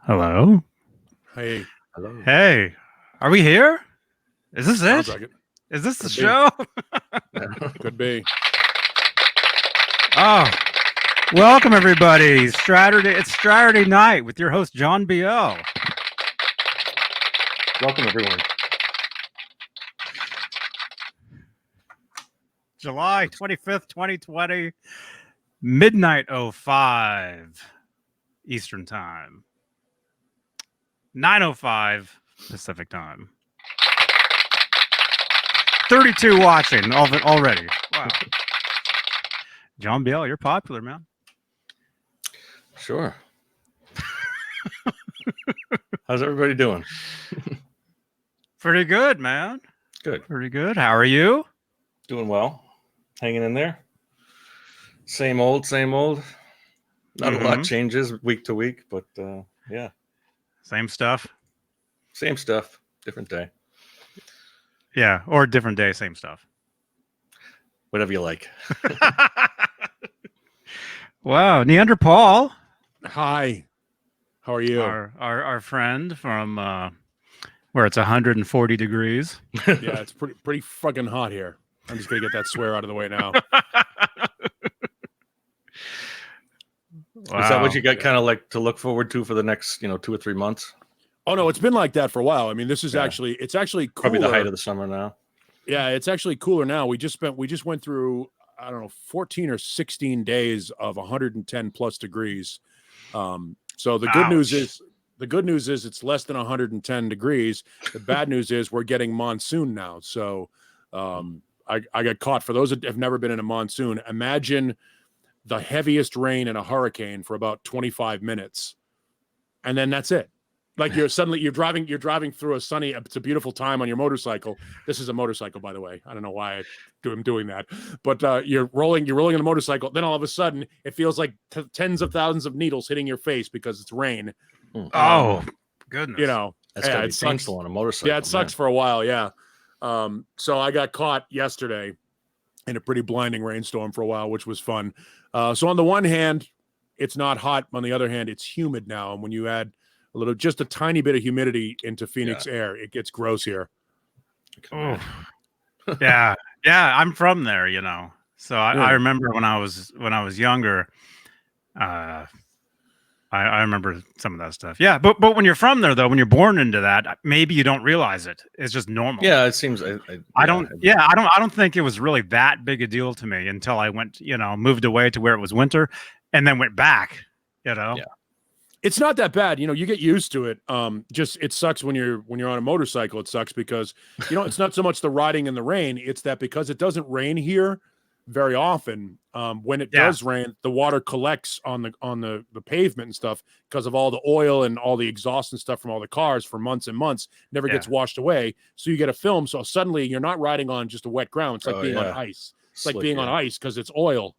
Hello. Hey. Hello. Hey, are we here? Is this Sounds it? like it. Is this the Could be. show? Could be. Oh, welcome everybody. Straturday. It's Straturday night with your host John Biel. Welcome, everyone. July 25th, 2020, midnight 05 Eastern Time. 9:05 Pacific Time. 32 watching already. Wow. John Biel, you're popular, man. Sure. How's everybody doing? Pretty good, man. Good. Pretty good. How are you? Doing well. Hanging in there. Same old, same old. Not a lot changes week to week, but yeah. Same stuff. Same stuff, different day. Yeah, or different day, same stuff. Whatever you like. Wow, Neanderthal. Hi. How are you? Our friend from where it's 140 degrees. Yeah, it's pretty fucking hot here. I'm just gonna get that swear out of the way now. Wow. Is that what you got kind of like to look forward to for the next, 2 or 3 months? Oh no, it's been like that for a while. I mean, this is actually cooler. Probably the height of the summer now. Yeah, it's actually cooler now. We just went through, I don't know, 14 or 16 days of 110 plus degrees. So the good news is it's less than 110 degrees. The bad news is we're getting monsoon now. So I got caught. For those that have never been in a monsoon, imagine the heaviest rain in a hurricane for about 25 minutes. And then that's it. Like you're driving through it's a beautiful time on your motorcycle. This is a motorcycle, by the way. I don't know why I'm doing that, but you're rolling on a motorcycle. Then all of a sudden it feels like tens of thousands of needles hitting your face because it's rain. Oh, goodness. That's gotta be painful on a motorcycle. Yeah, it sucks for a while. Yeah. So I got caught yesterday in a pretty blinding rainstorm for a while, which was fun. So on the one hand, it's not hot. On the other hand, it's humid now. And when you add just a tiny bit of humidity into Phoenix air, it gets gross here. Oh. Yeah. I'm from there, So I remember when I was younger, I remember some of that stuff. Yeah, but when you're from there, though, when you're born into that, maybe you don't realize it. It's just normal. Yeah, it seems. I don't think it was really that big a deal to me until I went, moved away to where it was winter, and then went back. Yeah. It's not that bad. You get used to it. Just it sucks when you're on a motorcycle. It sucks because it's not so much the riding in the rain. It's that because it doesn't rain here very often. When it does rain, the water collects on the pavement and stuff because of all the oil and all the exhaust and stuff from all the cars for months and months. Never gets washed away. So you get a film. So suddenly you're not riding on just a wet ground. It's like being on ice. It's like being on ice because it's oil.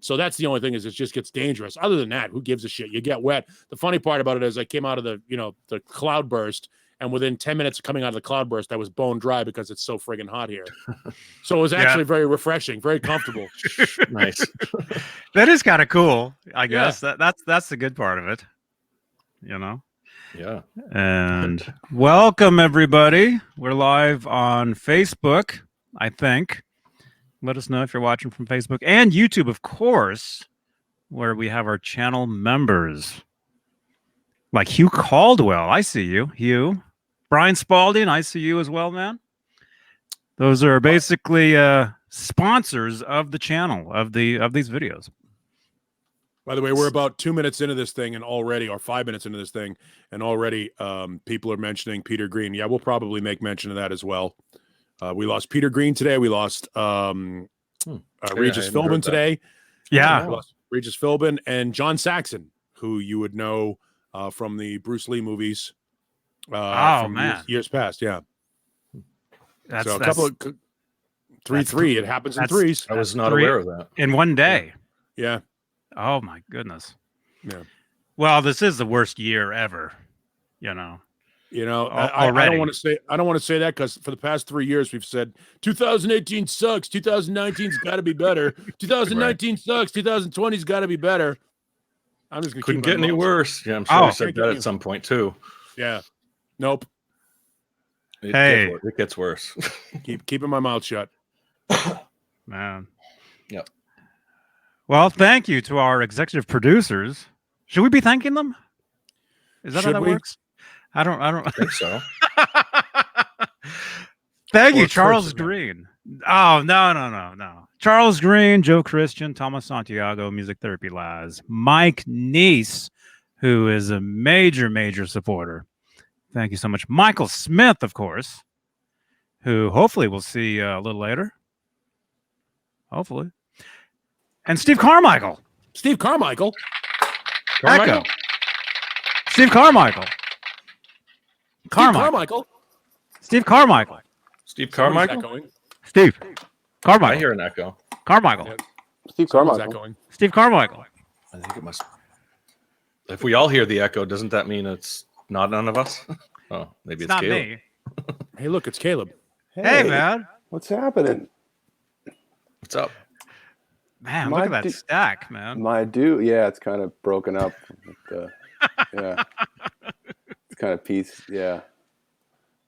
So that's the only thing is it just gets dangerous. Other than that, who gives a shit? You get wet. The funny part about it is I came out of the cloud burst, and within 10 minutes of coming out of the cloud burst, I was bone dry because it's so friggin' hot here. So it was actually very refreshing, very comfortable. Nice. That is kind of cool, I guess. That's the good part of it. Yeah. And welcome everybody. We're live on Facebook, I think. Let us know if you're watching from Facebook and YouTube, of course, where we have our channel members. Like Hugh Caldwell. I see you, Hugh. Brian Spalding, I see you as well, man. Those are basically sponsors of the channel, of these videos. By the way, we're about 2 minutes into this thing and already, or 5 minutes into this thing, and already people are mentioning Peter Green. Yeah, we'll probably make mention of that as well. We lost Peter Green today. We lost Regis Philbin today. Yeah. We lost Regis Philbin and John Saxon, who you would know from the Bruce Lee movies from years past. Yeah. So a couple of 3-3. It happens in threes. I was not aware of that. In one day. Yeah. Oh, my goodness. Yeah. Well, this is the worst year ever, I don't want to say that because for the past 3 years we've said 2018 sucks, 2019's got to be better, 2019 sucks, 2020's got to be better. I'm just gonna Couldn't keep get any my mouth worse. Yeah, I'm sure Oh. we said that at some point too. shut. Yeah. Nope. It gets worse. Keeping my mouth shut. Man. Yep. Well, thank you to our executive producers. Should we be thanking them? Is that Should how that we? works? I don't I think so. Thank you, Or Charles cursing them. Green. Oh, no. Charles Green, Joe Christian, Thomas Santiago, Music Therapy Laz, Mike Neese, who is a major supporter. Thank you so much. Michael Smith, of course, who hopefully we'll see a little later. Hopefully. And Steve Carmichael. Steve Carmichael. Echo. Steve Carmichael. Carmichael. Steve Carmichael. Steve Somebody's Carmichael. echoing. Steve I Carmichael. hear an echo. Carmichael. Yeah. Steve Someone's Carmichael. echoing. Steve Carmichael. I think it must. If we all hear the echo, doesn't that mean it's not none of us? Oh, maybe It's it's not Caleb. me. Hey, look, it's Caleb. Hey, man. What's happening? What's up? Man, My look at that du- stack, man. Yeah, it's kind of broken up. Yeah. It's kind of pieced. Yeah.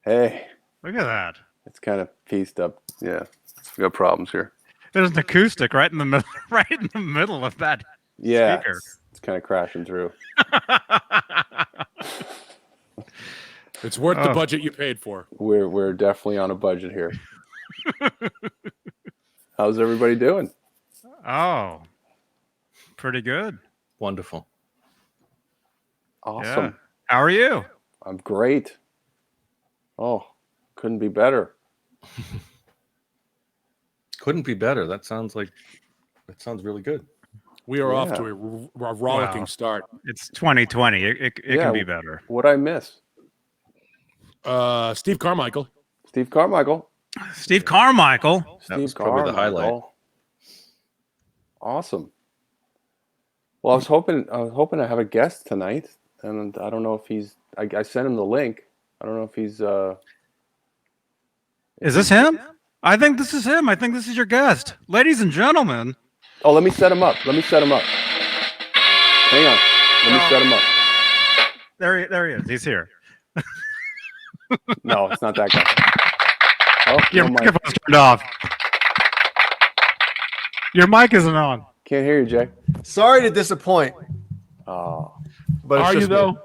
Hey, Look at that. it's kind of pieced up. Yeah. We got problems here. There's an acoustic right in the middle, right in the middle of that. Yeah. Speaker. It's kind of crashing through. It's worth the Oh. budget you paid for. We're definitely on a budget here. How's everybody doing? Oh, pretty good. Wonderful. Awesome. Yeah. How are you? I'm great. Oh, couldn't be better. Couldn't be better. That sounds really good. We are off Yeah. to a rollicking Wow. start. It's 2020. It Yeah. can be better. What'd I miss? Steve Carmichael. Steve Carmichael. Steve Carmichael. That Steve was probably the highlight. Carmichael. Awesome. Well, I was hoping to have a guest tonight, and I don't know if he's. I sent him the link. I don't know if he's. Is this him? I think this is him. I think this is your guest. Ladies and gentlemen. Oh, let me set him up. Hang on. Let me set him up. There he is. He's here. No, it's not that guy. Oh, Your no mic. microphone's turned off. Your mic isn't on. Can't hear you, Jay. Sorry to disappoint, Oh, but it's Are you just me. though?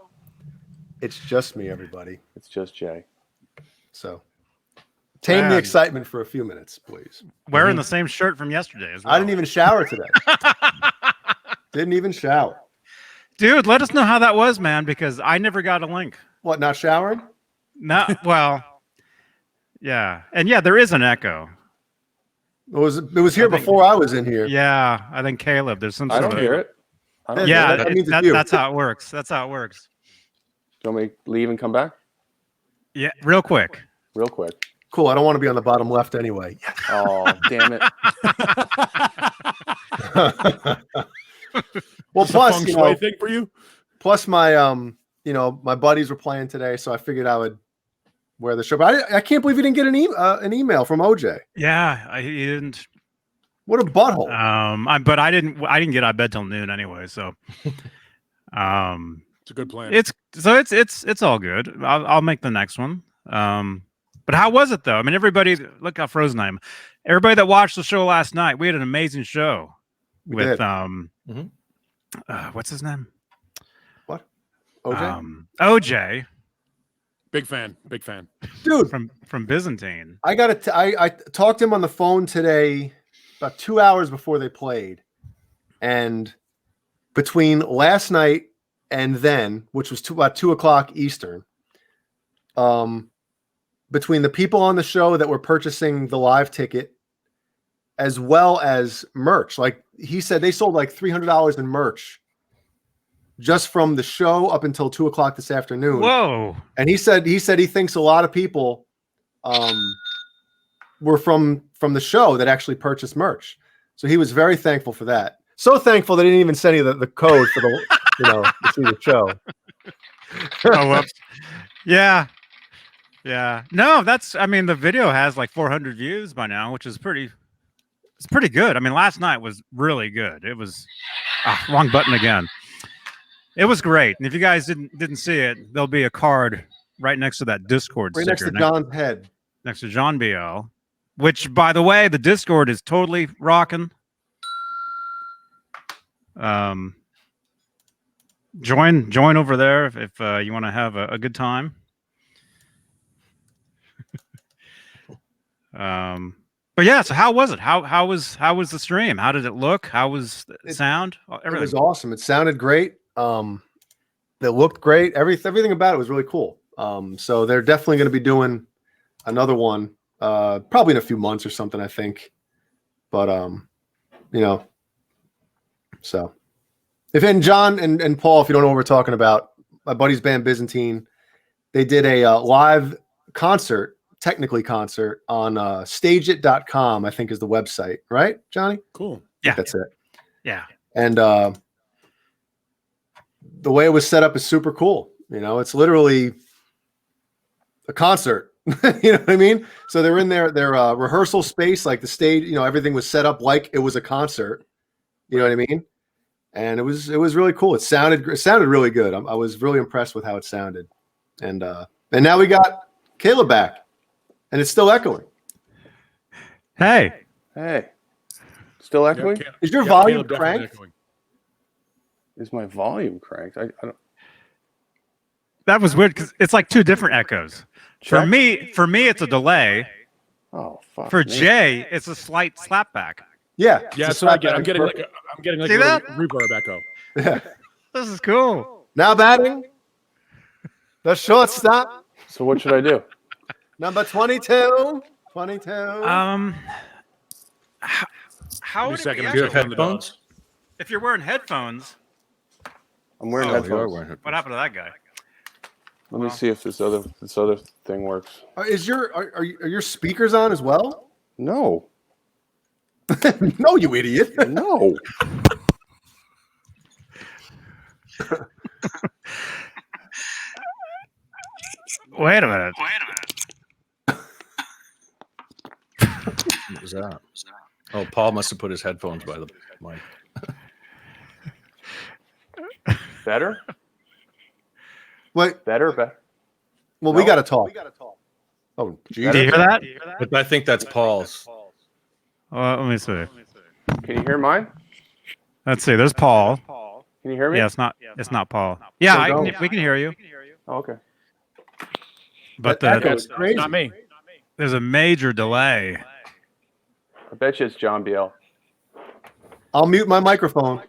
It's just me, everybody. it's just Jay. So tame Man. the excitement for a few minutes, please. Wearing the same shirt from yesterday as well. I didn't even shower today. Didn't even shower. Dude, let us know how that was, man, because I never got a link. What, not showering? No, well, yeah. And yeah, there is an echo. It was here I think- before I was in here. Yeah, I think Caleb, there's some I sort don't of... hear it. I don't Yeah, hear it. That means it's you. that's how it works. That's how it works. Do you want me to leave and come back Yeah, real quick. real quick? Cool. I don't want to be on the bottom left anyway. Oh, damn it! Well, It's a plus, feng you shui know, thing for you. plus my my buddies were playing today, so I figured I would wear the shirt. But I can't believe you didn't get an email from OJ. Yeah, he didn't. What a butthole. But I didn't get out of bed till noon anyway. So, It's a good plan. it's all good. I'll make the next one. But how was it though? I mean, everybody, look how frozen I am. Everybody that watched the show last night, we had an amazing show We with did. what's his name? OJ? OJ Big fan. Big fan. Dude, from Byzantine. I talked to him on the phone today about 2 hours before they played. And between last night and then, which was about 2:00 Eastern, between the people on the show that were purchasing the live ticket, as well as merch, like he said, they sold like $300 in merch just from the show up until 2:00 this afternoon. Whoa. And he said he thinks a lot of people were from the show that actually purchased merch. So he was very thankful for that. So thankful they didn't even send you the code for the to see the show. Oh, whoops. Yeah. No, I mean, the video has like 400 views by now, which is it's pretty good. I mean, last night was really good. It was wrong button again. It was great. And if you guys didn't see it, there'll be a card right next to that Discord Right next sticker, to John's head. next to John BL. Which, by the way, the Discord is totally rocking. Join over there if you want to have a good time. But yeah, so how was it? How was the stream? How did it look? How was the sound? Everything. It was awesome. It sounded great. It looked great. Everything about it was really cool. So they're definitely going to be doing another one, probably in a few months or something, I think. But so if John and Paul, if you don't know what we're talking about, my buddy's band Byzantine, they did a live concert. Technically concert on stageit.com, I think is the website, right, Johnny? Cool. Yeah, that's it. Yeah. And the way it was set up is super cool. It's literally a concert. You know what I mean? So they're in their rehearsal space, like the stage, everything was set up like it was a concert. You know what I mean? And it was really cool. It sounded really good. I was really impressed with how it sounded. And now we got Caleb back. And it's still echoing. Hey. Still echoing? Yeah, Is your volume Caleb cranked? echoing. Is my volume cranked? I don't. That was weird because it's like two different echoes. For Check. me, it's a delay. Oh fuck. For me. Jay, it's a slight slapback. Yeah. Yeah, it's so a I get. I'm slapback. getting like See a that? reverb echo. Yeah. This is cool. Now batting. The shortstop. So what should I do? Number 22. 22. How Give me would a it second. be I'm Do you echoing? have headphones? If you're wearing headphones, I'm wearing Oh, you are headphones. wearing headphones. what happened to that guy? Let me see if this other thing works. Are your speakers on as well? No. No, you idiot. No. Wait a minute. What was that? Oh, Paul must have put his headphones by the mic. Better? Wait. Better? Well, No. we got to talk. Oh, geez. Do you hear that? But I think that's Paul's. Let me see. Can you hear mine? Let's see. There's Paul. Can you hear me? Yeah, it's not Paul. Yeah, don't. we can hear you. Oh, okay. But That echo is It's crazy. not me. there's a major delay. I bet you it's John BL. I'll mute my microphone.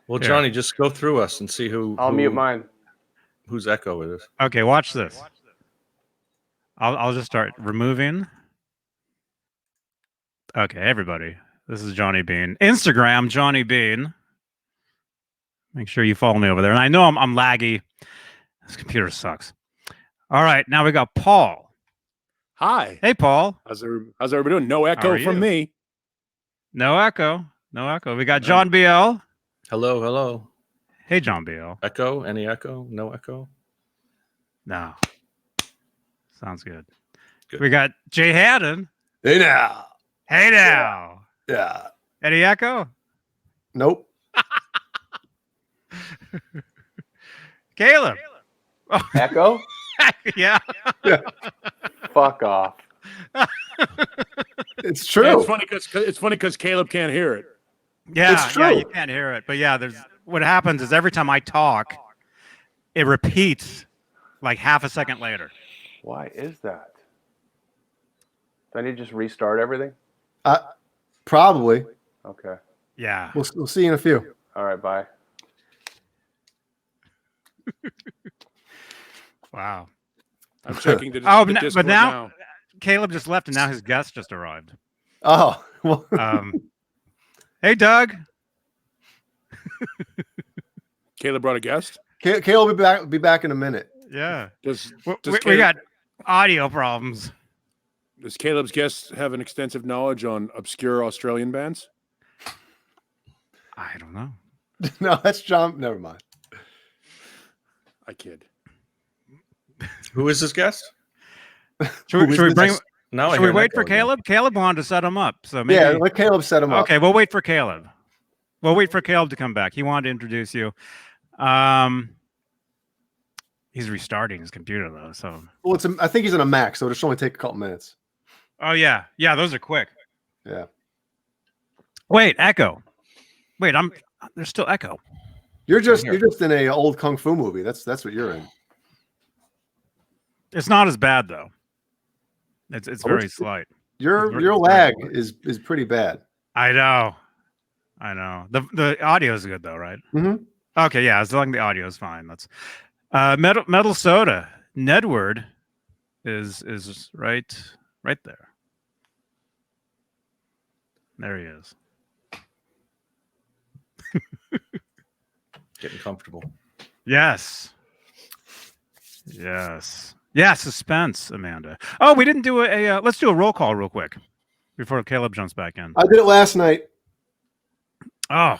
Well, Here. Johnny, just go through us and see I'll mute mine. whose echo it is. Okay, watch this. I'll just start removing. Okay, everybody. This is Johnny Beane. Instagram, Johnny Beane. Make sure you follow me over there. And I know I'm laggy. This computer sucks. All right, now we got Paul. Hi. Hey, Paul. How's everybody doing? No How echo are from you? me. No echo. No echo. We got John BL. Hello, hello. Hey, John BL. Echo? Any echo? No echo? No. Sounds good. Good. We got Jay Haddon. Hey now. Hey now. Yeah. Any echo? Nope. Caleb. Echo? Yeah. Fuck off. It's Yeah, true. it's funny because Caleb can't hear it. Yeah, It's yeah, true. you can't hear it. But yeah, what happens is every time I talk, it repeats like half a second later. Why is that? Do I need to just restart everything? Probably. Okay. Yeah. We'll see you in a few. All right, bye. Wow. I'm checking the, Oh, the but Discord now Caleb just left and now his guest just arrived. Oh, well, Hey, Doug. Caleb brought a guest. Caleb will be back in a minute. Yeah. Does We got audio problems. Does Caleb's guest have an extensive knowledge on obscure Australian bands? I don't know. No, that's John. Never mind. I kid. Who is this guest? Should we bring? Now Should we wait for Caleb? Caleb wanted to set him up, so maybe. Yeah, let Caleb set him up. Okay, we'll wait for Caleb. We'll wait for Caleb to come back. He wanted to introduce you. He's restarting his computer though. So. Well, I think he's in a Mac, so it'll just only take a couple minutes. Oh yeah, those are quick. Yeah. Wait, echo. Wait, there's still echo. You're just in a old kung fu movie. That's what you're in. It's not as bad though. It's very slight. Your lag is pretty bad. I know. The audio is good though, right? Mm-hmm. Okay, yeah, as long as the audio is fine. That's Metal Soda. Nedward is right there. There he is. Getting comfortable. Yes. Yeah, suspense, Amanda. Oh, we didn't do a let's do a roll call real quick before Caleb jumps back in. I did it last night. Oh.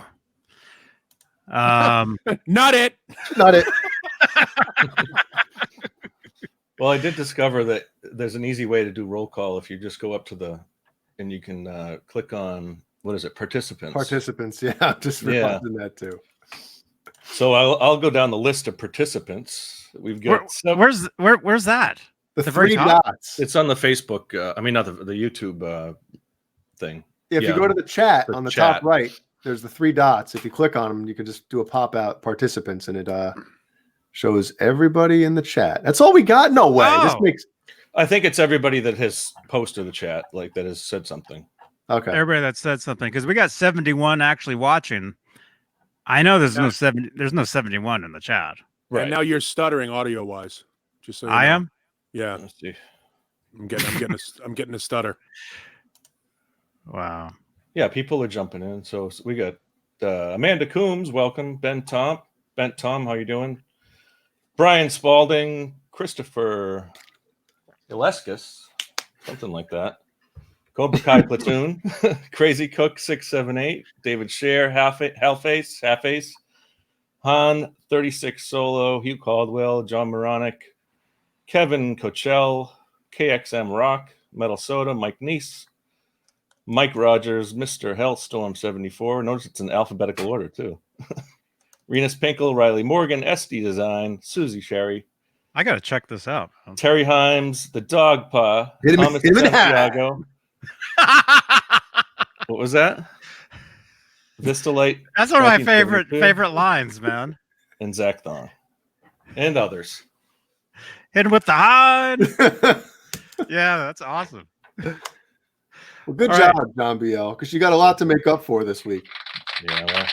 Not it. Well, I did discover that there's an easy way to do roll call if you just go up to and you can click on, what is it, participants. Participants, yeah. Just realized that too. So I'll go down the list of participants. We've got where's that? The three dots. It's on the Facebook. Not the YouTube thing. If you go to the chat on the top right, there's the three dots. If you click on them, you can just do a pop out participants, and it shows everybody in the chat. That's all we got. No way. Oh. I think it's everybody that has posted the chat, like that has said something. Okay. Everybody that said something, because we got 71 actually watching. I know there's no 71 in the chat. Right. And now you're stuttering audio wise. Just so you know. I am. Yeah. Let's see. I'm getting a stutter. Wow. Yeah, people are jumping in. So we got Amanda Coombs, welcome. Bent Tom, how you doing? Brian Spalding, Christopher Ileskis, something like that. Cobra Kai Platoon, Crazy Cook 678, David Scher, Half-Ace, Han 36 Solo, Hugh Caldwell, John Moronic, Kevin Cochelle, KXM Rock, Metal Soda, Mike Neese, Mike Rogers, Mr. Hellstorm 74. Notice it's in alphabetical order too. Renus Pinkel, Riley Morgan, SD Design, Susie Sherry. I gotta check this out. Terry Himes, the Dog Paw, Thomas Santiago. What was that? Vista Light. That's one of my favorite lines, man. And Zach Thong. And others. Hit with the hide. Yeah, that's awesome. Well, good job, right, John BL, because you got a lot to make up for this week. Yeah, well.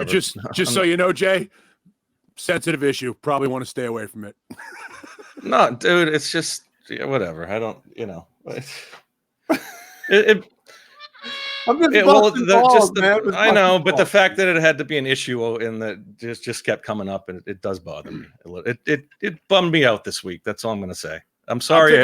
Just so you know, Jay, sensitive issue. Probably want to stay away from it. No, dude, it's just whatever. I don't, I know, but the fact that it had to be an issue and that just kept coming up, and it does bother me. It bummed me out this week. That's all I'm going to say. I'm sorry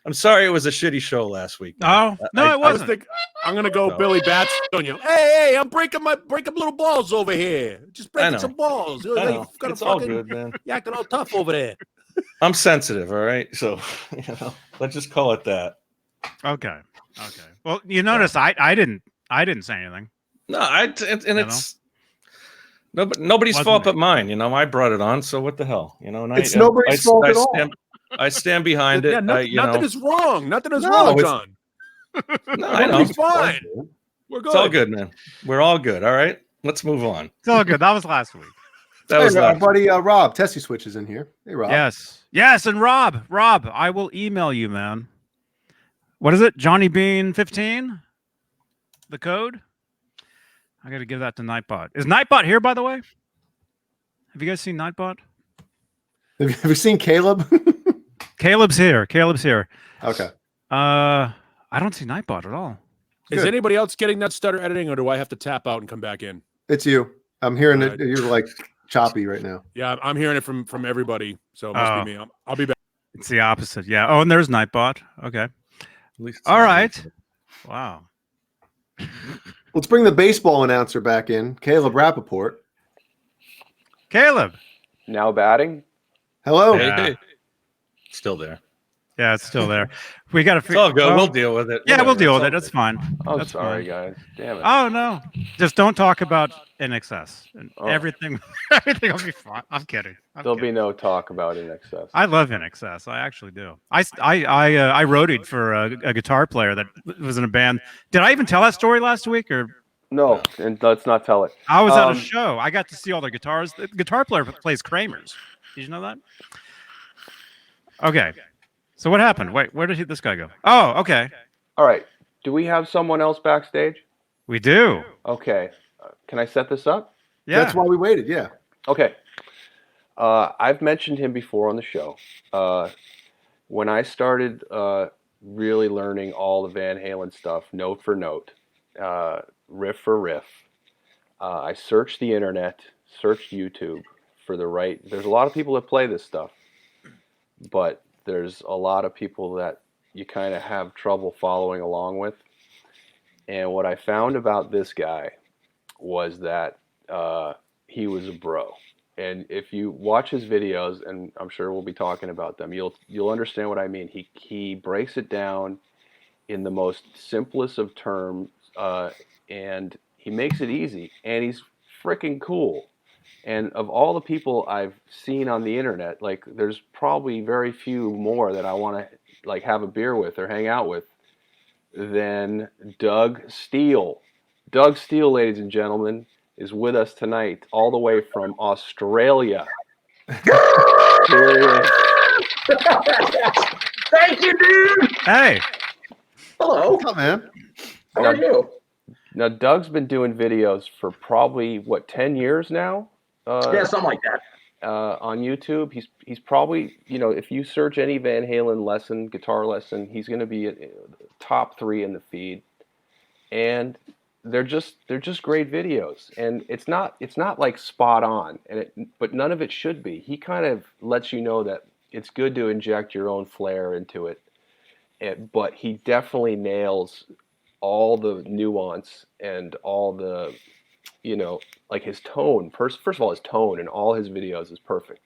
I'm sorry it was a shitty show last week. Man. Oh, no, it wasn't. I'm going to go Billy Bats on you. Hey, I'm breaking little balls over here. Just breaking some balls. It's all good, man. You're acting all tough over there. I'm sensitive, all right? So, let's just call it that. Okay. Well, you notice I didn't say anything. No, it's nobody's fault but mine. I brought it on, so what the hell? And it's nobody's fault at all. I stand behind it. Yeah, nothing is wrong. Nothing is wrong, John. No, I know. It's fine. We're good. It's all good, man. We're all good. All right. Let's move on. It's all good. That was last week. That was our buddy Rob. Tessie Switch is in here. Hey, Rob. Yes, and Rob, I will email you, man. What is it? Johnny Bean 15? The code? I got to give that to Nightbot. Is Nightbot here, by the way? Have you guys seen Nightbot? Have you seen Caleb? Caleb's here. Okay. I don't see Nightbot at all. Is anybody else getting that stutter editing, or do I have to tap out and come back in? It's you. I'm hearing it. You're like choppy right now. Yeah, I'm hearing it from everybody. So it must be me. I'll be back. It's the opposite. Yeah. Oh, and there's Nightbot. Okay. All right. Wow. Let's bring the baseball announcer back in, Caleb Rappaport. Caleb. Now batting. Hello. Hey. Still there. Yeah, it's still there. We got to. It's all good. We'll deal with it. Yeah, we'll Whatever, deal it's with all it. That's good. fine. I'm That's sorry, fine. guys. Damn it. Oh no! Just don't talk about NXS. And Oh. everything will be fine. I'm kidding. There'll be no talk about in excess. I love NXS. I actually do. I roadied for a guitar player that was in a band. Did I even tell that story last week? Or No, and let's not tell it. I was at a show. I got to see all their guitars. The guitar player plays Kramer's. Did you know that? Okay. So what happened? Wait, where did this guy go? Oh, okay. All right. Do we have someone else backstage? We do. Okay. Can I set this up? Yeah. That's why we waited. Yeah. Okay. I've mentioned him before on the show. When I started really learning all the Van Halen stuff, note for note, riff for riff, I searched the internet, searched YouTube for the right. There's a lot of people that play this stuff, but there's a lot of people that you kind of have trouble following along with. And what I found about this guy was that he was a bro. And if you watch his videos, and I'm sure we'll be talking about them, you'll understand what I mean. He breaks it down in the most simplest of terms, and he makes it easy. And he's freaking cool. And of all the people I've seen on the internet, like there's probably very few more that I want to like have a beer with or hang out with than Doug Steele. Doug Steele, ladies and gentlemen, is with us tonight, all the way from Australia. Here he is. Thank you, dude. Hey. Hello. What's up, man? How are you? Now, Doug's been doing videos for probably, 10 years now? Yeah, something like that. On YouTube. He's probably, if you search any Van Halen lesson, guitar lesson, he's going to be top 3 in the feed. And they're just great videos, and it's not like spot on, but none of it should be. He kind of lets you know that it's good to inject your own flair into it, but he definitely nails all the nuance and all the, like his tone. First of all, his tone in all his videos is perfect,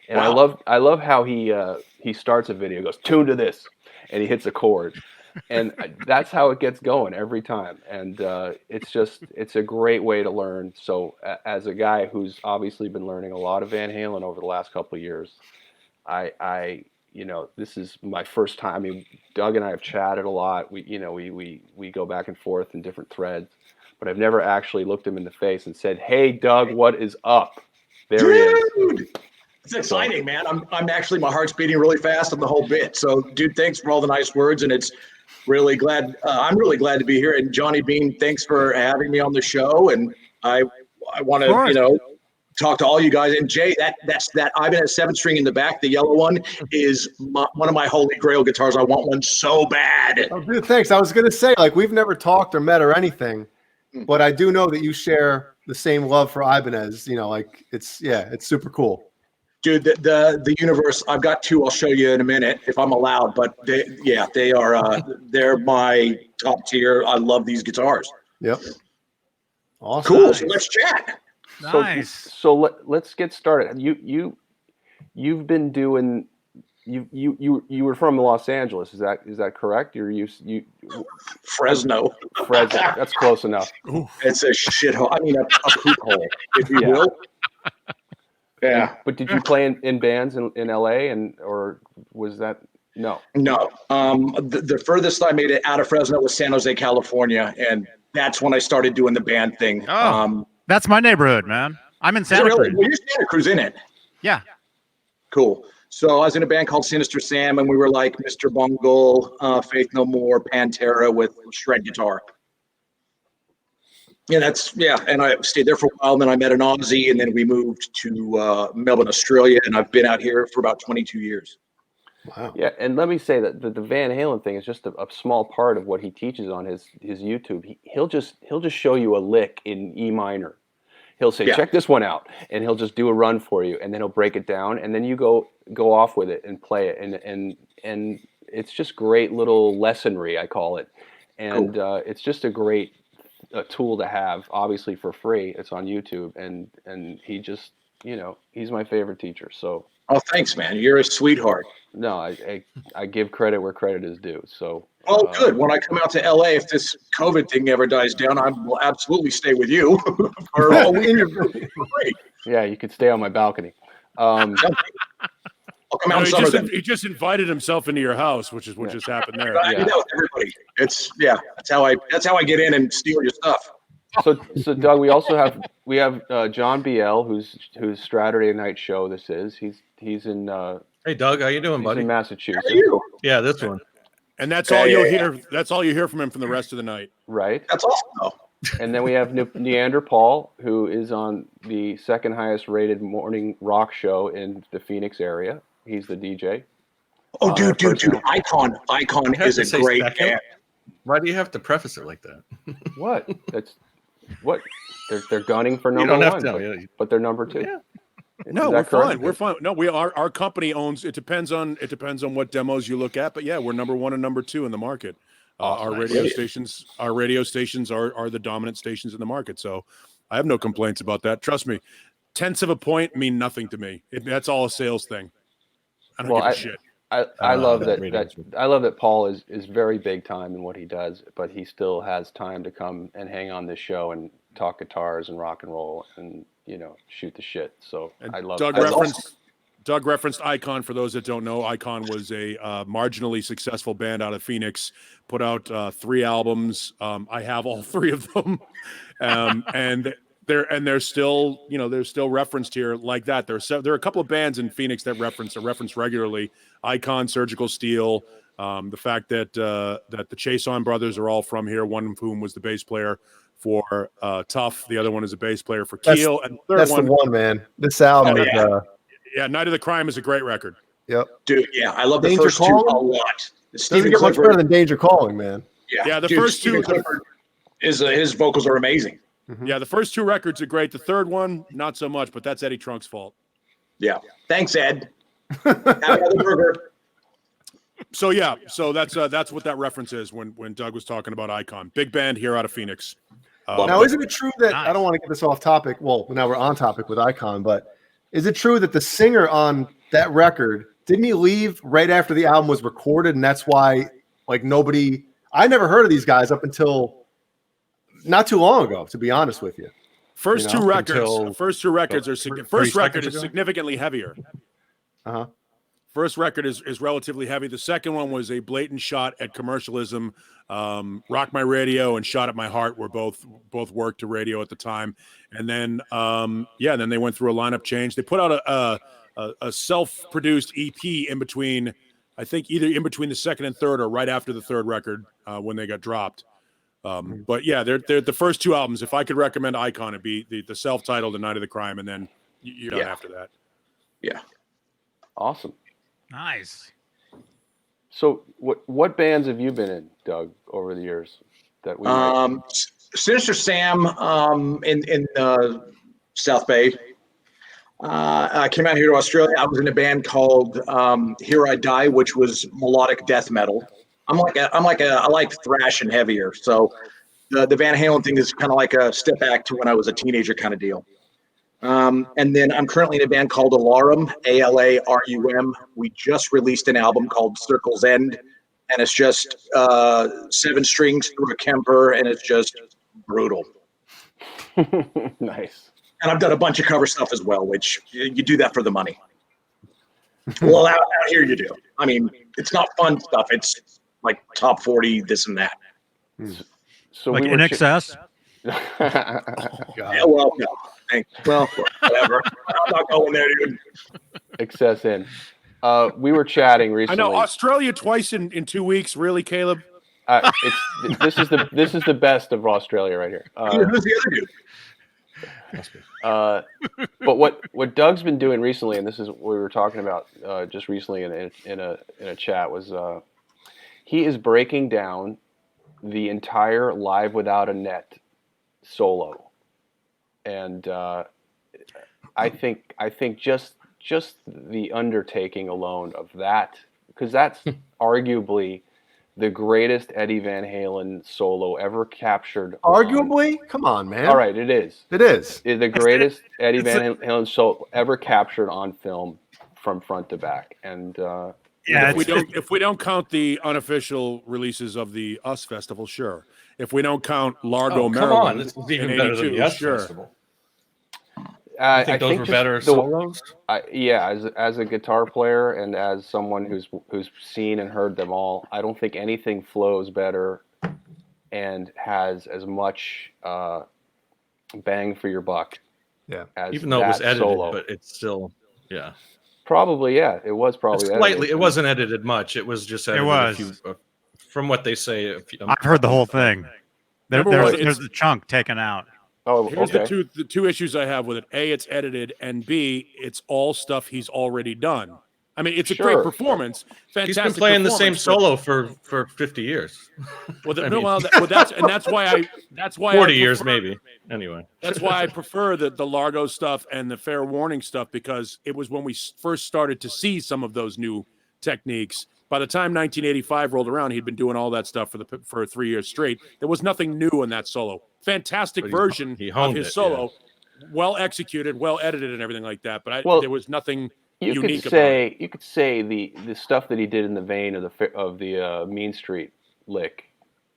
and Wow. I love how he starts a video, goes tune to this, and he hits a chord. And that's how it gets going every time. And it's a great way to learn. So as a guy who's obviously been learning a lot of Van Halen over the last couple of years, I this is my first time. I mean, Doug and I have chatted a lot. We go back and forth in different threads, but I've never actually looked him in the face and said, "Hey, Doug, what is up?" There he is. Dude, it's exciting, man. I'm actually, my heart's beating really fast on the whole bit. So, dude, thanks for all the nice words, and it's really glad. I'm really glad to be here. And Johnny Beane, thanks for having me on the show. And I want to, talk to all you guys. And Jay, that's I've been at 7-string in the back. The yellow one is one of my holy grail guitars. I want one so bad. Oh, dude, thanks. I was gonna say, like, we've never talked or met or anything, but I do know that you share the same love for Ibanez. Like it's super cool. Dude, the universe. I've got 2. I'll show you in a minute if I'm allowed. But they are. They're my top tier. I love these guitars. Yep. Awesome. Cool. So let's chat. Nice. So let's get started. You've been doing. You were from Los Angeles. Is that correct? Fresno. Fresno. That's close enough. It's a shithole. I mean, a poop hole, if you will. Yeah. But did you play in bands in LA or was that no? No. The furthest I made it out of Fresno was San Jose, California, and that's when I started doing the band thing. Oh, that's my neighborhood, man. I'm in Santa Cruz. Well, you're Santa Cruz, in it. Yeah. Cool. So I was in a band called Sinister Sam, and we were like Mr. Bungle, Faith No More, Pantera with shred guitar. Yeah, and I stayed there for a while, and then I met an Ozzy, and then we moved to Melbourne, Australia, and I've been out here for about 22 years. Wow. Yeah, and let me say that the Van Halen thing is just a small part of what he teaches on his YouTube. He'll just show you a lick in E minor. He'll say, check this one out, and he'll just do a run for you, and then he'll break it down, and then you go off with it and play it, and it's just great little lessonry, I call it, and cool. It's just a great tool to have, obviously for free. It's on YouTube, and he just he's my favorite teacher. So. Oh, thanks, man. You're a sweetheart. No, I give credit where credit is due. So. Well, good. When I come out to LA, if this COVID thing ever dies down, I will absolutely stay with you for all week. Great. Yeah, you could stay on my balcony. I'll come out in summer then. He just invited himself into your house, which is what just happened there. I do that with everybody. That's how I get in and steal your stuff. So Doug, we also have John BL, whose Straturday night show this is. He's in. Hey, Doug, how you doing, he's buddy? in Massachusetts. How are you? Yeah, this one. And that's all you'll hear. That's all you hear from him from the rest of the night. Right. That's awesome, though. And then we have Neander Paul, who is on the second highest rated morning rock show in the Phoenix area. He's the DJ. Oh, dude. Icon is a great band. Why do you have to preface it like that? What? That's what they're gunning for You number don't have one, to. but they're number two. Yeah. No, we're fine. We're fine. No, our company owns. It depends on what demos you look at, but yeah, we're number one and number two in the market. Our radio stations are the dominant stations in the market. So I have no complaints about that. Trust me, tenths of a point mean nothing to me. That's all a sales thing. I don't give a shit. I love I love that Paul is very big time in what he does, but he still has time to come and hang on this show and talk guitars and rock and roll and shoot the shit. So I love Doug referenced Icon. For those that don't know, Icon was a marginally successful band out of Phoenix. Put out 3 albums. I have all 3 of them, and they're still referenced here like that. There are a couple of bands in Phoenix that are referenced regularly. Icon, Surgical Steele. The fact that the Chason brothers are all from here. One of whom was the bass player for Tough. The other one is a bass player for Keel. And that's the one, man. This album is Night of the Crime is a great record. Yep. Dude, yeah, I love the Danger first Calling? two a lot. Doesn't get much better than Danger Calling, man. Yeah, the first two. His vocals are amazing. Mm-hmm. Yeah, the first 2 records are great. The third one, not so much, but that's Eddie Trunk's fault. Yeah. Thanks, Ed. Have another burger. So that's what that reference is when Doug was talking about Icon. Big band here out of Phoenix. Now, isn't it true that I don't want to get this off topic? Well, now we're on topic with Icon, but is it true that the singer on that record didn't he leave right after the album was recorded, and that's why I never heard of these guys up until not too long ago, to be honest with you. First two records are significantly heavier. Uh-huh. First record is relatively heavy. The second one was a blatant shot at commercialism. Rock My Radio and Shot at My Heart were both worked to radio at the time. And then then they went through a lineup change. They put out a self-produced EP in between, I think either in between the second and third or right after the third record when they got dropped. But yeah, they're the first 2 albums. If I could recommend Icon, it'd be the self-titled The Night of the Crime, and then you're done after that. Yeah. Awesome. Nice. So what bands have you been in, Doug, over the years that we Sinister Sam in South Bay. I came out here to Australia. I was in a band called Here I Die, which was melodic death metal. I like thrash and heavier. So the Van Halen thing is kind of like a step back to when I was a teenager kind of deal. And then I'm currently in a band called Alarum, ALARUM. We just released an album called Circle's End, and it's just 7 strings through a Kemper, and it's just brutal. Nice. And I've done a bunch of cover stuff as well, which you do that for the money. Well, out here you do. I mean, it's not fun stuff. It's like top 40, this and that. So like in excess. Yeah, well, no. Well, whatever. I'm not going there, dude. Excess in. We were chatting recently. I know Australia twice in 2 weeks. Really, Caleb? This is the best of Australia right here. Who's the other dude? But what Doug's been doing recently, and this is what we were talking about just recently in a chat, was he is breaking down the entire Live Without a Net solo. And I think just the undertaking alone of that, because that's arguably the greatest Eddie Van Halen solo ever captured. Arguably, come on, man. All right, it is. It is. The greatest Eddie Van Halen solo ever captured on film from front to back. And Yeah, if we don't count the unofficial releases of the US Festival, sure. If we don't count Largo, Oh, come Maryland, on. This is even in better than 82, the US sure. Festival. I think those were just better solos? As a guitar player and as someone who's seen and heard them all, I don't think anything flows better and has as much bang for your buck. Yeah. As Even though it was that edited, solo. but it's still, yeah. Probably, yeah. It was probably Slightly. edited. It wasn't edited much. It was just edited a few, from what they say. I've heard the whole thing. Number one, There's a chunk taken out. Oh, Here's okay. the two issues I have with it. A, it's edited, and B, it's all stuff he's already done. I mean, it's a great performance. Fantastic. He's been playing the same performance, solo for 50 years. That's why 40 years maybe. Anyway, that's why I prefer the Largo stuff and the Fair Warning stuff, because it was when we first started to see some of those new techniques. By the time 1985 rolled around, he'd been doing all that stuff for 3 years straight. There was nothing new in that solo. Fantastic version of his solo, well executed, well edited, and everything like that. But there was nothing unique about it. You could say the stuff that he did in the vein of the Mean Street lick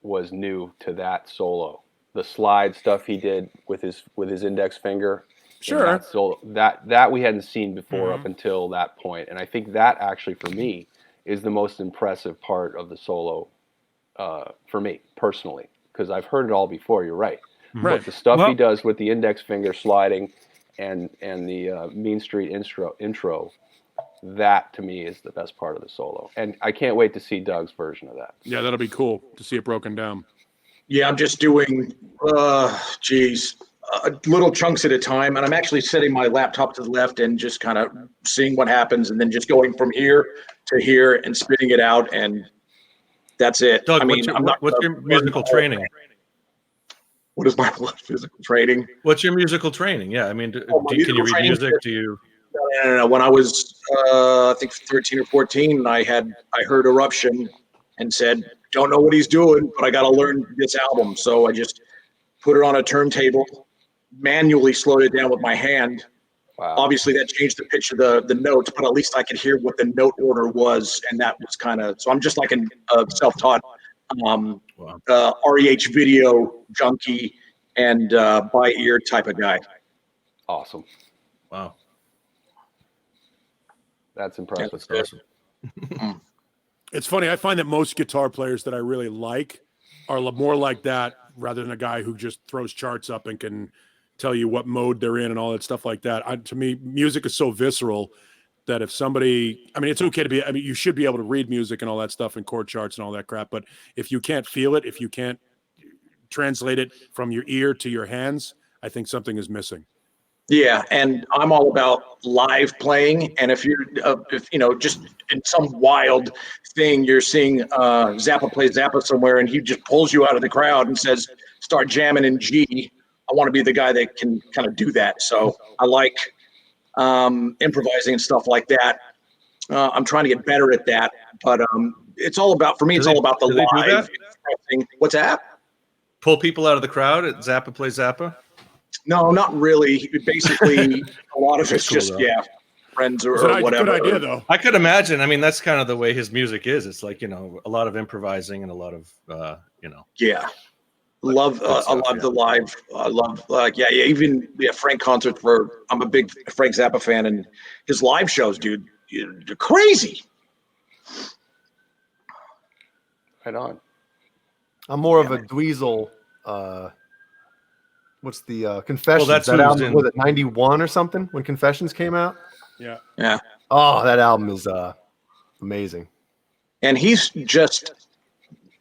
was new to that solo. The slide stuff he did with his index finger. Sure. That solo, that we hadn't seen before up until that point. And I think that actually for me is the most impressive part of the solo for me personally, because I've heard it all before. You're right. But the stuff he does with the index finger sliding and the Mean Street intro, that to me is the best part of the solo. And I can't wait to see Doug's version of that. Yeah, that'll be cool to see it broken down. Yeah, I'm just doing, little chunks at a time. And I'm actually setting my laptop to the left and just kind of seeing what happens and then just going from here to here and spitting it out. And that's it. Doug, I mean, what's your musical training? What is my physical training? What's your musical training? Yeah, I mean, can you read music? Do you? No. When I was, I think 13 or 14, I heard Eruption and said, don't know what he's doing, but I got to learn this album. So I just put it on a turntable, manually slowed it down with my hand. Wow. Obviously, that changed the pitch of the notes, but at least I could hear what the note order was, and that was kind of. So I'm just like a self-taught REH video junkie and by ear type of guy. Awesome. Wow. That's impressive. That's awesome. It's funny. I find that most guitar players that I really like are more like that rather than a guy who just throws charts up and can tell you what mode they're in and all that stuff like that. To me, music is so visceral that if somebody, I mean, it's okay to be, I mean, you should be able to read music and all that stuff and chord charts and all that crap. But if you can't feel it, if you can't translate it from your ear to your hands, I think something is missing. Yeah, and I'm all about live playing. And if you're, just in some wild thing, you're seeing Zappa play Zappa somewhere, and he just pulls you out of the crowd and says, "Start jamming in G." I want to be the guy that can kind of do that. So I like improvising and stuff like that. I'm trying to get better at that, but it's all about, for me, it's all about the live expressing. What's that? Pull people out of the crowd at Zappa Plays Zappa? No, not really. Basically, a lot of it's just, friends or whatever. Good idea, though. I could imagine. I mean, that's kind of the way his music is. It's like, a lot of improvising and a lot of, Yeah. I love the live. I love, even Frank concerts I'm a big Frank Zappa fan, and his live shows, dude, they're crazy. Right on. I'm more of a Dweezil. What's the Confessions? Well, that's that album was it 91 or something when Confessions came out? Yeah. Oh, that album is amazing. And he's just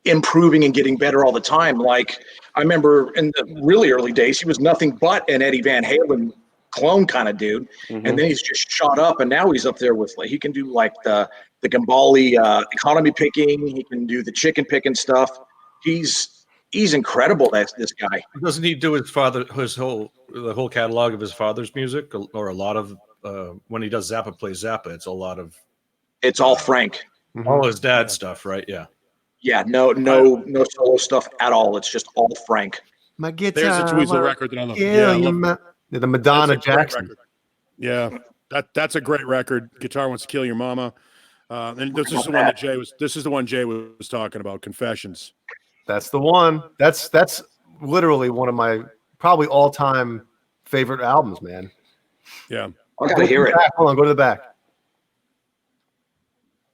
improving and getting better all the time. Like, I remember in the really early days, he was nothing but an Eddie Van Halen clone kind of dude. Mm-hmm. And then he's just shot up, and now he's up there with, like, he can do like the Gambali economy picking. He can do the chicken picking stuff. He's incredible. That's this guy. Doesn't he do the whole catalog of his father's music, or a lot of when he does Zappa Plays Zappa? It's a lot of It's all Frank. all his dad's stuff, right? Yeah. Yeah, no solo stuff at all. It's just all Frank. My guitar. There's a Dweezil record that I love. Yeah, Yeah, I love the Madonna That's a great Jackson. record. Yeah, that's a great record. Guitar Wants to Kill Your Mama. And this is the one that Jay was talking about, Confessions. That's the one. That's literally one of my probably all-time favorite albums, man. Yeah. I gotta hear it. Hold on, go to the back.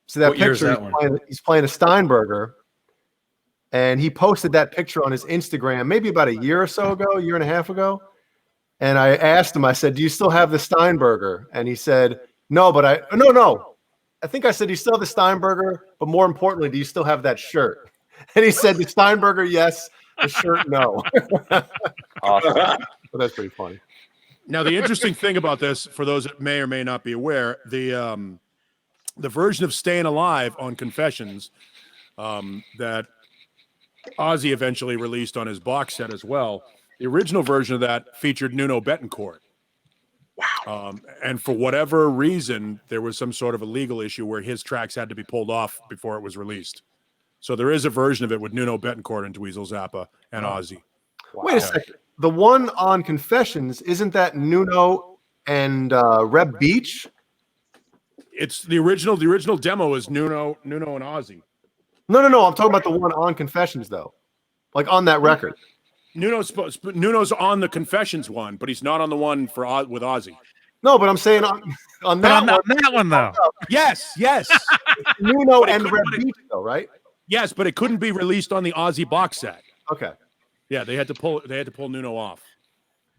See that What year is picture? that He's playing a Steinberger, and he posted that picture on his Instagram maybe about a year and a half ago. And I asked him, I said, "Do you still have the Steinberger?" And he said, "No, but no. I think I said, you still have the Steinberger, but more importantly, do you still have that shirt?" And he said, "The Steinberger, yes. The shirt, no." Awesome. But that's pretty funny. Now, the interesting thing about this, for those that may or may not be aware, the version of Staying Alive on Confessions that Ozzy eventually released on his box set as well, the original version of that featured Nuno Bettencourt. Wow. And for whatever reason, there was some sort of a legal issue where his tracks had to be pulled off before it was released. So there is a version of it with Nuno Bettencourt and Dweezil Zappa and Ozzy. Wow. Wait a second. The one on Confessions, isn't that Nuno and Reb Beach? It's the original. The original demo is Nuno and Ozzy. No. I'm talking about the one on Confessions, though. Like on that record. Nuno's on the Confessions one, but he's not on the one with Ozzy. No, but I'm saying on that one though. Yes. Nuno and Reb Beach, though, right? Yes, but it couldn't be released on the Ozzy box set. Okay. Yeah, they had to pull Nuno off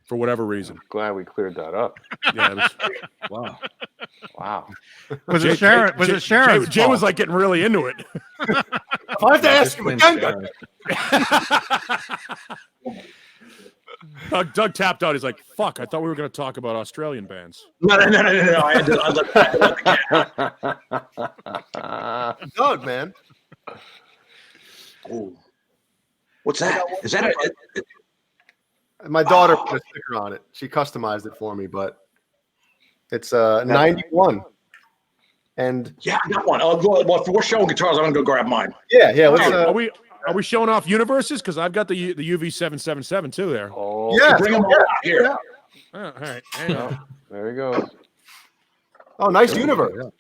for whatever reason. Glad we cleared that up. Yeah, it was, Wow. Was it Sharon? Was it Sharon? Jay was like getting really into it. I have to ask him again. Doug tapped out. He's like, "Fuck! I thought we were going to talk about Australian bands." No. I had to let Doug, man. Ooh. What's that? Is that My daughter put a sticker on it. She customized it for me, but it's 91. And yeah, I got one. Well, if we're showing guitars, I'm gonna go grab mine. yeah. Let's, Are we showing off universes? Because I've got the UV777 too there. Oh, yeah, Bring them all out here. yeah. Oh, all right. Hang on. there he goes. Oh, nice universe.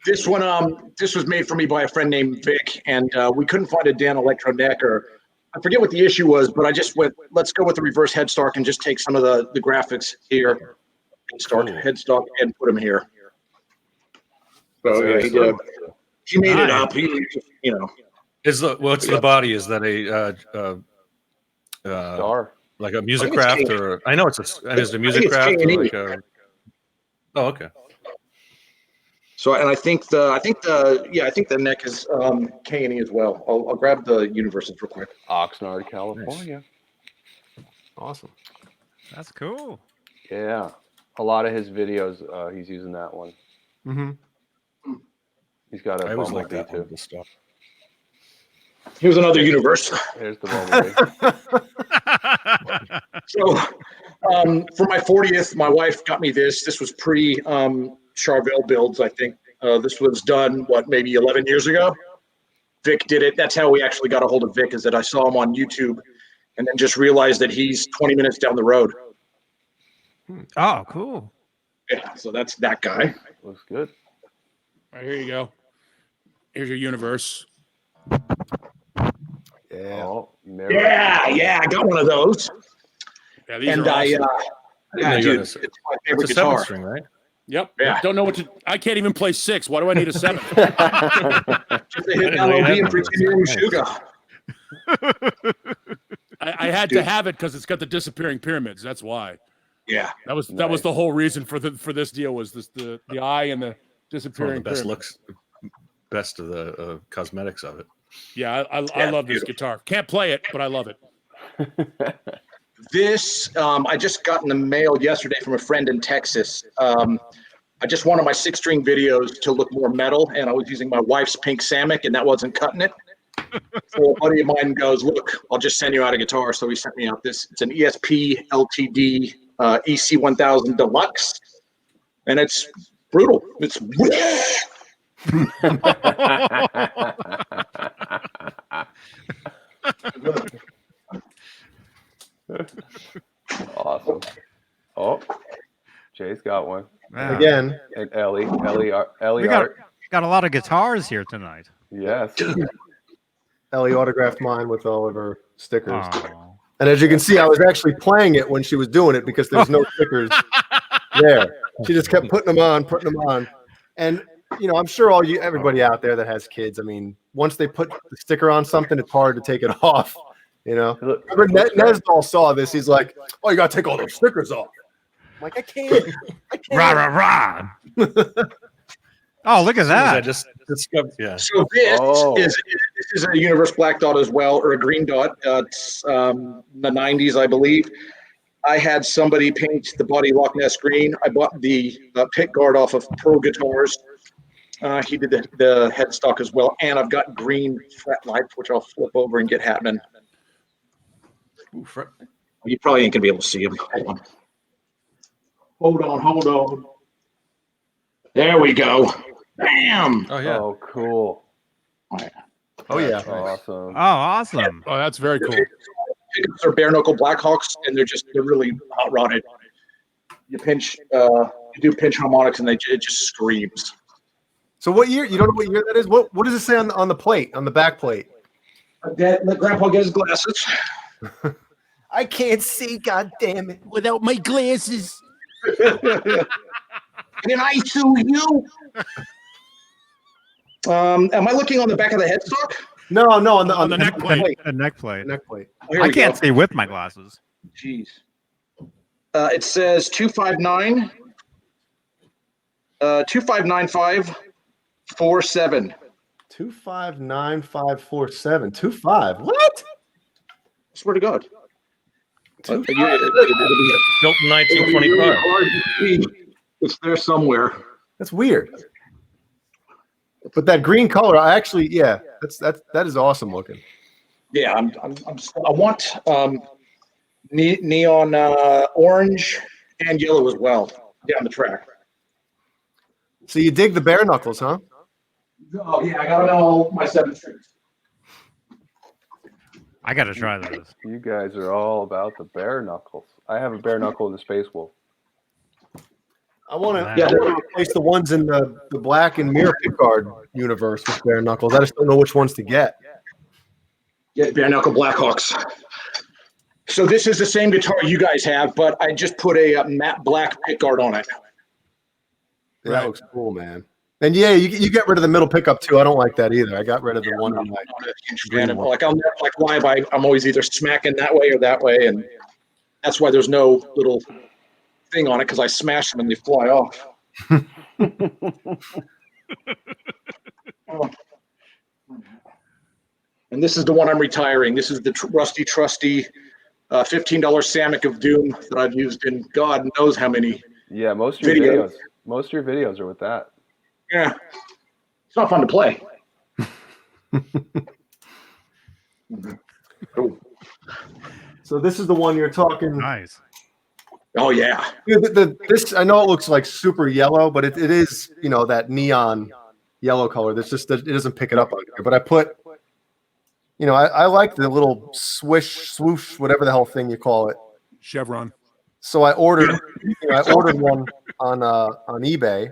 This one, this was made for me by a friend named Vic, and we couldn't find a Dan Electro neck, or I forget what the issue was, but I just went, let's go with the reverse headstock and just take some of the graphics here, headstock, and put them here. So yeah, he did. He made it up. What's the body? Is that a Star. like a music craft, or I know it's a music craft, or like a. Oh, okay. So, and I think the neck is K&E as well. I'll grab the universes real quick. Oxnard, California. Nice. Awesome. That's cool. Yeah. A lot of his videos, he's using that one. Mm-hmm. He's got a I always like Bumblebee that too. one, stuff. Here's another universe. There's the Bumblebee. So, for my 40th, my wife got me this. This was pre Charvel builds, I think. This was done, maybe 11 years ago? Vic did it. That's how we actually got a hold of Vic, is that I saw him on YouTube and then just realized that he's 20 minutes down the road. Oh, cool. Yeah, so that's that guy. Looks good. All right, here you go. Here's your universe. Yeah. Oh, Yeah, I got one of those. Yeah, these And are awesome. dude, it's my favorite It's a 7 guitar. string, right? Yep. Yeah. Don't know what to. I can't even play 6. Why do I need a 7? Just a hit know you LOB had and one. pretend you're Meshuggah. I had to have it because it's got the disappearing pyramids. That's why. Yeah. That was the whole reason for this deal was the eye and the It's one disappearing of the best pyramids. best of the cosmetics of it. Yeah, I love this guitar. Can't play it, but I love it. This, I just got in the mail yesterday from a friend in Texas. I just wanted my 6-string videos to look more metal, and I was using my wife's pink Samick, and that wasn't cutting it. So a buddy of mine goes, look, I'll just send you out a guitar. So he sent me out this. It's an ESP LTD EC1000 Deluxe, and it's brutal. It's Awesome. Oh, Jay's got one. Yeah. Again, And Ellie We got a lot of guitars here tonight. Yes. Ellie autographed mine with all of her stickers. Oh. And as you can see, I was actually playing it when she was doing it because there was no stickers there. She just kept putting them on. And I'm sure everybody out there that has kids, I mean, once they put the sticker on something, it's hard to take it off. Remember Nesdall saw this. He's like, "Oh, you got to take all those stickers off." I'm like, I can't. Rah, rah, rah. Oh, look at I that. just discovered. Yeah. So this is a universe black dot as well, or a green dot. It's the 90s, I believe. I had somebody paint the body Loch Ness green. I bought the pick guard off of Pro Guitars. He did the headstock as well, and I've got green fret lights, which I'll flip over and get happening. Ooh, You probably ain't gonna be able to see them. Hold on. There we go. Bam! Oh yeah. Oh, cool. Oh yeah. Awesome. Oh, awesome. Oh, that's very cool. Pickups are bare knuckle Blackhawks, and they're really hot rodded. You do pinch harmonics, and it just screams. So what year? You don't know what year that is? What does it say on the plate, on the back plate? Let Grandpa get his glasses. I can't see, God damn it. Without my glasses. Can I sue you? Am I looking on the back of the headstock? No, on the neck plate. A neck plate. Neck plate. Oh, here I we can't go. see with my glasses. Jeez. It says 259. 259547. 259547. 25. What? Swear to God. Built in 1925. It's there somewhere. That's weird. But that green color, that is awesome looking. Yeah, I want neon orange and yellow as well down the track. So you dig the bare knuckles, huh? Oh yeah, I gotta know my 7 strings. I got to try those. You guys are all about the bare knuckles. I have a bare knuckle in the Space Wolf. I want to Yeah. replace the ones in the black and mirror pickguard universe with bare knuckles. I just don't know which ones to get. Yeah, bare knuckle Blackhawks. So this is the same guitar you guys have, but I just put a matte black pickguard on it. Yeah, that looks cool, man. And yeah, you get rid of the middle pickup too. I don't like that either. I got rid of the one on my Like I'm like live, I'm always either smacking that way or that way, and that's why there's no little thing on it because I smash them and they fly off. And this is the one I'm retiring. This is the rusty, trusty $15 Samick of Doom that I've used in God knows how many. Yeah, most of your videos are with that. Yeah, it's not fun to play. Cool. So this is the one you're talking. Nice. Oh yeah. This I know it looks like super yellow, but it is that neon yellow color. That's just it doesn't pick it up on here. But I put, I like the little swoosh, whatever the hell thing you call it. Chevron. So I ordered one on eBay,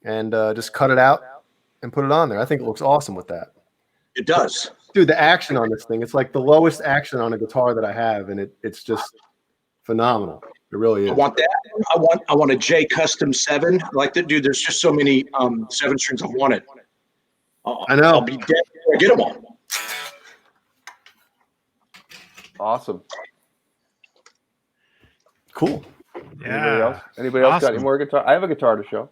and just cut it out and put it on there. I think it looks awesome with that. It does. Dude, the action on this thing, it's like the lowest action on a guitar that I have, and it's just phenomenal. It really is. I want that. I want a J Custom 7. Like that, dude. There's just so many 7 strings I wanted. I know. I'll be dead before I get them all. Awesome. Cool. Yeah. Anybody else got Awesome. any more guitar? I have a guitar to show.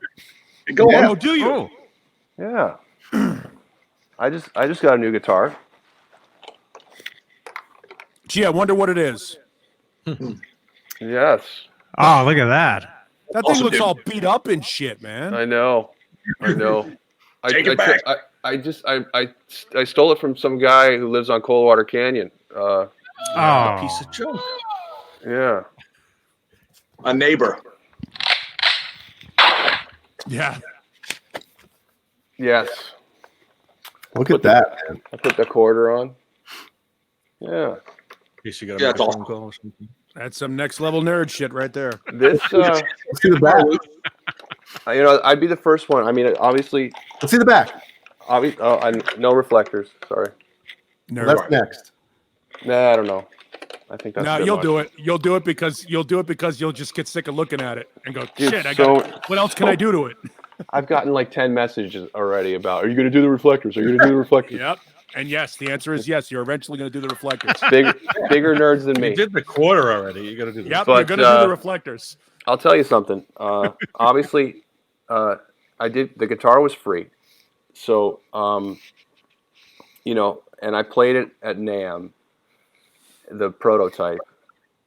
Go on. Oh, do you? Oh, Yeah. I just got a new guitar. Gee, I wonder what it is. Yes. oh, look at that. That thing Awesome, looks dude. all beat up and shit, man. I know. Take it back. I stole it from some guy who lives on Coldwater Canyon. Oh, Piece of junk. Yeah. A neighbor. Yeah. Yes. Look at that, man. I put the quarter on. Yeah. In case you got a Yeah, it's phone awesome. call or something. That's some next level nerd shit right there. This, Let's see the back. I'd be the first one. I mean, obviously, Let's see the back. no reflectors. Sorry. Nerd. Well, that's next. Nah, I don't know. I think that's No, good you'll much. do it. You'll do it because you'll just get sick of looking at it and go, Dude, shit. What else can so- I do to it? I've gotten like 10 messages already about, are you going to do the reflectors? Are you going to do the reflectors? Yep. And yes, the answer is yes. You're eventually going to do the reflectors. Bigger nerds than You me. did the quarter already. You got to do this. Yep. But, You're going to do the reflectors. I'll tell you something. Obviously, the guitar was free. So, and I played it at NAMM, the prototype,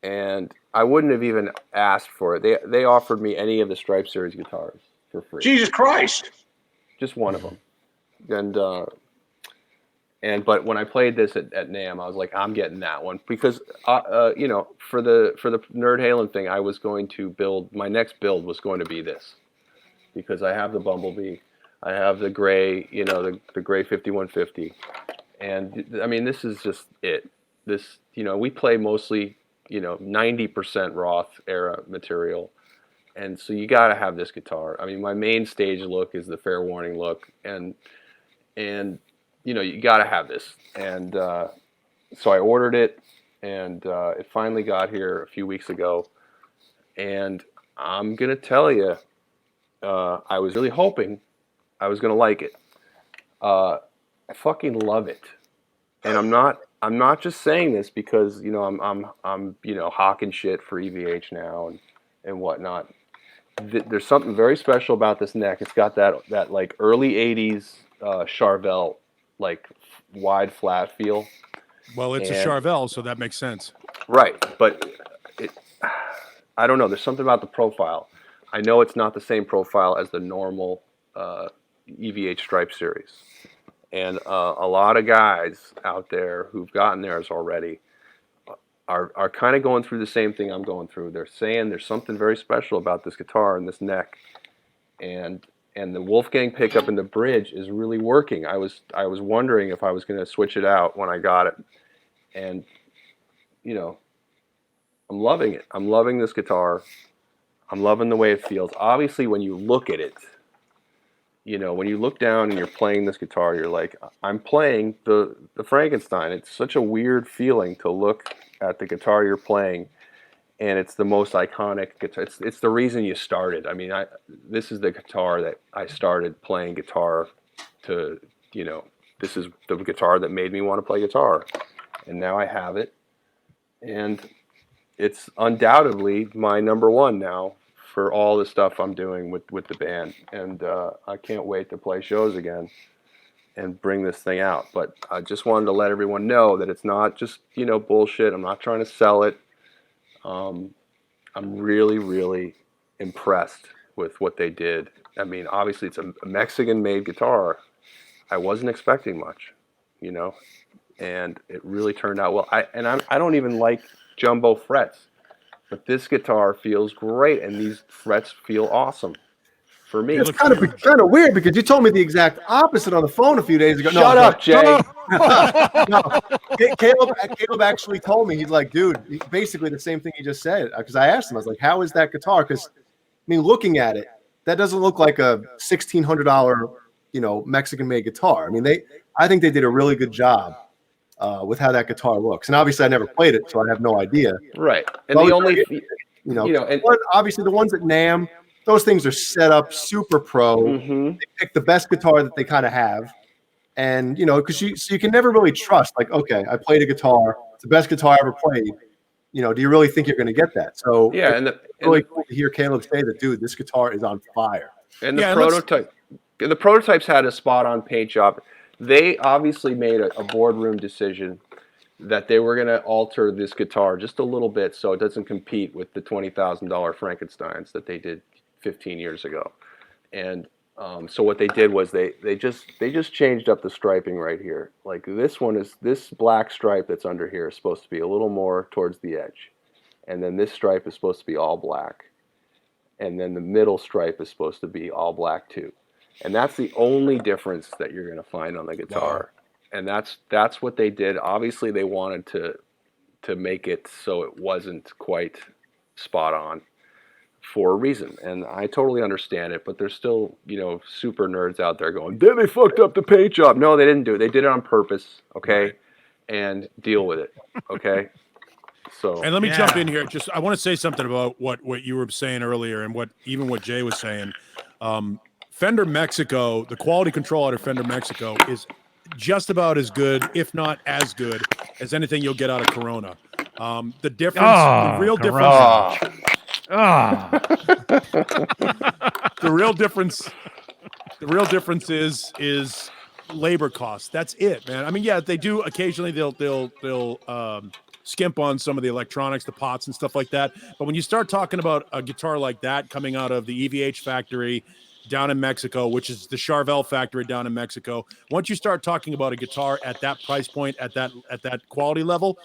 and I wouldn't have even asked for it. They offered me any of the Stripe Series guitars for free. Jesus Christ. Just one of them. But when I played this at NAMM, I was like, I'm getting that one because for the Nerd Halen thing, I was going to build my next build was going to be this because I have the Bumblebee, I have the gray, the gray 5150, and I mean this is just it. This we play mostly 90% Roth era material, and so you got to have this guitar. I mean my main stage look is the Fair Warning look, and you got to have this. And so I ordered it, and it finally got here a few weeks ago. And I'm going to tell you, I was really hoping I was going to like it. I fucking love it. And I'm not just saying this because, I'm hawking shit for EVH now and whatnot. There's something very special about this neck. It's got that like early 80s Charvel like wide flat feel. Well, it's a Charvel, so that makes sense. Right, but I don't know. There's something about the profile. I know it's not the same profile as the normal EVH Stripe series, and a lot of guys out there who've gotten theirs already are kind of going through the same thing I'm going through. They're saying there's something very special about this guitar and this neck, and the Wolfgang pickup in the bridge is really working. I was wondering if I was going to switch it out when I got it, and I'm loving it. I'm loving this guitar. I'm loving the way it feels. Obviously, when you look at it, when you look down and you're playing this guitar, you're like, I'm playing the Frankenstein. It's such a weird feeling to look at the guitar you're playing, and it's the most iconic guitar. It's the reason you started. I mean, this is the guitar that I started playing guitar to, this is the guitar that made me want to play guitar. And now I have it. And it's undoubtedly my number one now for all the stuff I'm doing with the band. And I can't wait to play shows again and bring this thing out. But I just wanted to let everyone know that it's not just, bullshit. I'm not trying to sell it. I'm really, really impressed with what they did. I mean, obviously it's a Mexican-made guitar. I wasn't expecting much, and it really turned out well. I don't even like jumbo frets, but this guitar feels great, and these frets feel awesome for me. It's kind of weird because you told me the exact opposite on the phone a few days ago. Shut up, Jay. No, Caleb actually told me, he's like, dude, basically the same thing he just said. Because I asked him, I was like, how is that guitar? Because looking at it, that doesn't look like a $1,600, Mexican-made guitar. I mean, I think they did a really good job with how that guitar looks. And obviously, I never played it, so I have no idea. Right. And the only, obviously the ones at NAMM, those things are set up super pro. Mm-hmm. They pick the best guitar that they kind of have. And, because you can never really trust, like, okay, I played a guitar. It's the best guitar I ever played. Do you really think you're going to get that? So yeah, it's really cool to hear Caleb say that, dude, this guitar is on fire. And the prototypes had a spot on paint job. They obviously made a boardroom decision that they were going to alter this guitar just a little bit so it doesn't compete with the $20,000 Frankensteins that they did 15 years ago. And so what they did was they just changed up the striping right here. Like this black stripe that's under here is supposed to be a little more towards the edge, and then this stripe is supposed to be all black, and then the middle stripe is supposed to be all black too. And that's the only difference that you're going to find on the guitar. Wow. And that's what they did. Obviously, they wanted to make it so it wasn't quite spot on for a reason. And I totally understand it, but there's still, super nerds out there going, then they fucked up the paint job. No, they didn't do it. They did it on purpose, okay? Right. And deal with it, okay? So, and let me jump in here. I want to say something about what you were saying earlier and what Jay was saying. Fender Mexico, the quality control out of Fender Mexico is just about as good, if not as good, as anything you'll get out of Corona. The difference, the real Corona. difference. The real difference is labor costs. That's it, man. I mean, yeah, they do occasionally. They'll skimp on some of the electronics, the pots and stuff like that. But when you start talking about a guitar like that coming out of the EVH factory down in Mexico, which is the Charvel factory down in Mexico, once you start talking about a guitar at that price point, at that quality level,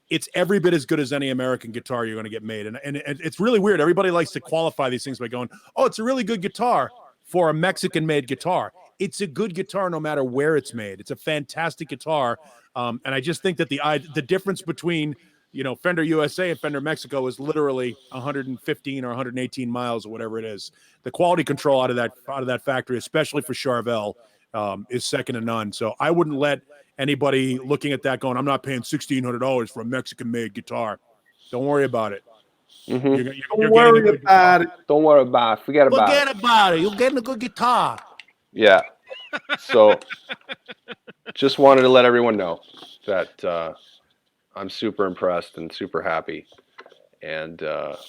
it's every bit as good as any American guitar you're going to get made. And it's really weird. Everybody likes to qualify these things by going, oh, it's a really good guitar for a Mexican-made guitar. It's a good guitar no matter where it's made. It's a fantastic guitar. And I just think that the difference between, Fender USA and Fender Mexico is literally 115 or 118 miles or whatever it is. The quality control out of that factory, especially for Charvel, is second to none. So I wouldn't let anybody looking at that going, I'm not paying $1,600 for a Mexican-made guitar. Don't worry about it. Mm-hmm. Don't worry about it. Don't worry about it. Forget about it. You're getting a good guitar. Yeah. So just wanted to let everyone know that I'm super impressed and super happy, and that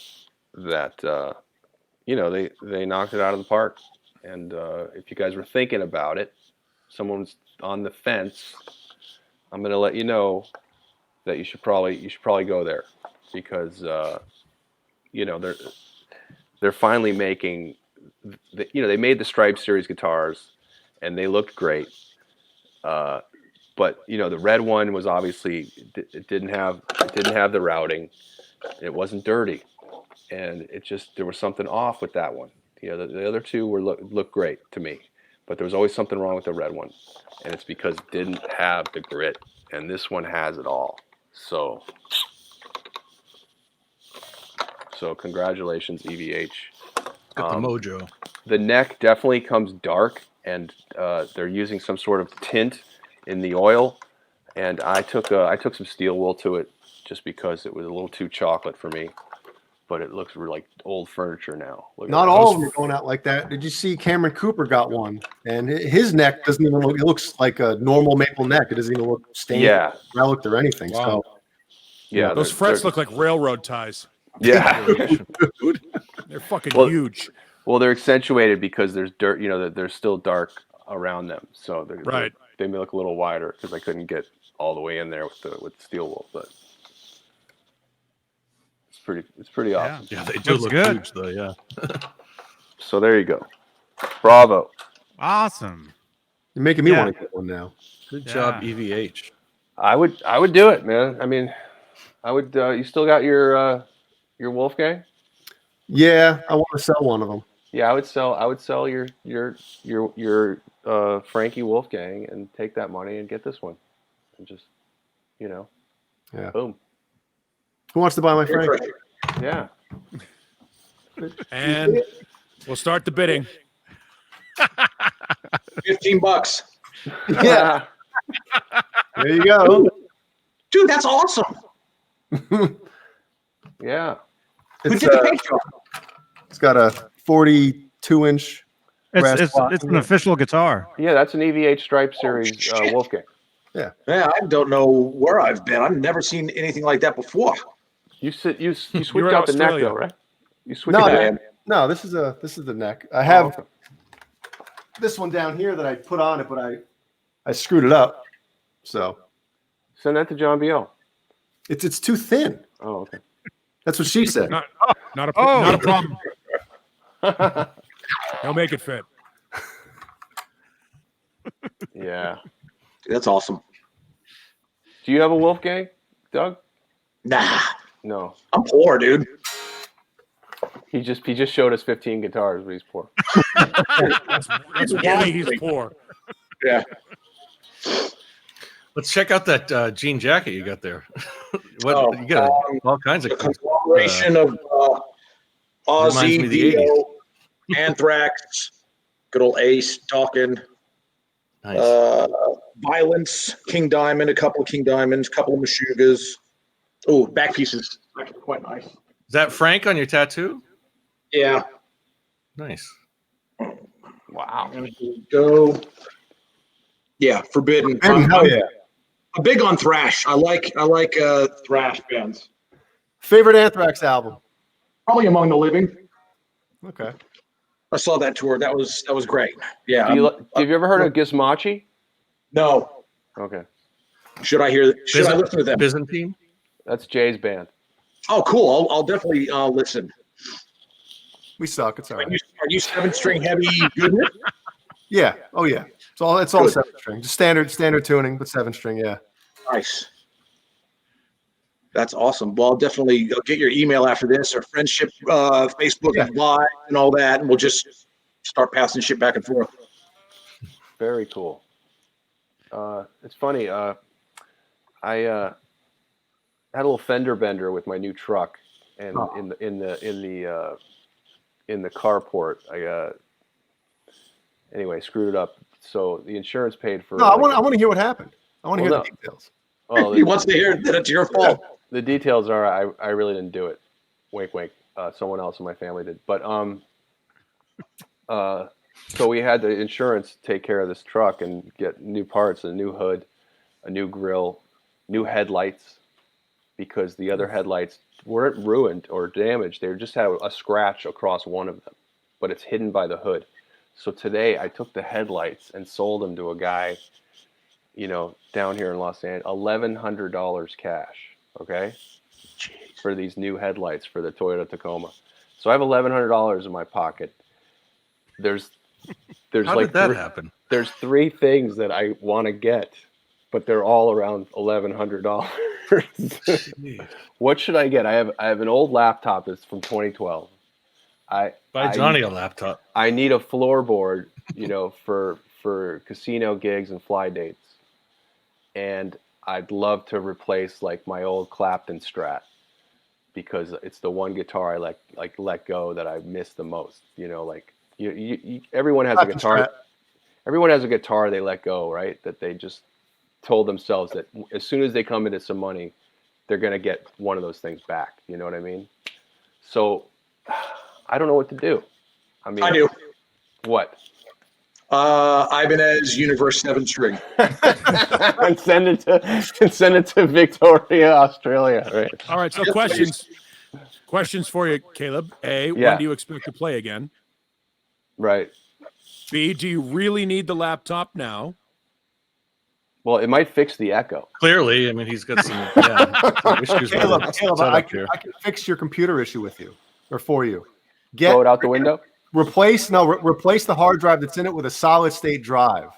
they knocked it out of the park. And if you guys were thinking about it, someone's on the fence, I'm going to let you know that you should probably go there, because they're finally making they made the Stripe series guitars and they looked great, but the red one was obviously, it didn't have the routing, it wasn't dirty, and there was something off with that one. The other two looked great to me, but there was always something wrong with the red one, and it's because it didn't have the grit, and this one has it all. So congratulations, EVH. Got the mojo. The neck definitely comes dark, and they're using some sort of tint in the oil, and I took some steel wool to it just because it was a little too chocolate for me. But it looks like old furniture now. Not all of them are going out like that. Did you see Cameron Cooper got one? And his neck doesn't even look, it looks like a normal maple neck. It doesn't even look stained, relic or anything. Wow. So, yeah, those frets look like railroad ties. Yeah. They're fucking huge. Well, they're accentuated because there's dirt, they're still dark around them. So they may look a little wider because I couldn't get all the way in there with the steel wool, but it's pretty awesome. Yeah, they do look good. huge though, yeah. So there you go. Bravo. Awesome. you're making me want to get one now. Good job, EVH. I would do it, man. I mean, I would. You still got your Wolfgang? Yeah, I want to sell one of them. Yeah, I would sell your Frankie Wolfgang and take that money and get this one, and just boom. Who wants to buy my Frankie? Yeah. And we'll start the bidding. $15. Yeah. There you go. Dude, that's awesome. Yeah. Who did the paint job? It's got a 42-inch. It's an official guitar. Yeah, that's an EVH Stripe Series Wolfgang. Yeah. Yeah, I don't know where I've been. I've never seen anything like that before. You switched in out the neck Australia. though, right? You switched out. No, this is the neck. I have this one down here that I put on it, but I screwed it up. So Send that to John Biel. it's too thin. Oh, okay. That's what she said. Not a problem. He'll make it fit. Yeah. That's awesome. Do you have a Wolfgang, Doug? Nah, No. I'm poor, dude. He just showed us 15 guitars, but he's poor. That's why he's poor. Yeah. Let's check out that jean jacket you got there. Oh, you got all kinds A of conglomeration of reminds me Ozzy, of the 80s. Dio, Anthrax, good old Ace, Dawkins, Nice. Violence, King Diamond, a couple of King Diamonds, a couple of Meshuggahs. Oh, back pieces. Actually quite nice. Is that Frank on your tattoo? Yeah. Nice. Wow. And we go. Yeah, Forbidden. Hell yeah. I'm big on thrash. I like thrash bands. Favorite Anthrax album? Probably Among the Living. Okay. I saw that tour. That was great. Yeah. Have you ever heard of Gizmochi? No. Okay. Should I listen to them? Byzantine? That's Jay's band. Oh, cool. I'll definitely listen. We suck. It's all right. Are you 7-string heavy goodness? Yeah. Oh yeah. It's all Good. 7-string. Just standard tuning, but 7-string. Yeah. Nice. That's awesome. Well, I'll definitely get your email after this, or friendship, Facebook Live, and all that, and we'll just start passing shit back and forth. Very cool. It's funny. I had a little fender bender with my new truck, and in the carport, I anyway screwed it up. So the insurance paid for. No, I want to hear what happened. I want to hear the details. Oh, He wants to hear that it's your fault. The details are I really didn't do it. Wink, wink. Someone else in my family did. But so we had the insurance take care of this truck and get new parts, a new hood, a new grill, new headlights, because the other headlights weren't ruined or damaged. They just had a scratch across one of them, but it's hidden by the hood. So today I took the headlights and sold them to a guy, down here in Los Angeles, $1,100 cash. Okay. Jeez. For these new headlights for the Toyota Tacoma. So I have $1,100 in my pocket. There's How like did that happen? There's 3 things that I want to get, but they're all around $1,100. What should I get? I have an old laptop that's from 2012. Buy Johnny a laptop. I need a floorboard, for casino gigs and fly dates. And I'd love to replace like my old Clapton Strat, because it's the one guitar I let go that I miss the most. Everyone has a guitar. Strat. Everyone has a guitar they let go, right? That they just told themselves that as soon as they come into some money, they're gonna get one of those things back. You know what I mean? So I don't know what to do. I do. What? Ibanez Universe 7-string. and send it to Victoria, Australia. Right. All right. So questions for you, Caleb. A, when do you expect to play again? Right. B, do you really need the laptop now? Well, it might fix the echo. Clearly, I mean, he's got some issues. Caleb, I can fix your computer issue with you or for you. Throw it out the window. Replace the hard drive that's in it with a solid state drive.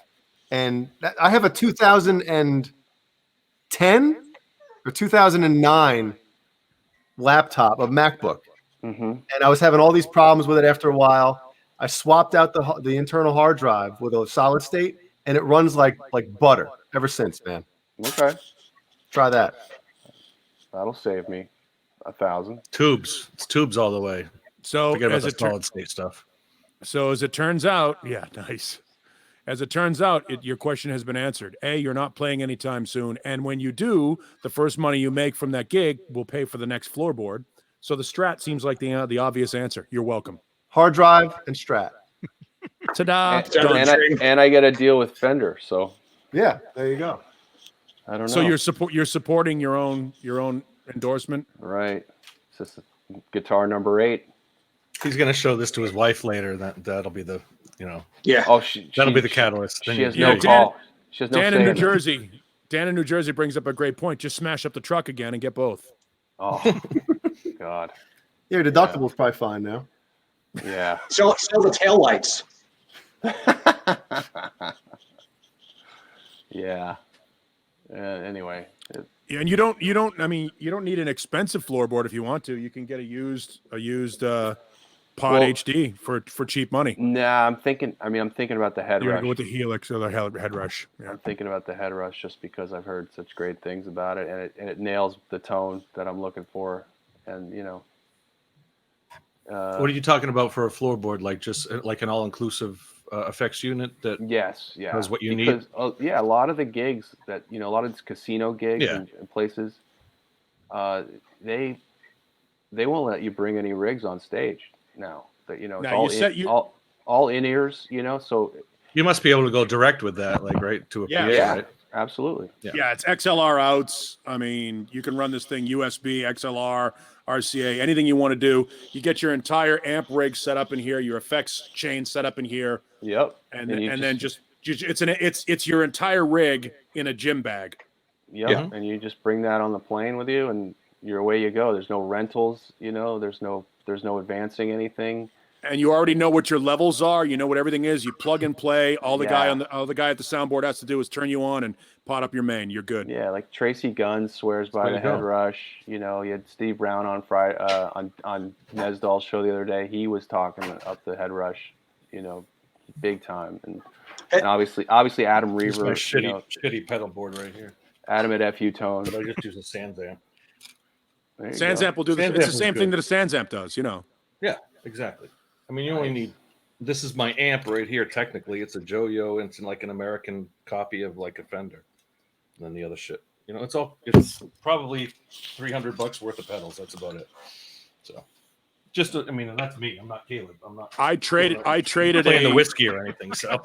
And I have a 2010 or 2009 laptop, a MacBook. Mm-hmm. And I was having all these problems with it after a while. I swapped out the internal hard drive with a solid state, and it runs like butter ever since, man. Okay. Try that. That'll save me $1,000. Tubes. It's tubes all the way. So forget about the solid state stuff. So as it turns out, yeah, nice. As it turns out, your question has been answered. A, you're not playing anytime soon. And when you do, the first money you make from that gig will pay for the next floorboard. So the Strat seems like the obvious answer. You're welcome. Hard drive and Strat. Ta-da. And I get a deal with Fender. So yeah, there you go. I don't know. So you're supporting your own endorsement? Right. It's just guitar number 8. He's going to show this to his wife later. That'll be the, Yeah. Oh, that'll be the catalyst. She has no call. She has no Dan say in New in it. Jersey. Dan in New Jersey brings up a great point. Just smash up the truck again and get both. Oh, God. Your deductible's probably fine now. Yeah. Sell the taillights. Yeah. Anyway. Yeah, and you don't need an expensive floorboard if you want to. You can get a used Pod HD for cheap money. Nah, I'm thinking about the head You're rush. gonna go with the Helix or the head rush. Yeah. I'm thinking about the head rush just because I've heard such great things about it, and it nails the tone that I'm looking for. And What are you talking about for a floorboard? Like just like an all-inclusive effects unit that yes, yeah, does what you because, need? yeah, a lot of the gigs that a lot of these casino gigs Yeah. and places, they won't let you bring any rigs on stage now. That Now, it's all in ears. So You must be able to go direct with that, like right to a PA, yeah, right? absolutely. Yeah, it's XLR outs. I mean, you can run this thing USB, XLR, RCA, anything you want to do. You get your entire amp rig set up in here, your effects chain set up in here, Yep. and then it's your entire rig in a gym bag. Yep. Yeah. And you just bring that on the plane with you, and you're away you go. There's no rentals. There's no advancing anything. And you already know what your levels are. You know what everything is. You plug and play. All the guy Yeah. all the guy at the soundboard has to do is turn you on and pot up your main. You're good. Yeah, like Tracy Gunn swears by Way the to go. head rush. You had Steve Brown on Friday on Nesdal's show the other day. He was talking up the head rush, big time. And obviously Adam Here's my Reaver, shitty pedal board right here. Adam at FU Tone. But I just use a SansAmp. There you Sansamp will do this. Sansamp It's the is same good. thing that a Sansamp does. Yeah, exactly. I mean, you only need. This is my amp right here. Technically, it's a Joyo. It's like an American copy of like a Fender. And then the other shit, it's probably $300 worth of pedals. That's about it. So, and that's me. I'm not Caleb. I'm not. I traded playing the whiskey or anything. So,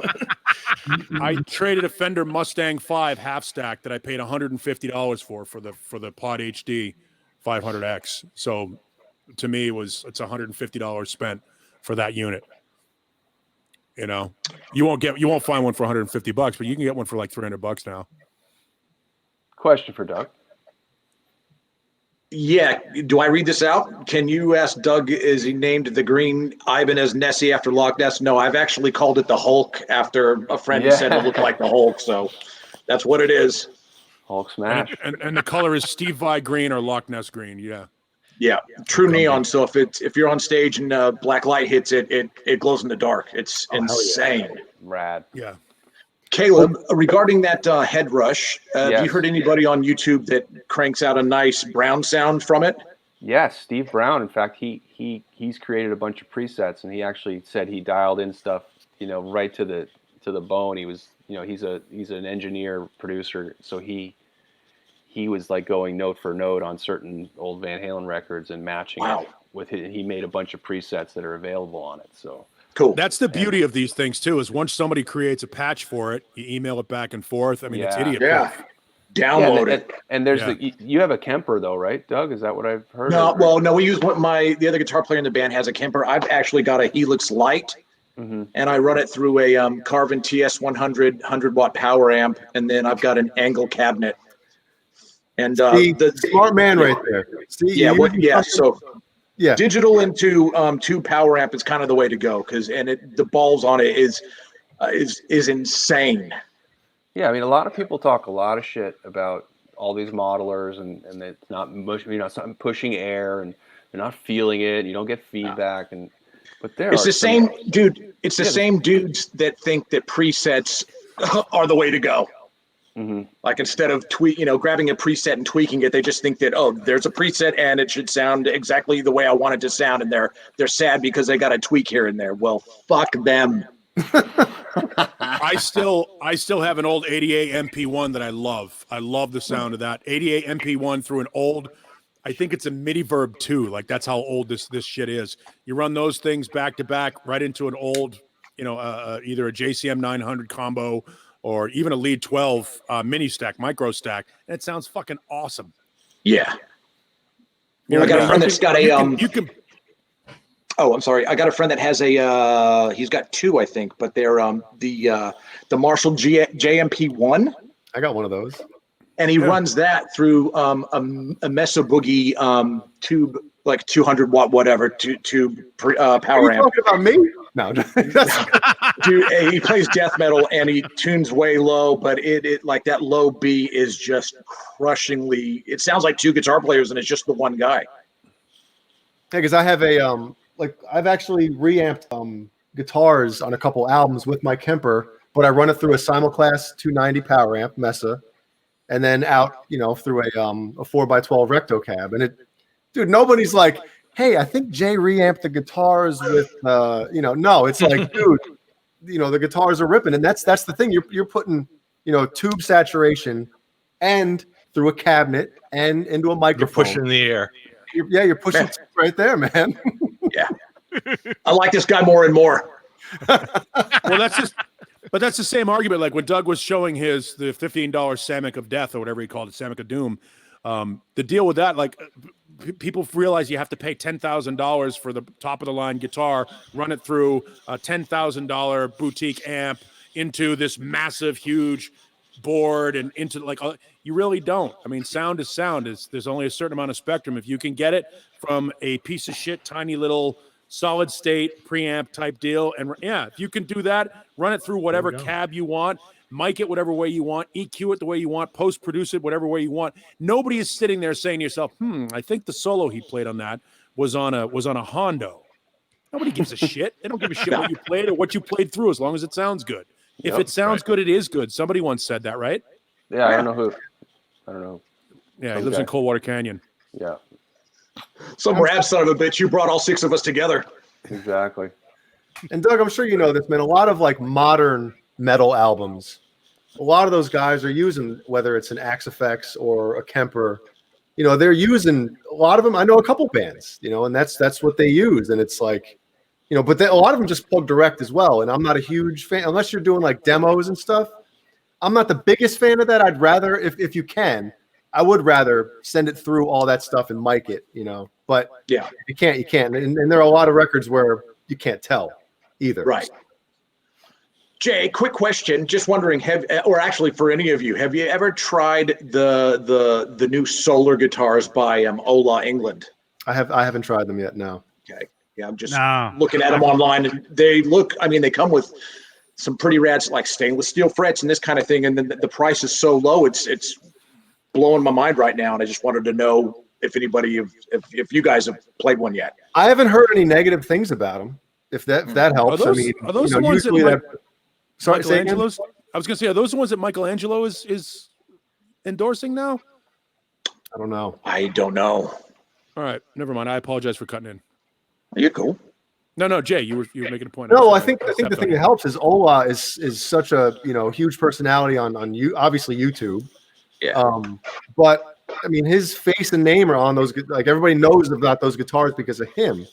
I traded a Fender Mustang 5 half stack that I paid $150 for the Pod HD 500X. So to me, it's $150 spent for that unit. You won't find one for $150, but you can get one for like $300 now. Question for Doug. Yeah. Do I read this out? Can you ask Doug, is he named the green Ibanez Nessie after Loch Ness? No, I've actually called it the Hulk after a friend who said it looked like the Hulk. So that's what it is. Hulk smash. And the color is Steve Vai green or Loch Ness green. Yeah. Yeah. True neon. So if you're on stage and black light hits it, it glows in the dark. It's insane. Yeah. Rad. Yeah. Caleb, regarding that head rush, have Yes. you heard anybody on YouTube that cranks out a nice brown sound from it? Yes, Steve Brown. In fact, he's created a bunch of presets, and he actually said he dialed in stuff, right to the bone. He was, he's an engineer producer, so he was like going note for note on certain old Van Halen records and matching it with it. He made a bunch of presets that are available on it. So. Cool. That's the beauty of these things too, is once somebody creates a patch for it, you email it back and forth. I mean, it's idiot proof. Download it. And there's you have a Kemper though, right, Doug? Is that what I've heard? No, we use what the other guitar player in the band has a Kemper. I've actually got a Helix Lite, and I run it through a Carvin TS100 100-watt power amp, and then I've got an angle cabinet. And the smart man right there. See, digital into 2 power amp is kind of the way to go the balls on it is insane. Yeah, I mean, a lot of people talk a lot of shit about all these modelers and it's not something pushing air and you're not feeling it. You don't get feedback but it's the same dude. It's the same dudes that think that presets are the way to go. Mm-hmm. Like instead of grabbing a preset and tweaking it, they just think that, there's a preset and it should sound exactly the way I want it to sound, and they're sad because they got a tweak here and there. Well, fuck them. I still have an old 88 MP1 that I love. I love the sound of that 88 MP1 through an old. I think it's a MIDI Verb 2. Like that's how old this shit is. You run those things back to back right into an old, either a JCM 900 combo. Or even a Lead 12 mini stack, micro stack, and it sounds fucking awesome. Yeah. I got a friend that's got a Oh, I'm sorry. I got a friend that has he's got 2, I think, but they're the Marshall JMP1. I got one of those. And he runs that through a Meshuggah tube, like 200-watt whatever, tube power amp. Are you talking about me? No. Dude, he plays death metal and he tunes way low, but it like that low B is just crushingly. It sounds like 2 guitar players and it's just the one guy. Yeah, because I have a like I've actually reamped guitars on a couple albums with my Kemper, but I run it through a Simulclass 290 power amp Mesa, and then out, through a 4x12 Recto cab. And dude, nobody's like, hey, I think Jay reamped the guitars with, no, it's like, dude, the guitars are ripping, and that's the thing. You're putting, tube saturation and through a cabinet and into a microphone. You're pushing in the air. You're pushing right there, man. Yeah. I like this guy more and more. Well, that's the same argument. Like when Doug was showing the $15 Samick of Death or whatever he called it, Samick of Doom. The deal with that, like people realize you have to pay $10,000 for the top of the line guitar, run it through a $10,000 boutique amp into this massive, huge board and into you really don't. I mean, sound is sound. There's only a certain amount of spectrum. If you can get it from a piece of shit, tiny little solid state preamp type deal, and if you can do that, run it through whatever cab you want, mic it whatever way you want, EQ it the way you want, post produce it whatever way you want. Nobody is sitting there saying to yourself, I think the solo he played on that was on a Hondo. Nobody gives a shit. They don't give a shit what you played or what you played through, as long as it sounds good. If it sounds good, it is good. Somebody once said that, right? Yeah, I don't know who. I don't know. Yeah, he lives in Coldwater Canyon. Yeah. Some rad son of a bitch, you brought all 6 of us together. Exactly. And Doug, I'm sure you know this, man. A lot of like modern metal albums, a lot of those guys are using, whether it's an Axe FX or a Kemper, they're using a lot of them. I know a couple bands, and that's what they use. And it's like, but a lot of them just plug direct as well. And I'm not a huge fan, unless you're doing like demos and stuff. I'm not the biggest fan of that. I'd rather, if you can, I would rather send it through all that stuff and mic it, But yeah, you can't. And there are a lot of records where you can't tell either. Right. Jay, quick question. Just wondering, or actually for any of you, have you ever tried the new solar guitars by Ola England? I haven't tried them yet. No. Okay. Yeah, I'm just looking at them online, and they come with some pretty rad, like stainless steel frets and this kind of thing. And then the price is so low, it's blowing my mind right now. And I just wanted to know if anybody, if you guys have played one yet. I haven't heard any negative things about them. If that helps. Are those the ones that sorry, Michelangelo's? I was going to say, are those the ones that Michelangelo is endorsing now? I don't know. I don't know. All right, never mind. I apologize for cutting in. You're cool. No, Jay, you were making a point. No, I think the thing that helps is Ola is such a huge personality on obviously YouTube. Yeah. But I mean, his face and name are on those. Like everybody knows about those guitars because of him.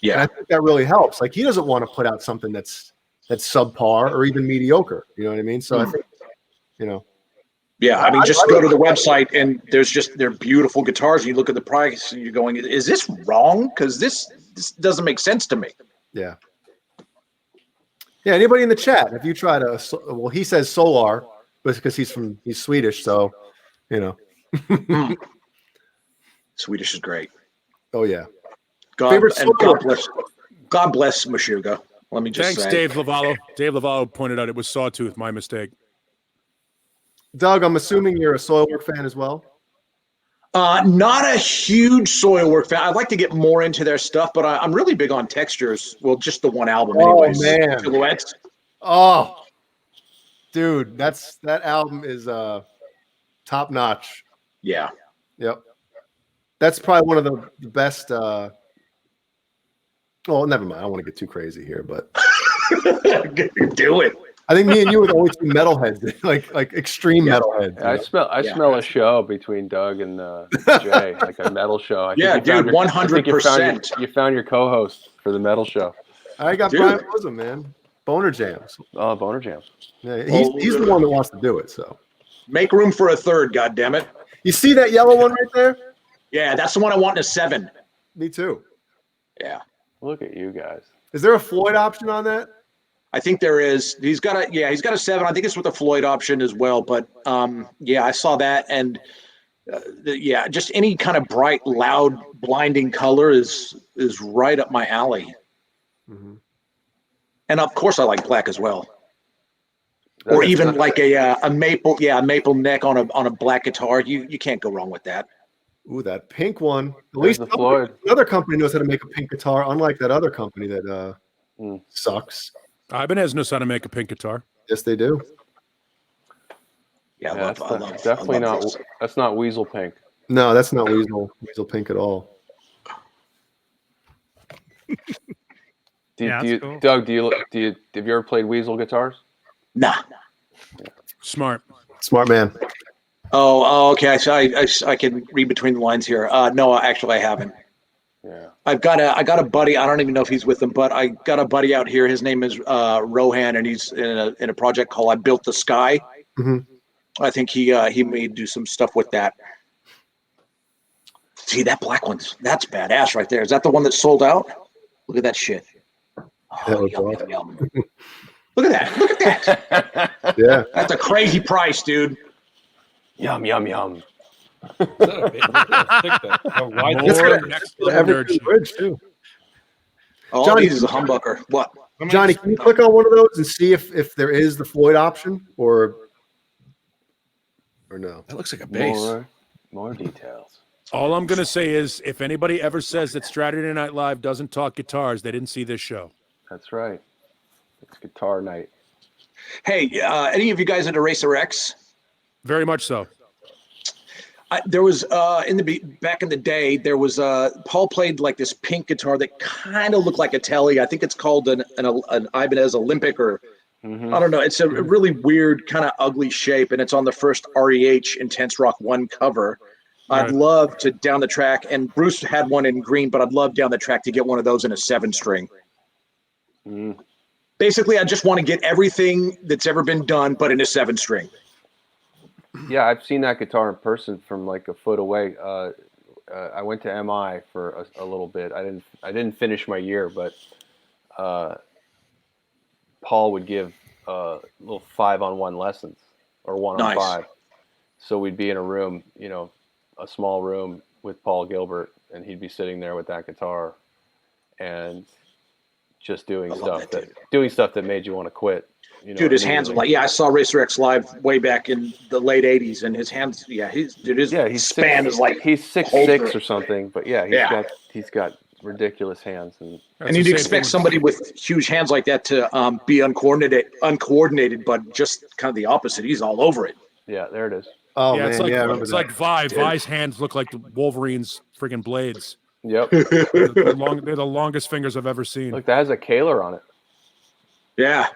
Yeah, and I think that really helps. Like he doesn't want to put out something that's subpar or even mediocre. You know what I mean? So I think, Yeah, I mean, just go to the website and they're beautiful guitars. You look at the price and you're going, is this wrong? Because this doesn't make sense to me. Yeah. Yeah. Anybody in the chat? Have you tried well, he says Solar, but because he's Swedish, so Swedish is great. Oh yeah. God bless Meshuggah. Let me just say. Thanks, Dave Lavallo. Dave Lavallo pointed out it was Sawtooth, my mistake. Doug, I'm assuming you're a Soilwork fan as well? Not a huge Soilwork fan. I'd like to get more into their stuff, but I'm really big on textures. Well, just the one album anyways. Oh, man. Silhouettes. Oh, dude, that album is top notch. Yeah. Yep. That's probably one of the best. Well, never mind. I don't want to get too crazy here, but do it. I think me and you were the only two metalheads, like extreme metalheads. I smell a show between Doug and Jay, like a metal show. Dude, 100%. You found your co-host for the metal show. I got Brian Bosom, man. Boner Jams. Oh, Boner Jams. Yeah, he's the one that wants to do it. So make room for a third. God damn it! You see that yellow one right there? Yeah, that's the one I want in a 7. Me too. Yeah. Look at you guys. Is there a Floyd option on that? I think there is. He's got a 7. I think it's with the Floyd option as well. But I saw that, and just any kind of bright, loud, blinding color is right up my alley. Mm-hmm. And of course, I like black as well. Or even like a maple neck on a black guitar. You can't go wrong with that. Ooh, that pink one. At There's least the Floyd. another company knows how to make a pink guitar, unlike that other company that sucks. Ibanez knows how to make a pink guitar. Yes, they do. Yeah, Yeah, definitely not. this. That's not Weasel Pink. No, that's not Weasel Pink at all. Yeah, Do you, that's cool. Doug? Have you ever played Weasel guitars? Nah. Smart. Smart man. Oh, okay. So I can read between the lines here. No, actually, I haven't. Yeah. I got a buddy. I don't even know if he's with them, but I got a buddy out here. His name is Rohan, and he's in a project called "I Built the Sky." Mhm. I think he may do some stuff with that. See that black one's that's badass right there. Is that the one that sold out? Look at that shit. That was Yum, awesome. yum, yum. Look at that. Look at that. Yeah. That's a crazy price, dude. Yum yum yum. More next level Every nerd shit. bridge too. All Johnny, these is a humbucker. What? Johnny, can you click on one of those and see if there is the Floyd option or no? That looks like a bass. More details. All I'm going to say is if anybody ever says that Saturday Night Live doesn't talk guitars, they didn't see this show. That's right. It's guitar night. Hey, any of you guys into Racer X? Very much so. There was back in the day, there was Paul played like this pink guitar that kind of looked like a Tele. I think it's called an Ibanez Olympic or I don't know. It's a really weird kind of ugly shape, and it's on the first REH Intense Rock 1 cover. Right. I'd love to down the track, and Bruce had one in green, but I'd love down the track to get one of those in a 7-string. Basically, I just want to get everything that's ever been done, but in a 7-string. Yeah, I've seen that guitar in person from like a foot away. I went to MI for a little bit. I didn't finish my year, but Paul would give little 5-on-1 lessons or 1-on-5. Nice. So we'd be in a room, a small room with Paul Gilbert, and he'd be sitting there with that guitar and just doing stuff that made you want to quit. Dude, his hands are like, I saw Racer X live way back in the late 80s, and his hands, his span is like he's 6'6" or something, but he's got ridiculous hands, and you'd expect somebody with huge hands like that to be uncoordinated, but just kind of the opposite. He's all over it. Yeah, there it is. Oh yeah, man, it's like, I remember it's that. like Vi. Vi's hands look like the Wolverine's freaking blades. Yep. They're the longest fingers I've ever seen. Look, that has a Kaler on it. Yeah.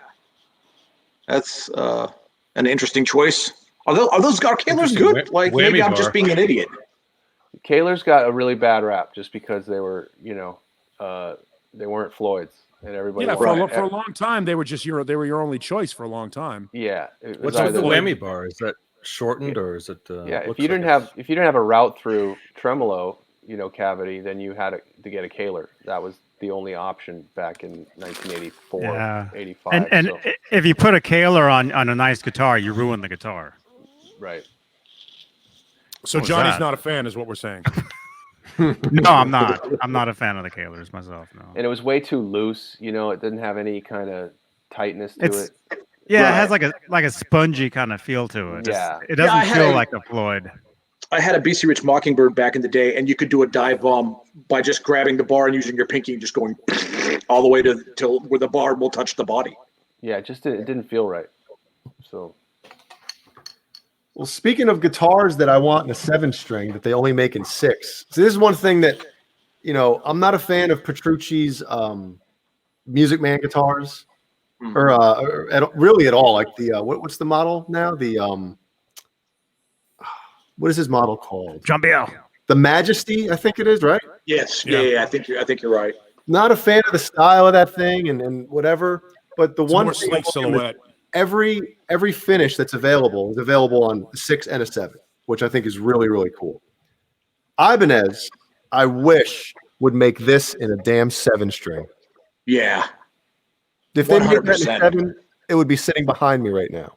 That's an interesting choice. Are those Kaler's good? Like maybe I'm just being an idiot. Kaler's got a really bad rap just because they were, they weren't Floyd's, and everybody. Yeah, for a long time they were your only choice for a long time. Yeah. What's with the whammy bar? Is that shortened or is it? If you didn't have a route through tremolo, cavity, then you had to get a Kaler. That was the only option back in 1984, 85. And if you put a Kaler on a nice guitar, you ruin the guitar. Right. So Johnny's not a fan, is what we're saying. No, I'm not. I'm not a fan of the Kalers myself. No. And it was way too loose. It didn't have any kind of tightness to it. Yeah, it has like a spongy kind of feel to it. Yeah. It doesn't feel like a Floyd. I had a BC Rich Mockingbird back in the day, and you could do a dive bomb by just grabbing the bar and using your pinky and just going all the way till where the bar will touch the body. Yeah, it didn't feel right. So. Well, speaking of guitars that I want in a 7-string that they only make in 6. So this is one thing that, I'm not a fan of Petrucci's Music Man guitars, or really at all. Like the what's the model now? The what is his model called? Jumbio. The Majesty, I think it is, right? Yes. Yeah. I think you're right. Not a fan of the style of that thing and whatever. But the one more sleek silhouette. Every finish that's available is available on a 6 and a 7, which I think is really, really cool. Ibanez, I wish, would make this in a damn 7-string. Yeah. If they made that in 100%. 7, it would be sitting behind me right now.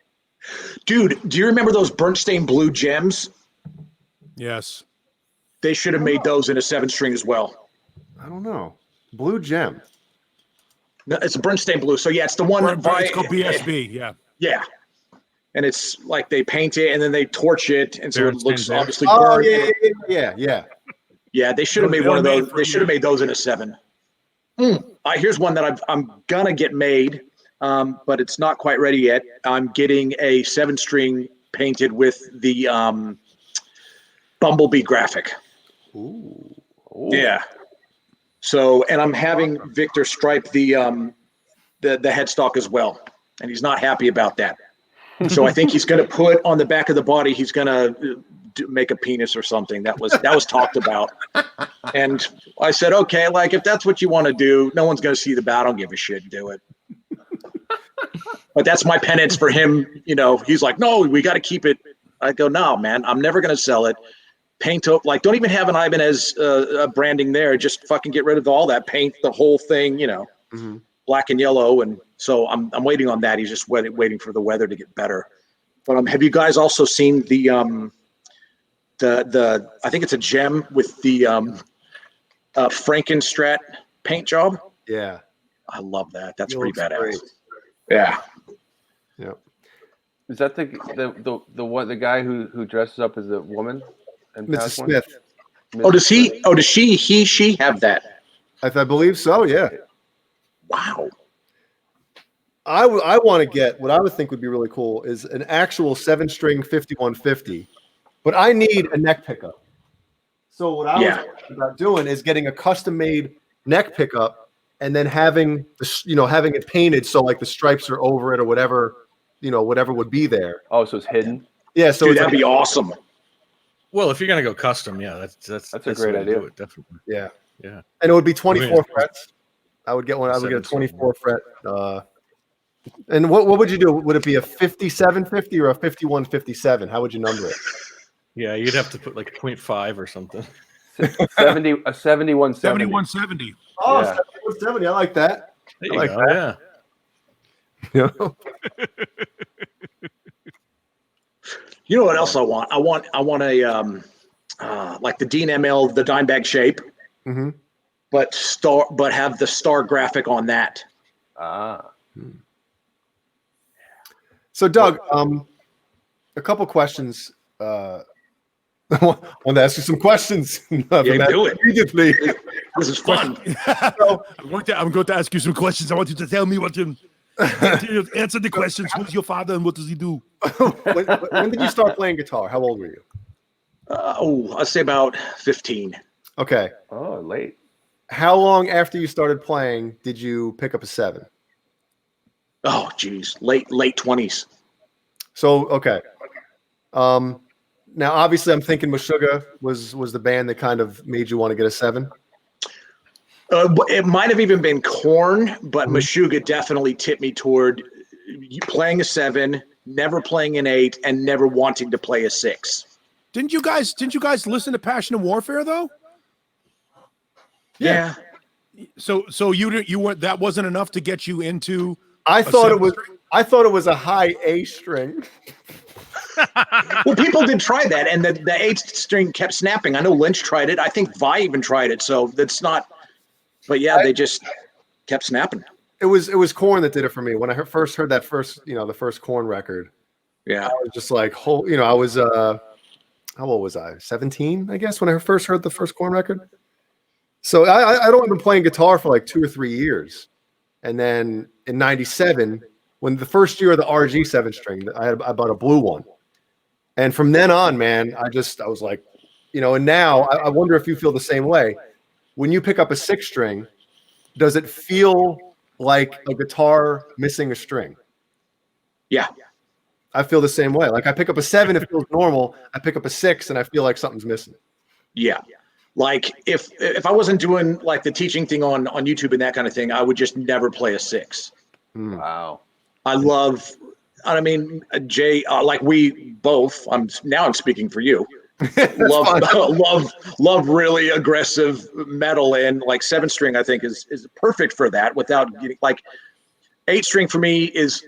Dude, do you remember those burnt stain blue gems? Yes. They should have made those in a 7-string as well. I don't know. Blue gem. No, it's a burnt stain blue. So yeah, it's the one. It's called BSB. Yeah. Yeah. and it's like they paint it and then they torch it, and so There it it looks stands there. obviously Oh burnt. yeah. Yeah, they should have made They one of were made those. for They should have made those in a 7. Here's one that I'm gonna get made, but it's not quite ready yet. I'm getting a 7-string painted with the Bumblebee graphic. Ooh. Yeah. So, and I'm having Victor stripe the headstock as well, and he's not happy about that. So I think he's going to put on the back of the body. He's going to make a penis or something. That was talked about, and I said, okay, like if that's what you want to do, no one's going to see the bat. I don't give a shit. Do it. But that's my penance for him. You know, he's like, no, we got to keep it. I go, no, man, I'm never going to sell it. Paint up, like don't even have an Ibanez branding there. Just fucking get rid of all that. Paint the whole thing, you know, black and yellow. And so I'm waiting on that. He's just waiting for the weather to get better. But have you guys also seen the I think it's a gem with the Frankenstrat paint job? Yeah. I love that. That's It pretty looks badass. great. Yeah. Yep. Is that the guy who dresses up as a woman? And Mrs. Smith. Oh, does she have that? I believe so. Yeah. Wow. I want to get what I would think would be really cool is an actual 7-string 5150, but I need a neck pickup. So what I was thinking about doing is getting a custom-made neck pickup and then having it painted so like the stripes are over it or whatever would be there. Oh, so it's hidden. Yeah. So Dude, that'd be awesome. Well, if you're gonna go custom, that's a the great way to idea. do it, definitely. Yeah. Yeah. And it would be 24 mean, frets. I would get one. I would get a 7 24 fret. And what would you do? Would it be a 5750 or a 5157? How would you number it? Yeah, you'd have to put like 0.5 or something. 7170. 7170. Oh, Yeah. 7170. I like that. There I you like go. that. Yeah. You know what else I want? I want a like the Dean ML, the dime bag shape, but have the star graphic on that. So, Doug, a couple questions. I want to ask you some questions. Yeah, do it. Immediately. This is fun. I'm going to ask you some questions. I want you to tell me answer the questions. Who's your father and what does he do? when did you start playing guitar? How old were you? I'd say about 15. Okay. Oh, late. How long after you started playing did you pick up a 7? Oh, geez, late 20s. So, okay. Now, obviously, I'm thinking Meshuggah was the band that kind of made you want to get a 7. It might have even been Korn, but Meshuggah definitely tipped me toward playing a 7, never playing an 8, and never wanting to play a 6. Didn't you guys listen to Passion and Warfare though? Yeah. So you weren't, that wasn't enough to get you into. I thought it was a high A string. Well, people did try that, and the 8th string kept snapping. I know Lynch tried it. I think Vi even tried it. So that's not. But yeah, they just kept snapping. It was Korn that did it for me. When I first heard the first Korn record. Yeah, I was just like, I was how old was I? 17, I guess, when I first heard the first Korn record. So I'd only been playing guitar for like 2 or 3 years, and then in '97, when the first year of the RG 7-string, I bought a blue one, and from then on, man, I was like, and now I wonder if you feel the same way. When you pick up a 6-string, does it feel like a guitar missing a string? Yeah. I feel the same way. Like I pick up a 7, it feels normal. I pick up a 6, and I feel like something's missing. Yeah. Like if I wasn't doing like the teaching thing on YouTube and that kind of thing, I would just never play a 6. Wow. I mean, Jay, like we both, I'm speaking for you. love really aggressive metal, and like 7-string I think is perfect for that without getting like 8-string for me is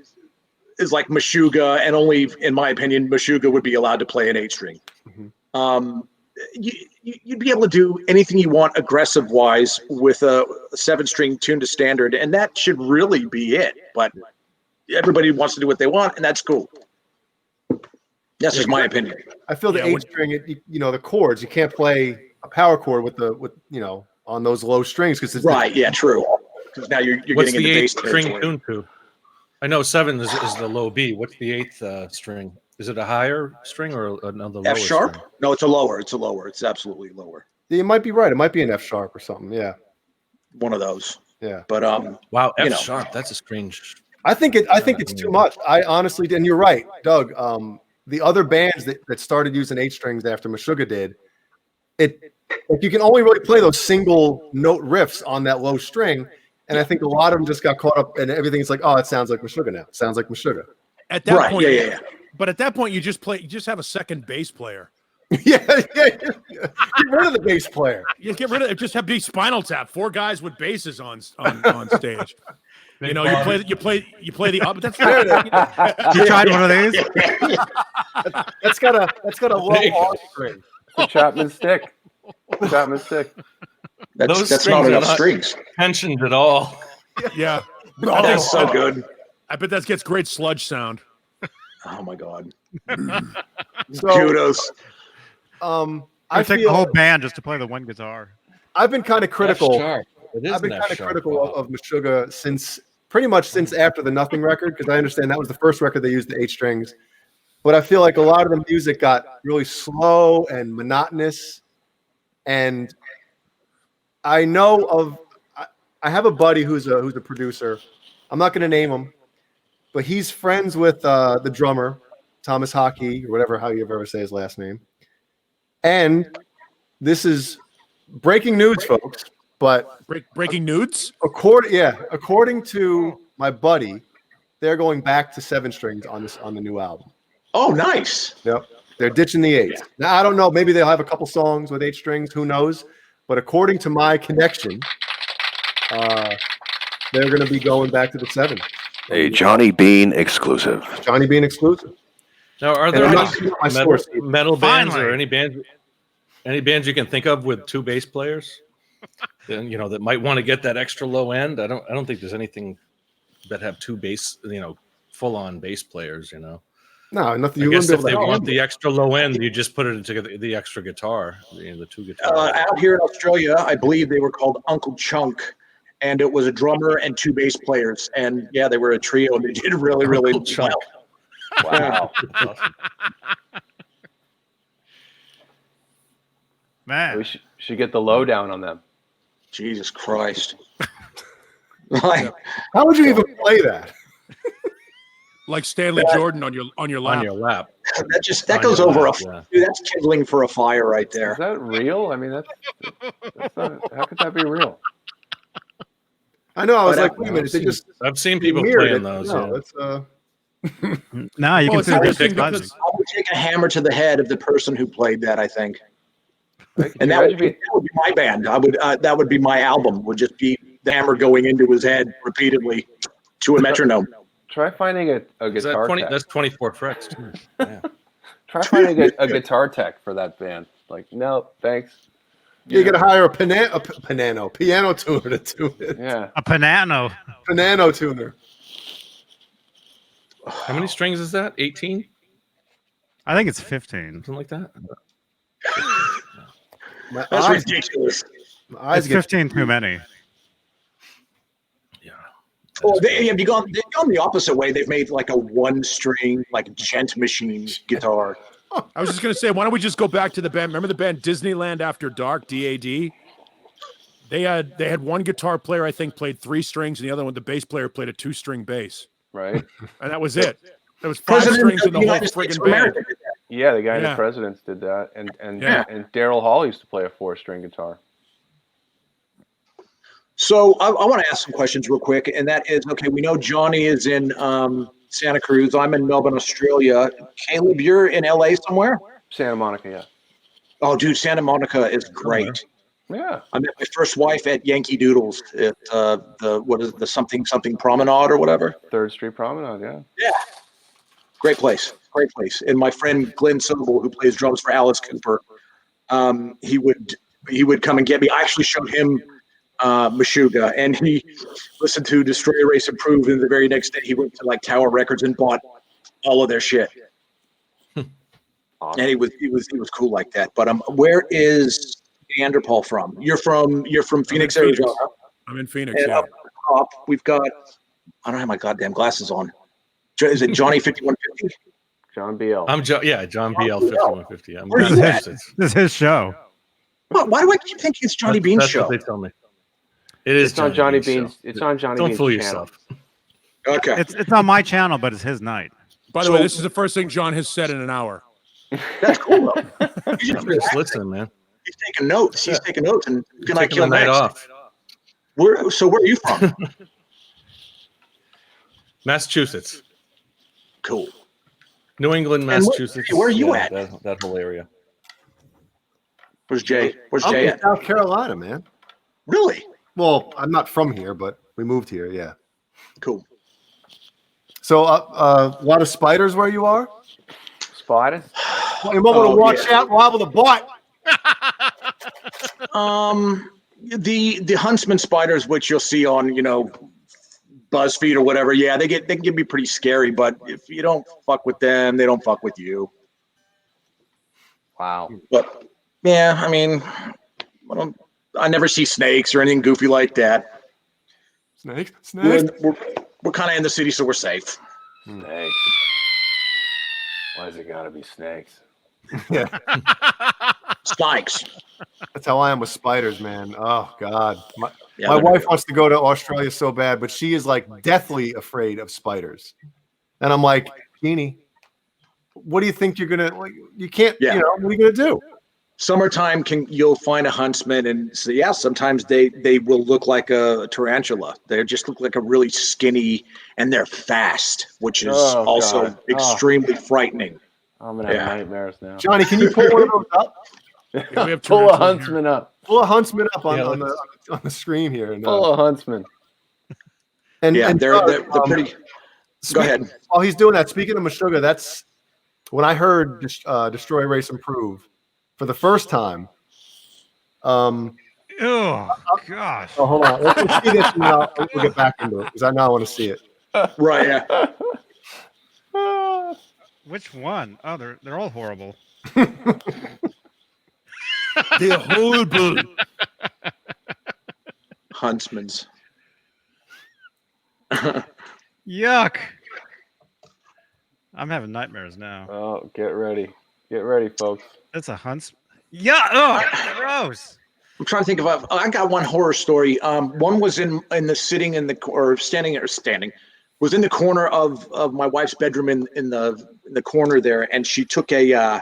like Meshuggah, and only in my opinion Meshuggah would be allowed to play an 8-string. You'd be able to do anything you want aggressive wise with a 7-string tuned to standard, and that should really be it. But everybody wants to do what they want, and that's cool. That's just my opinion. I feel the Yeah, eight string, the chords, you can't play a power chord with on those low strings because it's Right. Yeah. True. Because now you're What's getting the into eighth bass string territory. tuned to? I know 7 is the low B. What's the 8th string? Is it a higher string or another lower F sharp? string? No, it's a lower. It's a lower. It's absolutely lower. You might be right. It might be an F sharp or something. Yeah. One of those. Yeah. But Wow, you F know. sharp. That's a strange. I think it's too much. I honestly, and you're right, Doug. The other bands that started using 8 strings after Meshuggah did, like you can only really play those single note riffs on that low string. And I think a lot of them just got caught up and everything. Like, oh, it sounds like Meshuggah now. It sounds like Meshuggah. At that Right, point, yeah. But at that point, you just have a second bass player. yeah. Get rid of the bass player. You get rid of it. Just have be Spinal Tap. 4 guys with basses on stage. You play the but that's not, You tried one of these? That's got a low R string. It's a Chapman stick. That's Those not strings are enough not- strings. Tensioned at all. yeah. That's so good. I bet that gets great sludge sound. Oh my god. So, Kudos. I take the feel whole band just to play the one guitar. I've been kind of critical. F sharp. It is I've been an kind of F sharp. critical of Meshuggah since after the Nothing record, because I understand that was the first record they used the 8 strings. But I feel like a lot of the music got really slow and monotonous. And I have a buddy who's a producer. I'm not going to name him, but he's friends with the drummer, Thomas Hockey, or whatever, how you ever say his last name. And this is breaking news, folks. But Breaking nudes? according to my buddy, they're going back to 7 strings on the new album. Oh, nice. Yep, they're ditching the 8s. Now I don't know. Maybe they'll have a couple songs with 8 strings. Who knows? But according to my connection, they're going to be going back to the 7. A Johnny Beane exclusive. Johnny Beane exclusive. Now, are And there I'm any not giving up my metal, source. metal bands Finally. or any bands you can think of with 2 bass players? Then, that might want to get that extra low end. I don't think there's anything that have 2 bass, full on bass players. No, nothing. I You guess wouldn't if be they able to want the extra low end, you just put it into the extra guitar, the 2 guitars. Out here in Australia, I believe they were called Uncle Chunk, and it was a drummer and 2 bass players. And yeah, they were a trio, and they did really, really Uncle Chunk. well. Wow. Man. We should get the lowdown on them. Jesus Christ. Like, How would you even play that? Like Stanley Jordan on your lap. On your lap. that On goes your over lap, yeah. dude, that's kindling for a fire right Is there. that real? I mean, that's not. How could that be real? I know. I was But like, wait a minute. They just I've seen people mirrored playing it. those. No, yeah. it's Now you Well, can it's see the interesting technology. because I would take a hammer to the head of the person who played that, I think. Right? Could And you that would, imagine be, that would be my band. That would be my album. Would just be the hammer going into his head repeatedly to a metronome. try finding a Is that guitar 20? tech. That's 24 frets. Too. Yeah. Try finding a guitar tech for that band. Like, no, thanks. you got to hire a piano tuner to tune it. Yeah. A Panano. Piano tuner. How many strings is that? 18? I think it's 15. Something like that? My That's eyes, ridiculous. my eyes It's get 15 too many. Yeah. Oh, they've gone the opposite way. They've made like a 1-string, like gent machine guitar. I was just gonna say, why don't we just go back to the band? Remember the band Disneyland After Dark, DAD? They had one guitar player, I think, played 3 strings, and the other one, the bass player, played a 2-string bass, Right. and that was it. There was 5 President strings of in the the whole United States friggin' of band. America did that. Yeah, the guy in Yeah. the Presidents did that, and Yeah. Daryl Hall used to play a 4-string guitar. So I want to ask some questions real quick, and that is, okay, we know Johnny is in Santa Cruz. I'm in Melbourne, Australia. Caleb, you're in LA somewhere? Santa Monica, yeah. Oh, dude, Santa Monica is great. Yeah. I met my first wife at Yankee Doodles at the something promenade or whatever. 3rd Street Promenade, yeah. Yeah. Great place. And my friend Glenn Sobel, who plays drums for Alice Cooper, he would come and get me. I actually showed him Meshuggah, and he listened to Destroy, Erase, Improve, and the very next day he went to like Tower Records and bought all of their shit. Awesome. And he was cool like that. But where is Neanderthal from? You're from Phoenix, Phoenix. Arizona. I'm in Phoenix. And Yeah. up top, we've got. I don't have my goddamn glasses on. Is it Johnny 5150? John BL. I'm John BL 5150. I'm Where's he at? This is his show. Why do I keep thinking it's Johnny Bean's That's show? what they tell me. It is. It's on Johnny Bean's Bean's. It's on Johnny Don't Bean's fool channel. yourself. Okay, It's on my channel, but it's his night. By the way, this is the first thing John has said in an hour. that's cool though. He's just Just relaxing. listen, man. He's taking notes. He's taking notes, and can I Taking kill the night next? off. Where are you from? Massachusetts, Cool. New England, And Massachusetts. where are you at? That whole area. Where's Jay? Where's I'm Jay in at? South Carolina, man. Really? Well, I'm not from here, but we moved here. Yeah. Cool. So, a lot of spiders where you are. Spiders. Well, you might want to watch yeah. out, liable to bite. The huntsman spiders, which you'll see on BuzzFeed or whatever, yeah, they can be pretty scary. But if you don't fuck with them, they don't fuck with you. Wow. But yeah, I mean, I never see snakes or anything goofy like that. Snakes. We're kind of in the city, so we're safe. Snakes. Why's it gotta be snakes? Yeah, Snakes. that's how I am with spiders, man. Oh God, my Yeah, wife wants to go to Australia so bad, but she is like deathly afraid of spiders. And I'm like, Beanie, what do you think you're gonna like? You can't. Yeah. What are you gonna do? Summertime you'll find a huntsman, and so yeah, sometimes they will look like a tarantula. They just look like a really skinny, and they're fast, which is Oh, also God. extremely frightening. I'm gonna have Yeah. nightmares now. Johnny, can you pull one of those up? Yeah, we have Pull a tarantulas here. huntsman up. Pull a huntsman up Yeah, on the screen here. And, Pull a huntsman. Yeah, and they're Doug, pretty. Go ahead. While he's doing that, speaking of Meshuggah, that's when I heard Destroy, Race, Improve for the first time. Oh gosh. Oh, hold on. Let's see this, and then we'll get back into it because I know I want to see it. Right. Yeah. Which one? Oh, they're all horrible. They're horrible. Huntsmans. Yuck. I'm having nightmares now. Oh, get ready. Get ready, folks. That's a huntsman. Yeah. Oh, gross. I'm trying to think of. I got one horror story. One was in the standing was in the corner of my wife's bedroom in the corner there, and she took a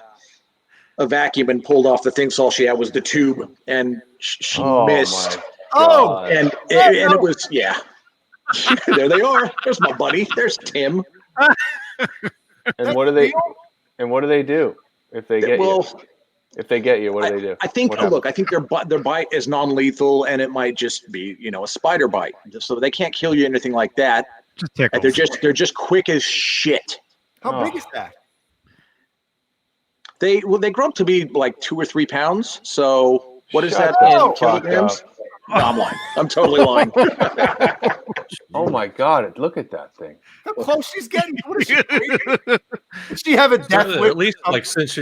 vacuum and pulled off the thing. So all she had was the tube, and she missed. Oh, And it was there they are. There's my buddy. There's Tim. And what do they? And what do they do if they get you? If they get you, what do they do? I think. What happens? Look, I think their bite is non-lethal, and it might just be a spider bite. So they can't kill you or anything like that. Just And tickles. they're just quick as shit. how big is that? They grow up to be like 2 or 3 pounds. So what is Shut that the in fuck kilograms? up. No, I'm lying. I'm totally lying. Oh my God! Look at that thing. How close she's getting? What is she? Does she have a death At whip? least like 6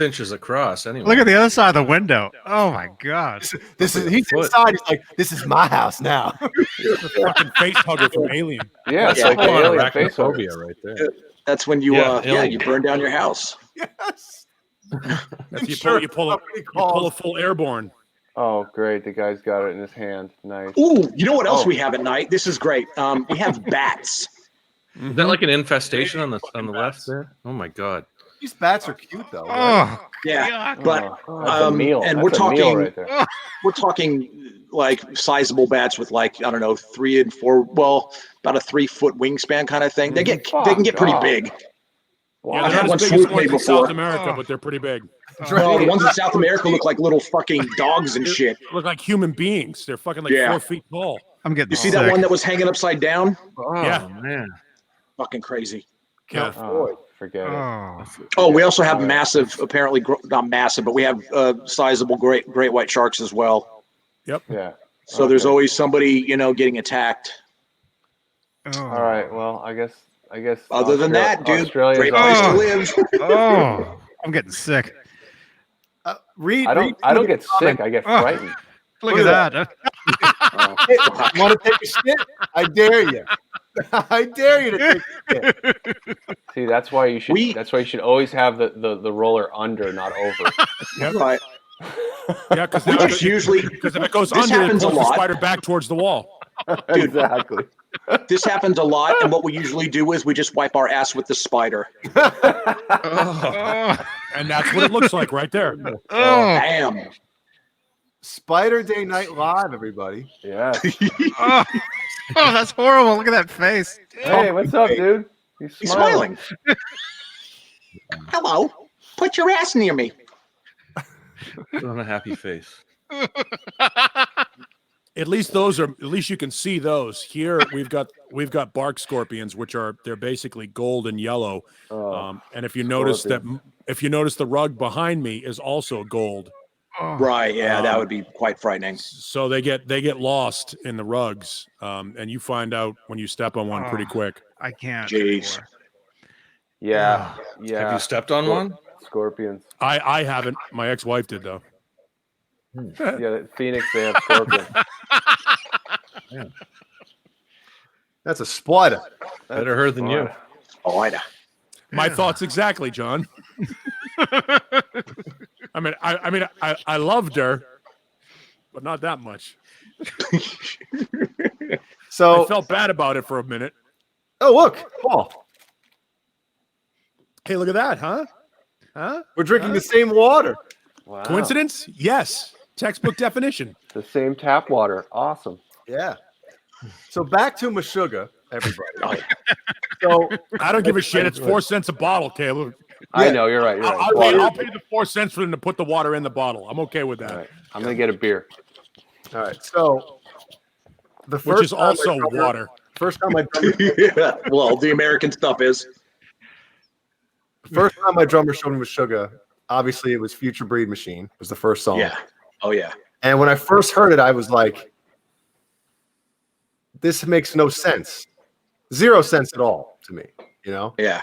inches across. Anyway, Look at the other side of the window. Oh my god. This is he's inside. He's like, this is my house now. Fucking face hugger from Alien. Yeah, it's Yeah. like the full-on alien face hugger. arachnophobia right there. That's when you alien. you burn down your house. Yes. You pull a full airborne. Oh, great! The guy's got it in his hand. Nice. Ooh, you know what else Oh. we have at night? This is great. We have bats. Is that like an infestation on the left there? Oh my god. These bats are cute though. Right? Oh, Yeah, yuck. but That's a meal. and That's we're a meal talking right there. we're talking like sizable bats with like, I don't know, 3 and 4, well, about a 3-foot wingspan kind of thing. They can get pretty off. big. Yeah, I've they're had not one as big swoop as the me ones in before. South America, but they're pretty big. No, the ones in South America look like little fucking dogs and shit. Look like human beings. They're fucking like Yeah. 4 feet tall. I'm getting You see sick. that one that was hanging upside down? Oh Yeah. man. Fucking crazy. Yeah. Oh, forget it. Oh. Oh, we also have massive, apparently not massive, but we have sizable great white sharks as well. Yeah. So there's Okay. always somebody, getting attacked. Oh. All right. Well, I guess. Other than that, dude, Australia's great all place to Oh. live. Oh. I'm getting sick. Read. I don't get sick. I get Oh. frightened. Look at that. Oh. You want to take a shit? I dare you. I dare you to take a shit. See, that's why you should always have the roller under, not over. Right. Yeah, because It's usually if it goes this under, it happens a pulls the lot. spider back towards the wall. Exactly. This happens a lot, and what we usually do is we just wipe our ass with the spider. Oh. And that's what it looks like right there. Oh. Bam. Spider Day Night Live, everybody. Yeah. Oh. Oh, that's horrible. Look at that face. Hey, what's up, dude? He's He's smiling. smiling. Hello. Put your ass near me. On a happy face. At least you can see those. Here we've got bark scorpions, which they're basically gold and yellow. And if you notice the rug behind me is also gold. Oh. Right. Yeah, that would be quite frightening. So they get lost in the rugs, and you find out when you step on one pretty quick. I can't. Jeez. anymore. Yeah. Have Yeah. you stepped on one? Scorpions. I haven't. My ex-wife did though. Yeah, Phoenix, they have scorpions. That's a spider. Better her than you. Oh, I know. My thoughts exactly, John. I loved her, but not that much. So I felt bad about it for a minute. oh look, Paul. Hey, look at that, huh? Huh? We're drinking the same water. Wow. Coincidence? Yes. Textbook definition. The same tap water. Awesome. Yeah. So back to Meshuggah, everybody. Oh, yeah. So I don't give a shit. It's 4 cents a bottle, Caleb. I know, you're right. You're right. I'll pay the 4 cents for them to put the water in the bottle. I'm okay with that. All right. I'm going to get a beer. all right. So the Which first is time I also drummed- water. First time I drummed, Yeah. Well, the American stuff is. first time my drummer showed me Meshuggah, obviously it was Future Breed Machine. Was the first song. Yeah. Oh, yeah. And when I first heard it, I was like, this makes no sense. 0 sense at all to me, you know? Yeah.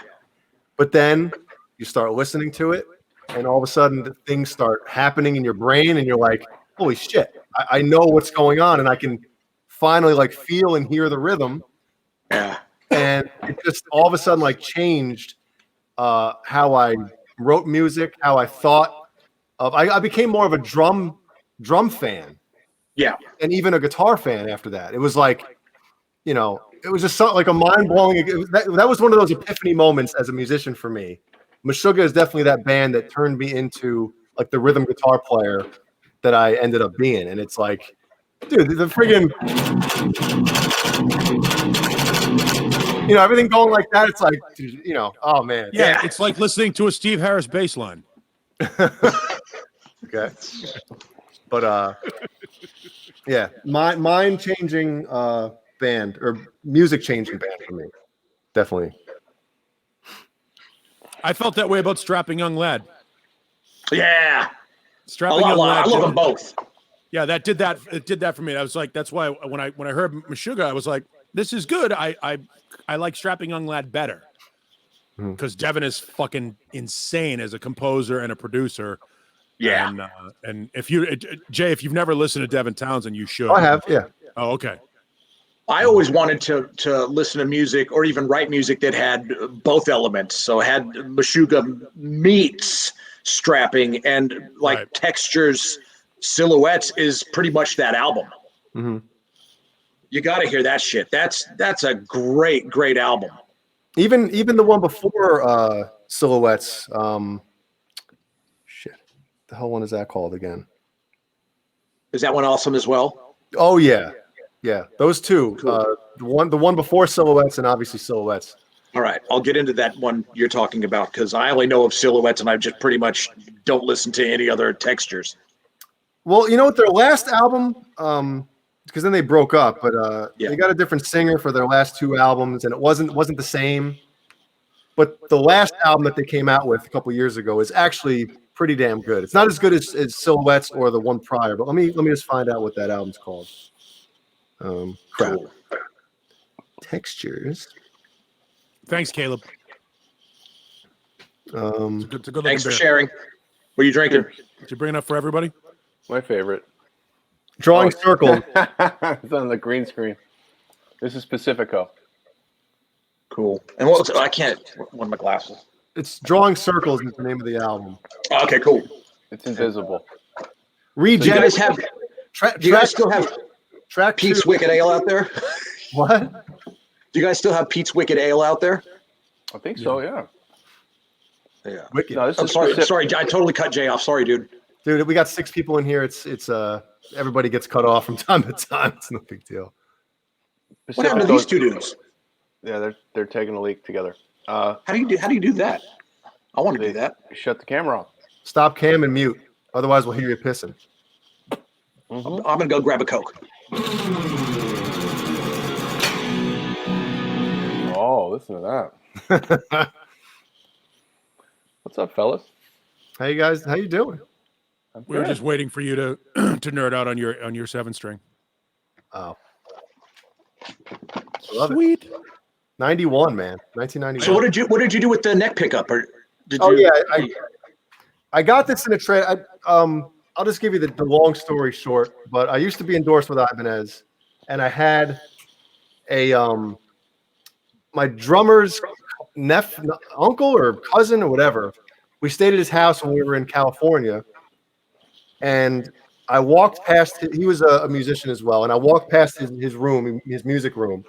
But then you start listening to it, and all of a sudden the things start happening in your brain, and you're like, holy shit, I know what's going on, and I can finally like feel and hear the rhythm. Yeah. And it just all of a sudden like changed how I wrote music, how I thought of. I became more of a drum fan. Yeah. And even a guitar fan after that. It was like, you know, it was just something like a mind-blowing. That was one of those epiphany moments as a musician for me. Meshuggah is definitely that band that turned me into like the rhythm guitar player that I ended up being. And it's like, dude, the friggin', you know, everything going like that. It's like, you know, oh man. Yeah, it's like listening to a Steve Harris bass line. Okay. But yeah, mind changing band or music changing band for me. Definitely. I felt that way about Strapping Young Lad. Yeah. A Strapping lot. Young Lad. I love them both. Yeah, that did that. It did that for me. I was like, that's why when I heard Meshuggah, I was like, this is good. I like Strapping Young Lad better because Devin is fucking insane as a composer and a producer. Yeah. And if Jay, if you've never listened to Devin Townsend, you should. I have, yeah. Oh, okay. I always wanted to listen to music or even write music that had both elements. So had Meshuggah meets strapping and like Right. textures, silhouettes is pretty much that album. Mm-hmm. You got to hear that shit. That's a great album. Even the one before Silhouettes. Shit, the hell one is that called again? Is that one awesome as well? Oh yeah. Those two. Cool. The one before Silhouettes and obviously Silhouettes. All right, I'll get into that one you're talking about because I only know of Silhouettes and I just pretty much don't listen to any other textures. Well, you know what? Their last album, because then they broke up, but Yeah. they got a different singer for their last two albums, and it wasn't the same. But the last album that they came out with a couple years ago is actually pretty damn good. It's not as good as Silhouettes or the one prior, but let me just find out what that album's called. Crap. Cool. Textures. Thanks, Caleb. It's a good Thanks for beer. sharing. What are you drinking? Did you bring enough for everybody? My favorite. Drawing circles. It's on the green screen. This is Pacifico. Cool. And what was I can't. One of my glasses. It's Drawing Circles is the name of the album. Oh, okay, cool. It's invisible. Do you guys have? Do you guys still have track Pete's 2? Wicked Ale out there? What? Do you guys still have Pete's Wicked Ale out there? I think so, yeah. Yeah. Wicked. No, this I'm is sorry. specific- Sorry, I totally cut Jay off. Sorry, dude. Dude, we got 6 people in here. It's everybody gets cut off from time to time. It's no big deal. What happened to these two dudes? Yeah, they're taking a leak together. How do you do that? I want to do that. Shut the camera off. Stop cam and mute. Otherwise, we'll hear you pissing. I'm gonna go grab a Coke. Oh, listen to that. What's up, fellas? How you guys? How you doing? We were just waiting for you to to nerd out on your 7-string. Oh, love it. Sweet. 91, man. 1991. So what did you do with the neck pickup? Or did Oh you? yeah, I got this in a trade. I'll just give you the long story short. But I used to be endorsed with Ibanez, and I had a my drummer's uncle or cousin or whatever. We stayed at his house when we were in California, and I walked past. He was a musician as well, and I walked past his room, his music room,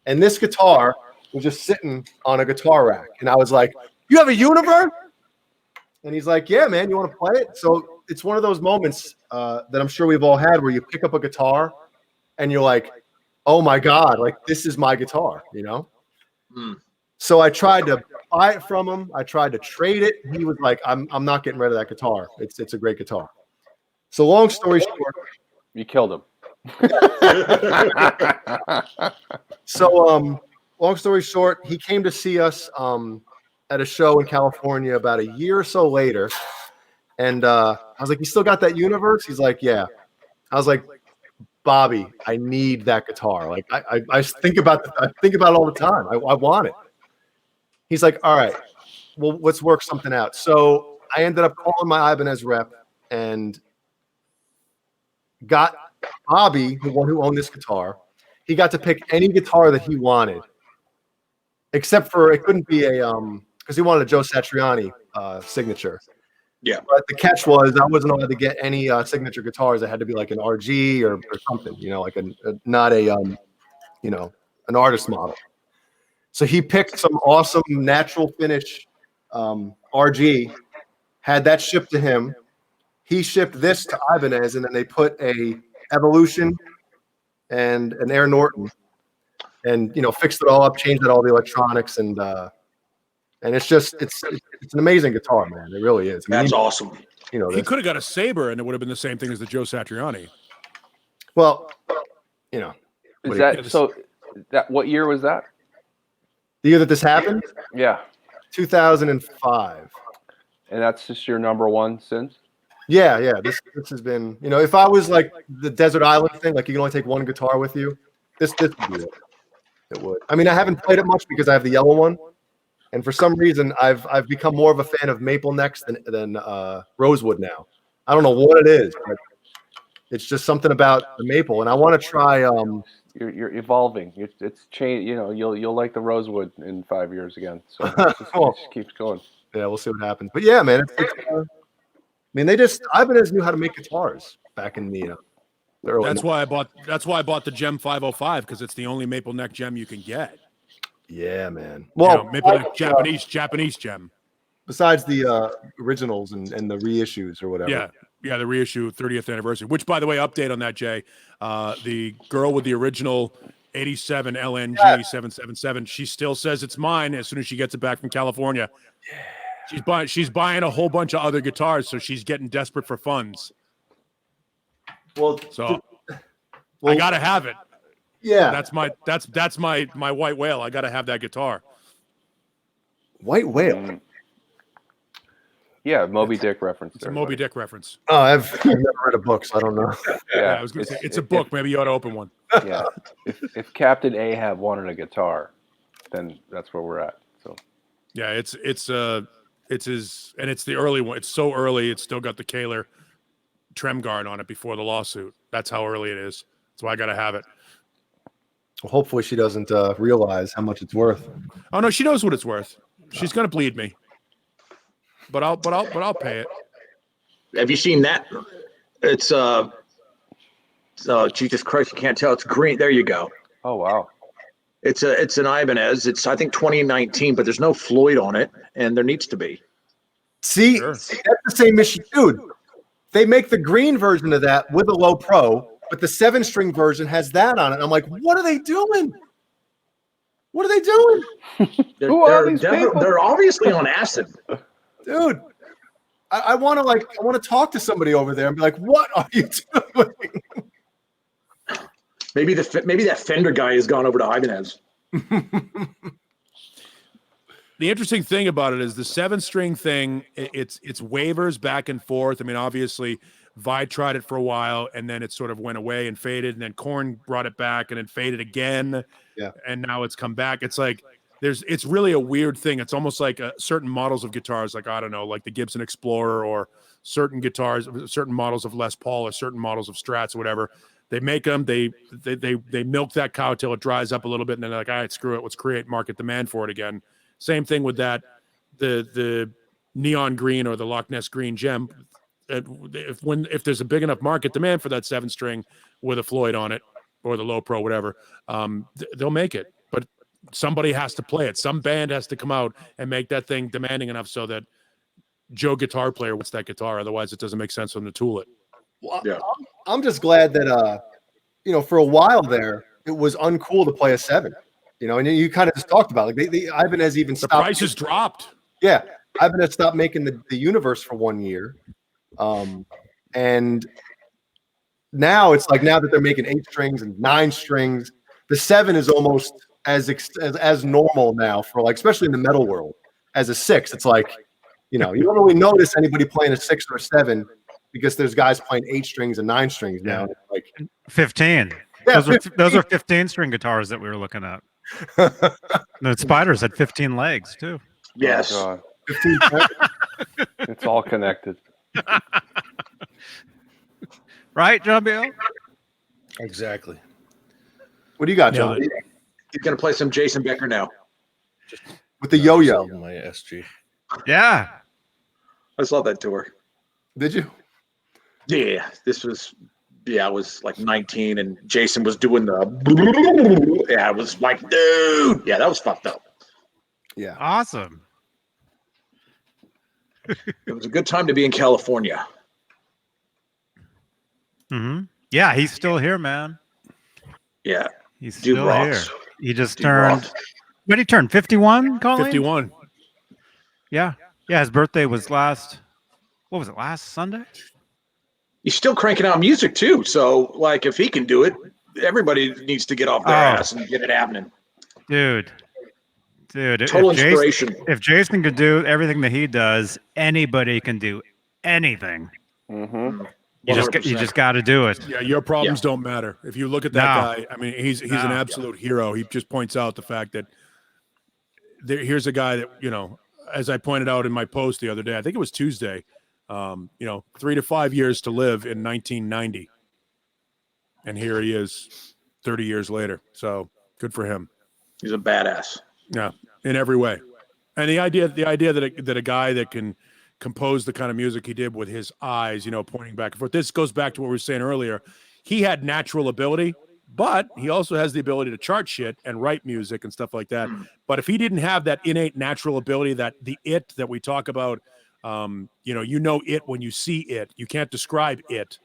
and this guitar was just sitting on a guitar rack, and I was like, "You have a Universe?" And he's like, "Yeah, man, you want to play it?" So it's one of those moments that I'm sure we've all had where you pick up a guitar and you're like, "Oh my God, like this is my guitar," you know? So I tried to buy it from him. I tried to trade it. He was like, I'm not getting rid of that guitar. It's a great guitar. So long story short, You killed him. So long story short, he came to see us at a show in California about a year or so later. And I was like, "You still got that Universe?" He's like, "Yeah." I was like, "Bobby, I need that guitar. Like I think about it all the time. I want it." He's like, "All right, well, let's work something out." So I ended up calling my Ibanez rep and got Bobby, the one who owned this guitar. He got to pick any guitar that he wanted, except for it couldn't be a because he wanted a Joe Satriani signature. Yeah. But the catch was I wasn't allowed to get any signature guitars. It had to be like an RG or something, you know, like not a an artist model. So he picked some awesome natural finish RG, had that shipped to him. He shipped this to Ibanez, and then they put a Evolution and an Air Norton, and fixed it all up, changed out all the electronics, and it's just it's an amazing guitar, man. It really is. I mean, That's awesome. He could have got a Saber, and it would have been the same thing as the Joe Satriani. Well, Is that so? That what year was that? the year that this happened, Yeah, 2005. and that's just your number one since. Yeah. This has been, if I was like the Desert Island thing, like you can only take one guitar with you, this would be it. It would. I mean, I haven't played it much because I have the yellow one, and for some reason, I've become more of a fan of maple necks than rosewood now. I don't know what it is, but it's just something about the maple, and I want to try. You're evolving. It's change. You'll like the rosewood in 5 years again. So it just keeps going. Yeah, we'll see what happens. But yeah, man, I mean, Ibanez knew how to make guitars back in the early. That's why I bought the Gem 505 because it's the only maple neck gem you can get. Yeah, man. Well, maple neck Japanese gem. Besides the originals and the reissues or whatever. Yeah, the reissue 30th anniversary. Which, by the way, update on that, Jay. The girl with the original 87 LNG 777, she still says it's mine as soon as she gets it back from California. She's buying a whole bunch of other guitars, so she's getting desperate for funds. Well, I gotta have it. Yeah, That's my white whale. I gotta have that guitar. White Whale. Yeah, Moby Dick reference. It's a Moby Dick reference. Oh, I've never read a book, so I don't know. Yeah, I was gonna say it's a book. Maybe you ought to open one. Yeah, if Captain Ahab wanted a guitar, then that's where we're at. So Yeah, it's It's the early one. It's so early. It's still got the Kaler trem guard on it before the lawsuit. That's how early it is. That's why I got to have it. Well, hopefully she doesn't realize how much it's worth. Oh no, she knows what it's worth. She's gonna bleed me, but I'll pay it. Have you seen that? It's Jesus Christ, you can't tell. It's green. There you go. Oh wow. It's an Ibanez. It's I think 2019, but there's no Floyd on it, and there needs to be. See, Sure. that's the same issue, dude. They make the green version of that with a low pro, but the 7-string version has that on it. I'm like, what are they doing? What are they doing, Who are these people? They're obviously on acid. dude? I want to talk to somebody over there and be like, what are you doing? Maybe that Fender guy has gone over to Ibanez. The interesting thing about it is the 7-string thing. It's waivers back and forth. I mean, obviously, Vi tried it for a while, and then it sort of went away and faded, and then Korn brought it back, and then faded again. Yeah. And now it's come back. It's like it's really a weird thing. It's almost like certain models of guitars, like I don't know, like the Gibson Explorer, or certain guitars, certain models of Les Paul, or certain models of Strats, or whatever. They make them, they milk that cow till it dries up a little bit, and then they're like, all right, screw it, let's create market demand for it again. Same thing with that, the neon green or the Loch Ness green gem. If there's a big enough market demand for that 7-string with a Floyd on it, or the low pro, whatever, they'll make it. But somebody has to play it. Some band has to come out and make that thing demanding enough so that Joe guitar player wants that guitar. Otherwise, it doesn't make sense for them to tool it. Well, Yeah. I'm just glad that for a while there it was uncool to play a 7. And you kind of just talked about it. Like the Ibanez even The stopped. prices dropped. Yeah, Ibanez stopped making the Universe for 1 year, and now it's like now that they're making 8 strings and 9 strings, the 7 is almost as normal now for like, especially in the metal world, as a 6. It's like you don't really notice anybody playing a 6 or a 7. Because there's guys playing 8 strings and 9 strings now. Yeah. Like 15. Yeah, those are 15-string guitars that we were looking at. The Spiders had 15 legs too. Yes. Oh, 15 it's all connected. Right, John Bill? Exactly. What do you got, John? He's gonna play some Jason Becker now. With the yo-yo. My SG. Yeah. I saw that tour. Did you? Yeah, I was like 19, and Jason was doing the. Yeah, I was like, dude. Yeah, that was fucked up. Yeah. Awesome. It was a good time to be in California. Mm-hmm. Yeah, he's still here, man. Yeah, He's Dude still rocks. here. He just Dude turned. rocks. What did he turn? 51, Colleen? 51. Yeah. Yeah, his birthday was last Sunday? He's still cranking out music too. So, like, if he can do it, everybody needs to get off their ass and get it happening. Dude. Total inspiration. If Jason could do everything that he does, anybody can do anything. Mm-hmm. You 100%. just got to do it. Yeah, your problems don't matter. If you look at that guy, I mean, he's an absolute hero. He just points out the fact that here's a guy that, as I pointed out in my post the other day, I think it was Tuesday, 3 to 5 years to live in 1990. And here he is 30 years later. So good for him. He's a badass. Yeah, in every way. And the idea that a guy that can compose the kind of music he did with his eyes, pointing back and forth. This goes back to what we were saying earlier. He had natural ability, but he also has the ability to chart shit and write music and stuff like that. But if he didn't have that innate natural ability, that we talk about, it when you see it. You can't describe it,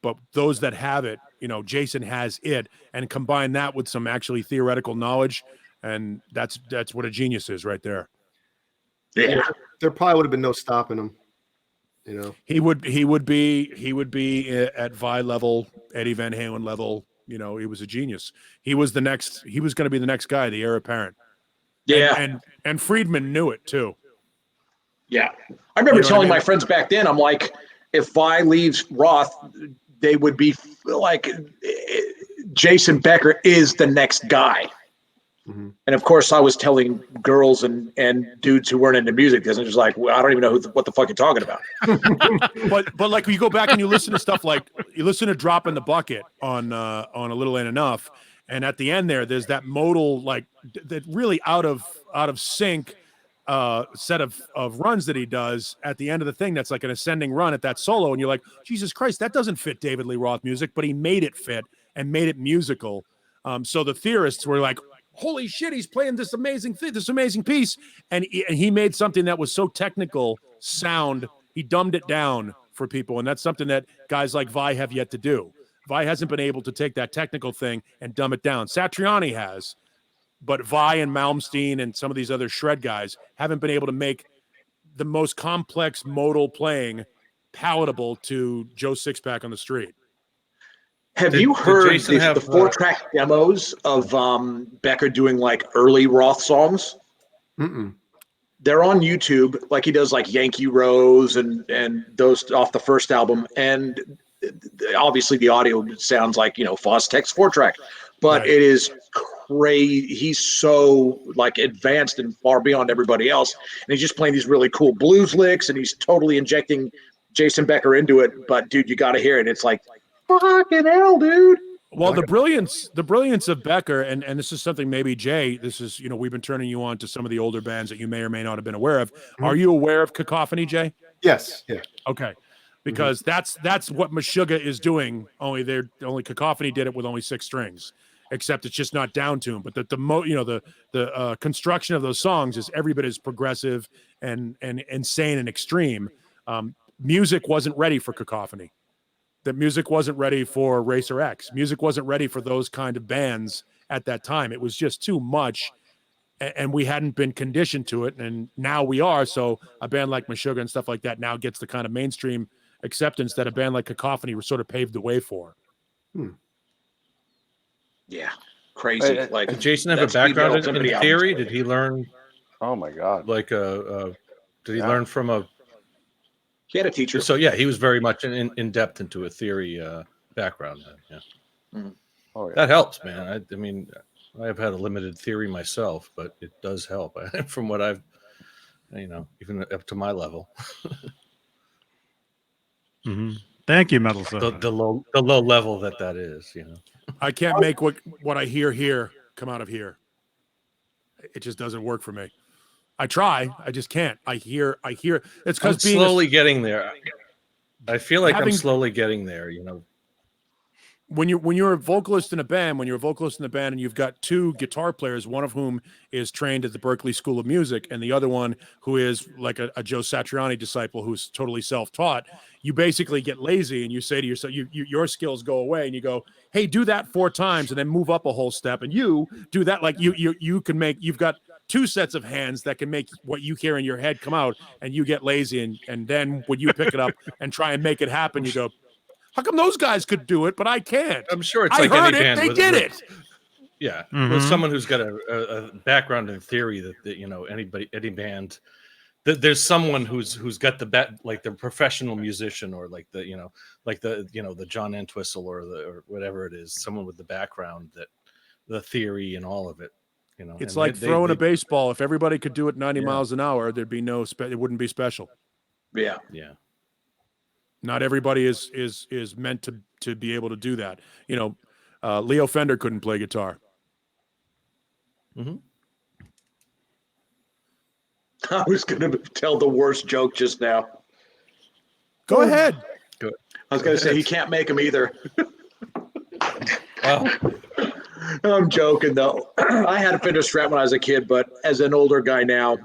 but those that have it, Jason has it, and combine that with some actually theoretical knowledge, and that's what a genius is right there. Yeah. There probably would have been no stopping him. He would be at Vi level, Eddie Van Halen level. He was a genius. He was going to be the next guy, the heir apparent. Yeah. And Friedman knew it too. Yeah. I remember telling my friends back then, I'm like, if Vi leaves Roth, they would be like, Jason Becker is the next guy. Mhm. And of course, I was telling girls and dudes who weren't into music because I'm just like, well, I don't even know what the fuck you're talking about. But like you go back and you listen to stuff like you listen to Drop in the Bucket on A Little Ain't Enough, and at the end there's that modal like that really out of sync set of runs that he does at the end of the thing that's like an ascending run at that solo, and you're like, Jesus Christ, that doesn't fit David Lee Roth music, but he made it fit and made it musical. So the theorists were like, holy shit, he's playing this amazing thing, this amazing piece, and he made something that was so technical sound. He dumbed it down for people, and that's something that guys like Vi have yet to do. Vi hasn't been able to take that technical thing and dumb it down. Satriani has, but Vi and Malmsteen and some of these other shred guys haven't been able to make the most complex modal playing palatable to Joe Sixpack on the street. Have you heard Jason have, the 4-track demos of Becker doing like early Roth songs? Mm-mm. They're on YouTube, like he does like Yankee Rose and those off the first album. And obviously the audio sounds like, Fostex 4-track, but Right. it is crazy. He's so like advanced and far beyond everybody else. And he's just playing these really cool blues licks and he's totally injecting Jason Becker into it. But dude, you got to hear it. It's like, fucking hell, dude. Well, the brilliance of Becker, and this is something maybe Jay, this is, we've been turning you on to some of the older bands that you may or may not have been aware of. Are you aware of Cacophony, Jay? Yes. Yeah. Okay. Because that's what Meshuggah is doing. Only Cacophony did it with only 6 strings, except it's just not down tuned. But the construction of those songs is every bit as progressive and insane and extreme. Music wasn't ready for Cacophony. That music wasn't ready for Racer X. Music wasn't ready for those kind of bands at that time. It was just too much, and we hadn't been conditioned to it. And now we are. So a band like Meshuggah and stuff like that now gets the kind of mainstream acceptance that a band like Cacophony was sort of paved the way for. Yeah, crazy. Like, did Jason have a that's speed metal background in albums. theory? Did he learn Oh my God. like did he learn from a? He had a teacher. So yeah, he was very much in depth into a theory background. Yeah, Oh yeah. that helps, man. I mean, I've had a limited theory myself, but it does help from what I've, even up to my level. Thank you, Metal The, Soda. the low level that is, I can't make what I hear here come out of here. It just doesn't work for me. I try. I just can't. I hear. It's I'm because slowly getting there. I feel like I'm Having- slowly getting there. when you're a vocalist in a band, and you've got 2 guitar players, one of whom is trained at the Berklee School of Music, and the other one who is like a Joe Satriani disciple who's totally self-taught, you basically get lazy and you say to yourself, your skills go away, and you go, hey, do that 4 times and then move up a whole step, and you do that like you can make. You've got 2 sets of hands that can make what you hear in your head come out, and you get lazy, and then when you pick it up and try and make it happen, you go, how come those guys could do it, but I can't? I'm sure it's I like heard any it. band. They did it. Yeah, Mhm. with someone who's got a background in theory that any band, there's someone who's got like the professional musician or like the John Entwistle or whatever it is, someone with the background that the theory and all of it. It's and like throwing they- a baseball. If everybody could do it 90 miles an hour, there'd be it wouldn't be special. Yeah. Yeah. Not everybody is meant to be able to do that. Leo Fender couldn't play guitar. I was going to tell the worst joke just now. Go ahead. Good. I was going to say he can't make them either. Well, I'm joking though. I had a Fender Strat when I was a kid, but as an older guy now,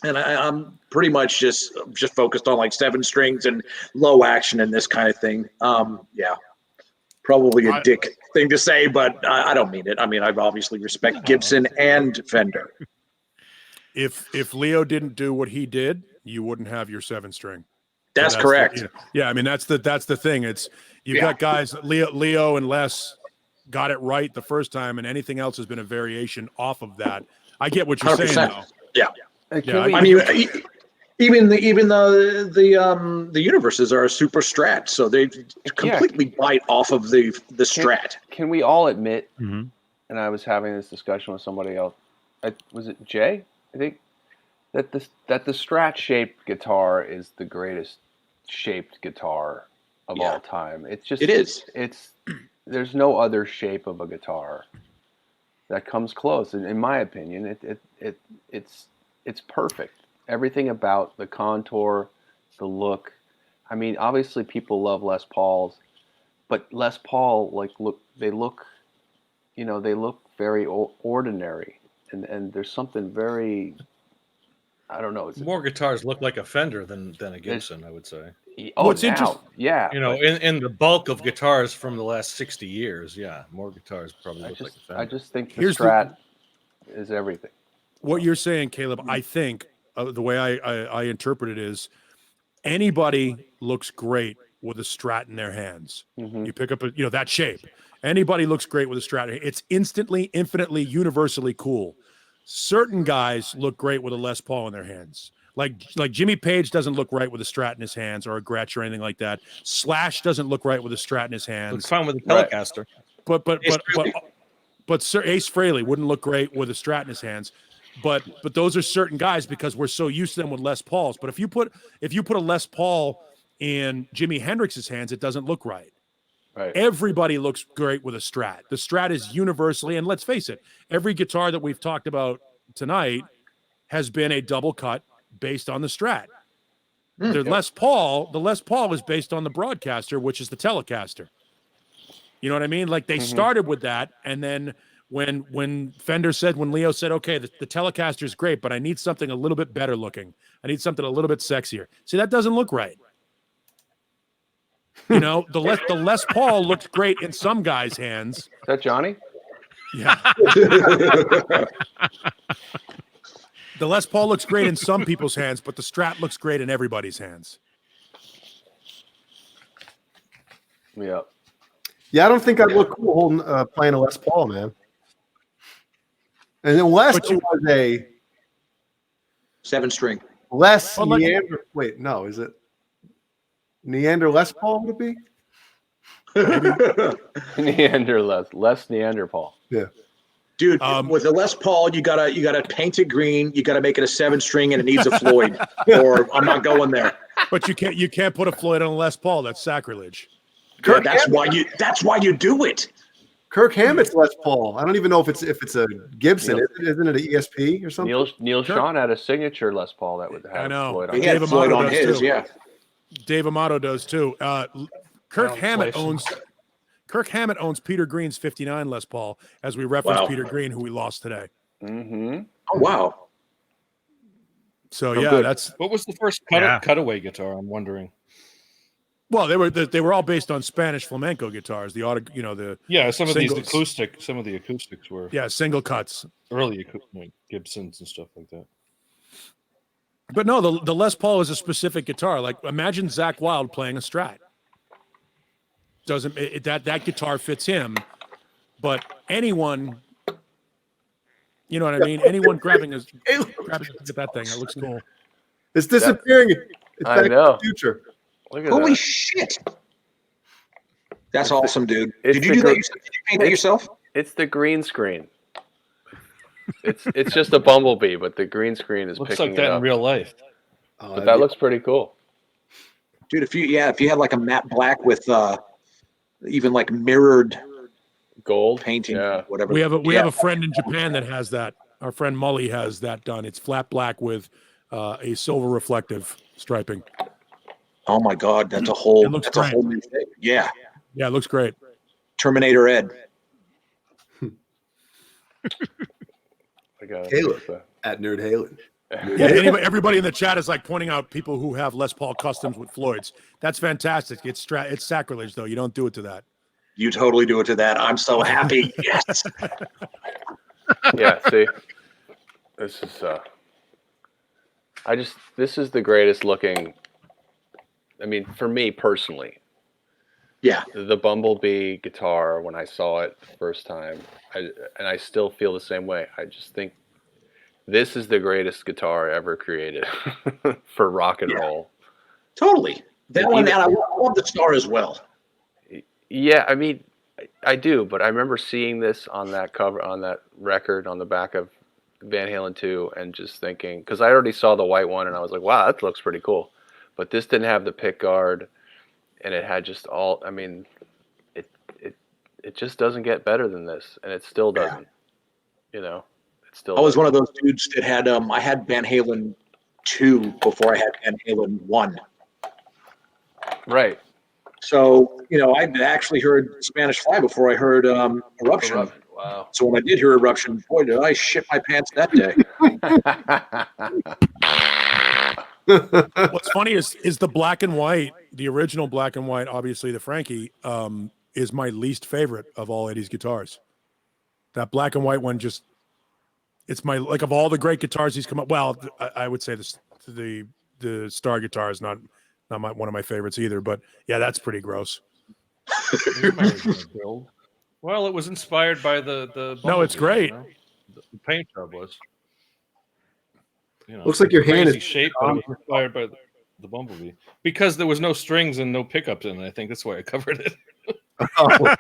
and I'm pretty much just focused on like 7 strings and low action and this kind of thing. Yeah, probably a dick thing to say, but I don't mean it. I mean, I obviously respect Gibson and Fender. If Leo didn't do what he did, you wouldn't have your 7-string. That's correct. Yeah, I mean that's the thing. It's you've got guys Leo and Les got it right the first time, and anything else has been a variation off of that. I get what you're saying 100%. though. Yeah. Yeah, I mean, even the universes are a super Strat, so they completely bite off of the Strat. Can we all admit and I was having this discussion with somebody else. Was it Jay? I think that the Strat shaped guitar is the greatest shaped guitar of all time. It's just It is. There's no other shape of a guitar that comes close. In my opinion, it's perfect. Everything about the contour, the look. I mean, obviously people love Les Pauls, but Les Paul they look very ordinary, and there's something very, I don't know. More guitars look like a Fender than a Gibson, I would say. Oh, it's interesting. Yeah, in the bulk of guitars from the last 60 years, more guitars probably look like a Fender. I just think the Strat is everything. What you're saying, Caleb, I think the way I interpret it is anybody looks great with a Strat in their hands. Mm-hmm. You pick up that shape. Anybody looks great with a Strat. It's instantly, infinitely, universally cool. Certain guys look great with a Les Paul in their hands. Like Jimmy Page doesn't look right with a Strat in his hands, or a Gretsch or anything like that. Slash doesn't look right with a Strat in his hands. Looks fine with a Telecaster. Right. But Sir Ace Frehley wouldn't look great with a Strat in his hands. But those are certain guys because we're so used to them with Les Pauls. But if you put a Les Paul in Jimi Hendrix's hands, it doesn't look right. Right. Everybody looks great with a Strat. The Strat is universally, and let's face it, every guitar that we've talked about tonight has been a double cut based on the Strat. The Les Paul is based on the Broadcaster, which is the Telecaster. You know what I mean? Like they started with that, and then when Leo said, okay, the Telecaster is great, but I need something a little bit better looking. I need something a little bit sexier. See, that doesn't look right. The Les Paul looked great in some guys' hands. Is that Johnny? Yeah. The Les Paul looks great in some people's hands, but the Strat looks great in everybody's hands. Yeah. Yeah, I don't think I'd look cool holding, playing a Les Paul, man. And unless it was a 7-string. less Neander. Wait, no, is it Neander Les Paul? Would it be less Neanderthal? Yeah. Dude, with a Les Paul, you gotta paint it green. You gotta make it a 7-string, and it needs a Floyd. Or I'm not going there. But you can't put a Floyd on a Les Paul. That's sacrilege. Yeah, that's why you do it. Kirk Hammett's Les Paul. I don't even know if it's a Gibson. Isn't it an ESP or something? Neil Sean had a signature Les Paul that would have Floyd on. He had Floyd on his, yeah. Dave Amato does too. Kirk Hammett owns Peter Green's 59 Les Paul, as we referenced Peter Green, who we lost today. Mm-hmm. Oh wow! So good. that's What was the first cutaway guitar? I'm wondering. Well, they were all based on Spanish flamenco guitars. Some of these acoustic. Some of the acoustics were single cuts, early Gibsons and stuff like that. But no, the Les Paul is a specific guitar. Like imagine Zakk Wylde playing a Strat. That guitar fits him, but anyone, you know what I mean? Anyone grabbing at that thing, it looks cool. It's disappearing. It's I know. The future. Look at Holy that. shit! That's awesome, dude. Did you do that yourself? Did you paint that yourself? It's the green screen. It's just a bumblebee, but the green screen is Looks picking like that it up. in real life. But that looks pretty cool. Dude, if you had like a matte black with even like mirrored Gold painting, yeah. whatever. We have a friend in Japan that has that. Our friend Mully has that done. It's flat black with a silver reflective striping. Oh my God, that's a whole It looks that's a great. whole new thing. Yeah. Yeah, it looks great. Terminator Ed. I got Caleb at Nerd Halen. Yeah, everybody in the chat is like pointing out people who have Les Paul customs with Floyds. That's fantastic. It's sacrilege though. You don't do it to that. You totally do it to that. I'm so happy. Yes. Yeah, see, this is this is the greatest looking. I mean, for me personally, Yeah. the Bumblebee guitar when I saw it the first time, and I still feel the same way. I just think this is the greatest guitar ever created for rock and roll. Totally. That one, man, I love the Star as well. Yeah, I mean, I do, but I remember seeing this on that cover, on that record, on the back of Van Halen 2, and just thinking, because I already saw the white one, and I was like, wow, that looks pretty cool. But this didn't have the pick guard, and it had just all. I mean, it just doesn't get better than this, and it still doesn't. You know, it still. I was doesn't. one of those dudes that had I had Van Halen 2 before I had Van Halen 1. Right. So, I'd actually heard Spanish Fly before I heard Eruption. Wow. So when I did hear Eruption, boy, did I shit my pants that day. What's funny is the black and white, the original black and white, obviously the Frankie, is my least favorite of all Eddie's guitars. That black and white one it's my, like, of all the great guitars he's come up. Well, I would say the Star guitar is not one of my favorites either, but yeah, that's pretty gross. Well, it was inspired by the No, it's great. The paint job was. Looks like your hand crazy is shape, but it was inspired by the Bumblebee because there was no strings and no pickups in it. I think that's why I covered it. Oh.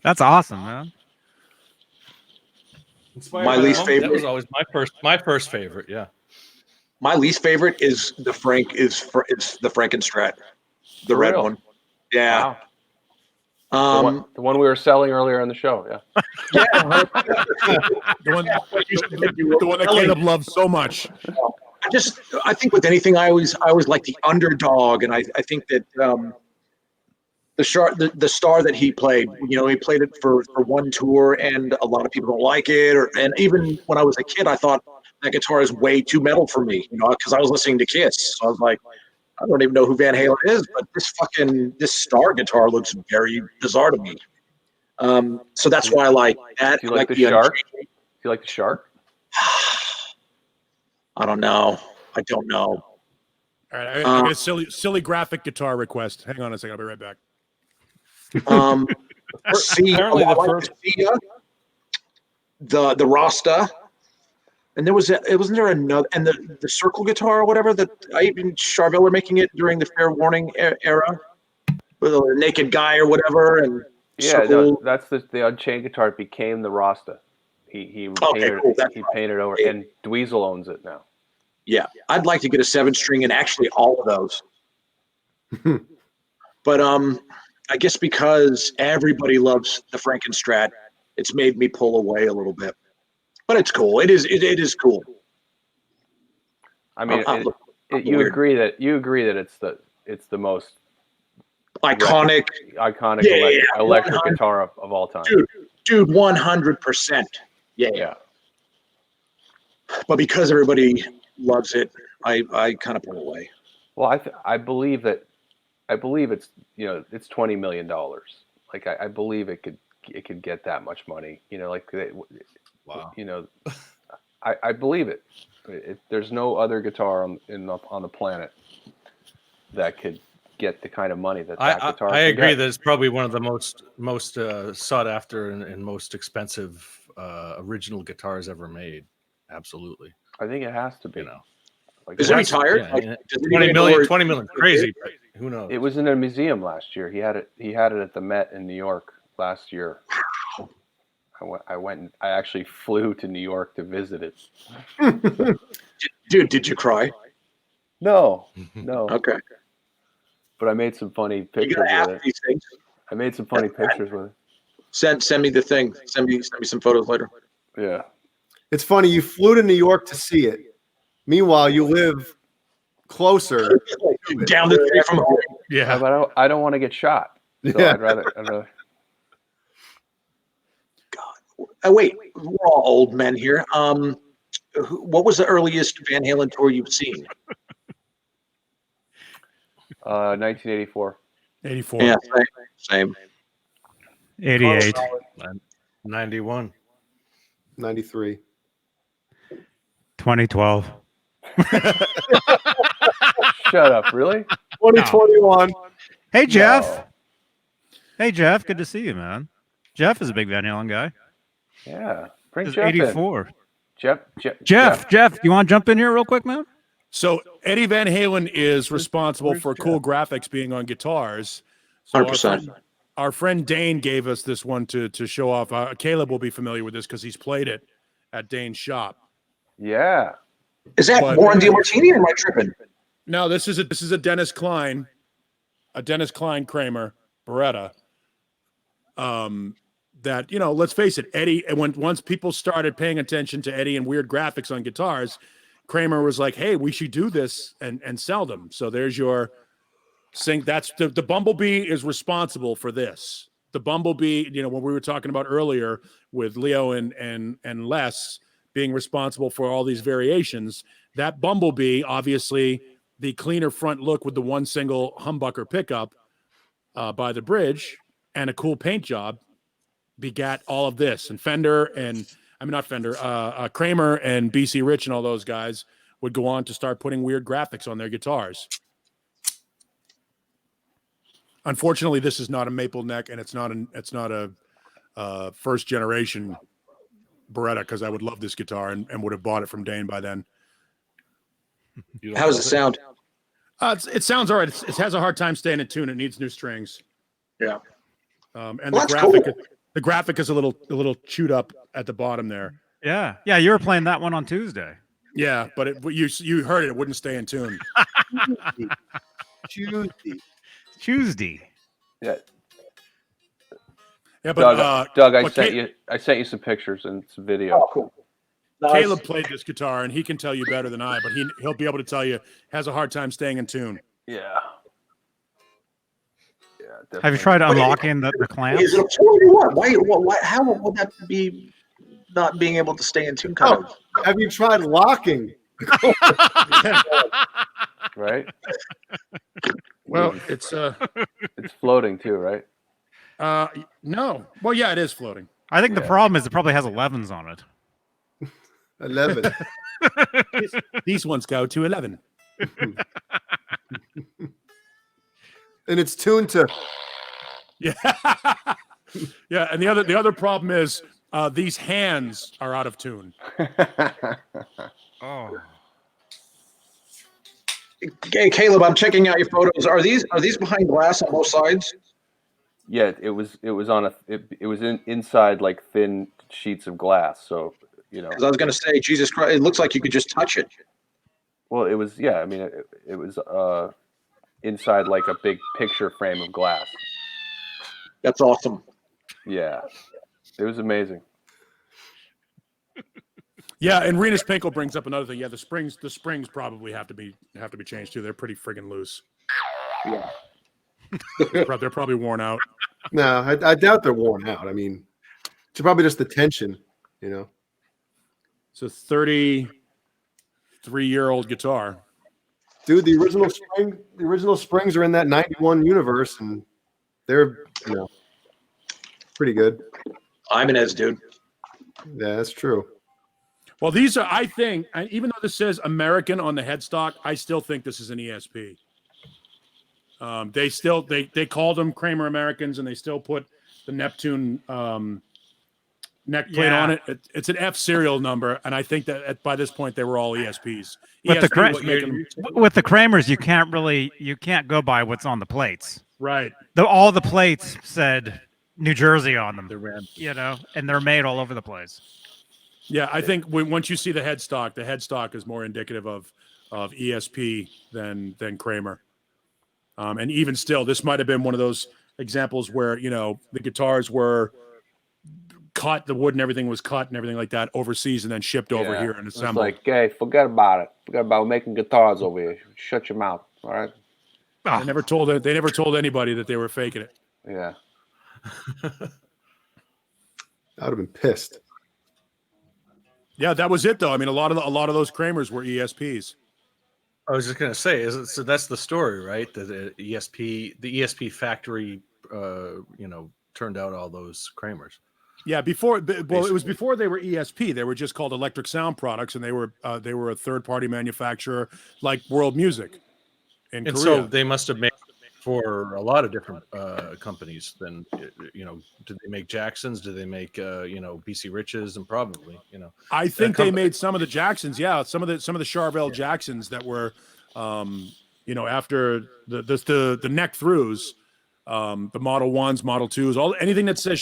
That's awesome, man. Inspired My by the least Bumblebee. That favorite? was always my first favorite. Yeah. My least favorite is the Frankenstrat, the For red real? one. Yeah. Wow. The one we were selling earlier on the show. Yeah. The one that Caleb loves so much. I think with anything, I always like the underdog, and I think that the star that he played, he played it for one tour, and a lot of people don't like it, and even when I was a kid, I thought that guitar is way too metal for me, because I was listening to Kiss, so I was like, I don't even know who Van Halen is, but this Star guitar looks very bizarre to me. So that's why I like that. Do you like the Shark? Do you like the Shark? I don't know. I don't know. All right, I got a silly graphic guitar request. Hang on a second, I'll be right back. Apparently the first the Rasta, and wasn't there another, and the circle guitar or whatever that even Charvel are making it during the Fair Warning era with a naked guy or whatever, and no, that's the Unchained guitar. It became the Rasta. He painted over, and Dweezil owns it now. Yeah, I'd like to get a 7-string and actually all of those. But I guess because everybody loves the Frankenstrat, it's made me pull away a little bit. But it's cool. It is cool. I mean, you agree that it's the most iconic electric guitar of all time. Dude, 100%. Yeah. But because everybody loves it, I kind of pull away. Well, I believe it's it's $20 million. Like I believe it could get that much money. wow. I believe it. There's no other guitar on the planet that could get the kind of money that guitar. I agree that it's probably one of the most sought after and most expensive original guitars ever made. Absolutely. I think it has to be. Like, is it retired? Yeah, 20 million, crazy. Who knows? It was in a museum last year. He had it at the Met in New York last year. I actually flew to New York to visit it. Dude, did you cry? No. Okay. But I made some funny pictures You gotta ask with it. these things. I made some funny pictures with it. Send me the thing. Send me some photos later. Yeah. It's funny. You flew to New York to see it. Meanwhile, you live closer. Down the street from home. Yeah. But I don't want to get shot. So Yeah. I'd rather. God. Wait, we're all old men here. What was the earliest Van Halen tour you've seen? 1984. 84. Yeah, same. 88. 91. 93. 2012. Shut up! Really? 2021. Hey, Jeff. No. Hey, Jeff. Good to see you, man. Jeff is a big Van Halen guy. Yeah. Bring This is Jeff in. 84. Jeff. You want to jump in here real quick, man? So Eddie Van Halen is responsible for cool graphics being on guitars, So 100%. our friend Dane gave us this one to show off. Caleb will be familiar with this because he's played it at Dane's shop. Yeah. Is that But- Warren DeMartini or am I tripping? No, this is a Dennis Klein Kramer Beretta. That, you know, let's face it, Eddie, and once people started paying attention to Eddie and weird graphics on guitars, Kramer was like, hey, we should do this and sell them. So there's your sync. That's the Bumblebee is responsible for this. The Bumblebee, you know, what we were talking about earlier with Leo and Les being responsible for all these variations, that Bumblebee, obviously the cleaner front look with the one single humbucker pickup by the bridge and a cool paint job begat all of this. And Kramer and BC Rich and all those guys would go on to start putting weird graphics on their guitars. Unfortunately, this is not a maple neck, and it's not a first generation Beretta, because I would love this guitar and would have bought it from Dane by then. How does it sound? It sounds all right. It has a hard time staying in tune. It needs new strings. Yeah. And Well, the graphic is a little chewed up at the bottom there. Yeah. Yeah. You were playing that one on Tuesday. Yeah, but you heard it. It wouldn't stay in tune. Tuesday. Yeah. Yeah, but Doug, I but sent you some pictures and some video. Oh, cool. Nice. Caleb played this guitar, and he can tell you better than I, but he'll be able to tell you has a hard time staying in tune. Yeah. Yeah. Definitely. Have you tried unlocking the clamps? Is it a four or what? Why? How would that be not being able to stay in tune? Kind of. Have you tried locking? Right? Well, it's floating too, right? no. Well, yeah, it is floating. I think the problem is it probably has 11s on it. 11. These ones go to 11. And it's tuned to. Yeah. Yeah, and the other problem is these hands are out of tune. Oh. Hey, Caleb, I'm checking out your photos. Are these behind glass on both sides? Yeah, it was inside like thin sheets of glass. So, you know. 'Cause I was going to say, Jesus Christ, it looks like you could just touch it. Well, it was, yeah. I mean, it was inside like a big picture frame of glass. That's awesome. Yeah, it was amazing. Yeah, and Renus Pinkel brings up another thing. Yeah, the springs probably have to be changed too. They're pretty friggin' loose. Yeah. They're probably worn out. No, I doubt they're worn out. I mean, it's probably just the tension, you know. It's a 33-year-old guitar. Dude, the original springs are in that 91 universe, and they're, you know, pretty good. Ibanez, dude. Yeah, that's true. Well, these are, I think, even though this says American on the headstock, I still think this is an ESP. They called them Kramer Americans, and they still put the Neptune neck plate on it. It's an F serial number, and I think that by this point they were all ESPs. With the Kramers, you can't go by what's on the plates. Right. All the plates said New Jersey on them. You know, and they're made all over the place. Yeah, I think once you see the headstock is more indicative of ESP than Kramer. And even still, this might have been one of those examples where, you know, the guitars were cut, the wood and everything was cut and everything like that overseas and then shipped over here and assembled. It's like, hey, forget about it. Forget about making guitars over here. Shut your mouth. All right. They never told anybody that they were faking it. Yeah. I would have been pissed. Yeah, that was it though. I mean, a lot of those Kramers were ESPs. I was just gonna say, so that's the story, right? The ESP factory, turned out all those Kramers. Yeah, it was before they were ESP. They were just called Electric Sound Products, and they were a third-party manufacturer like World Music in Korea. So they must have made for a lot of different companies. Then, you know, did they make Jacksons? Did they make BC Riches? And probably, you know, I think they made some of the Jacksons. Yeah, some of the Charvel Jacksons that were, after the neck throughs. the Model 1s, Model 2s, anything that says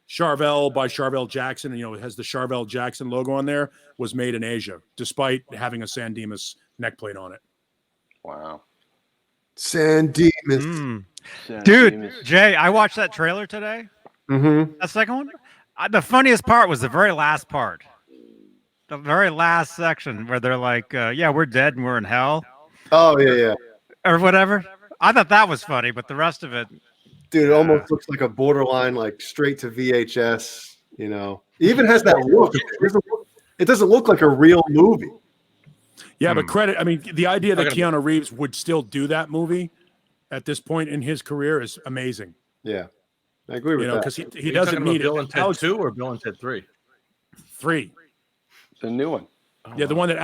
Charvel by Charvel Jackson, and it has the Charvel Jackson logo on there, was made in Asia, despite having a San Dimas neck plate on it. Wow. San Dimas. Mm. San Dude, Dimas. Jay, I watched that trailer today. Mm-hmm. That second one. The funniest part was the very last part. The very last section where they're like, yeah, we're dead and we're in hell. Oh yeah. Or whatever. I thought that was funny, but the rest of it. Dude, it almost looks like a borderline, like straight to VHS. It even has that look. It doesn't look like a real movie. Yeah, but credit. I mean, the idea that Keanu Reeves would still do that movie at this point in his career is amazing. Yeah, I agree with that. Because he doesn't need Bill it. and Ted 2 or Bill and Ted 3? 3. The new one. Oh, yeah, the one that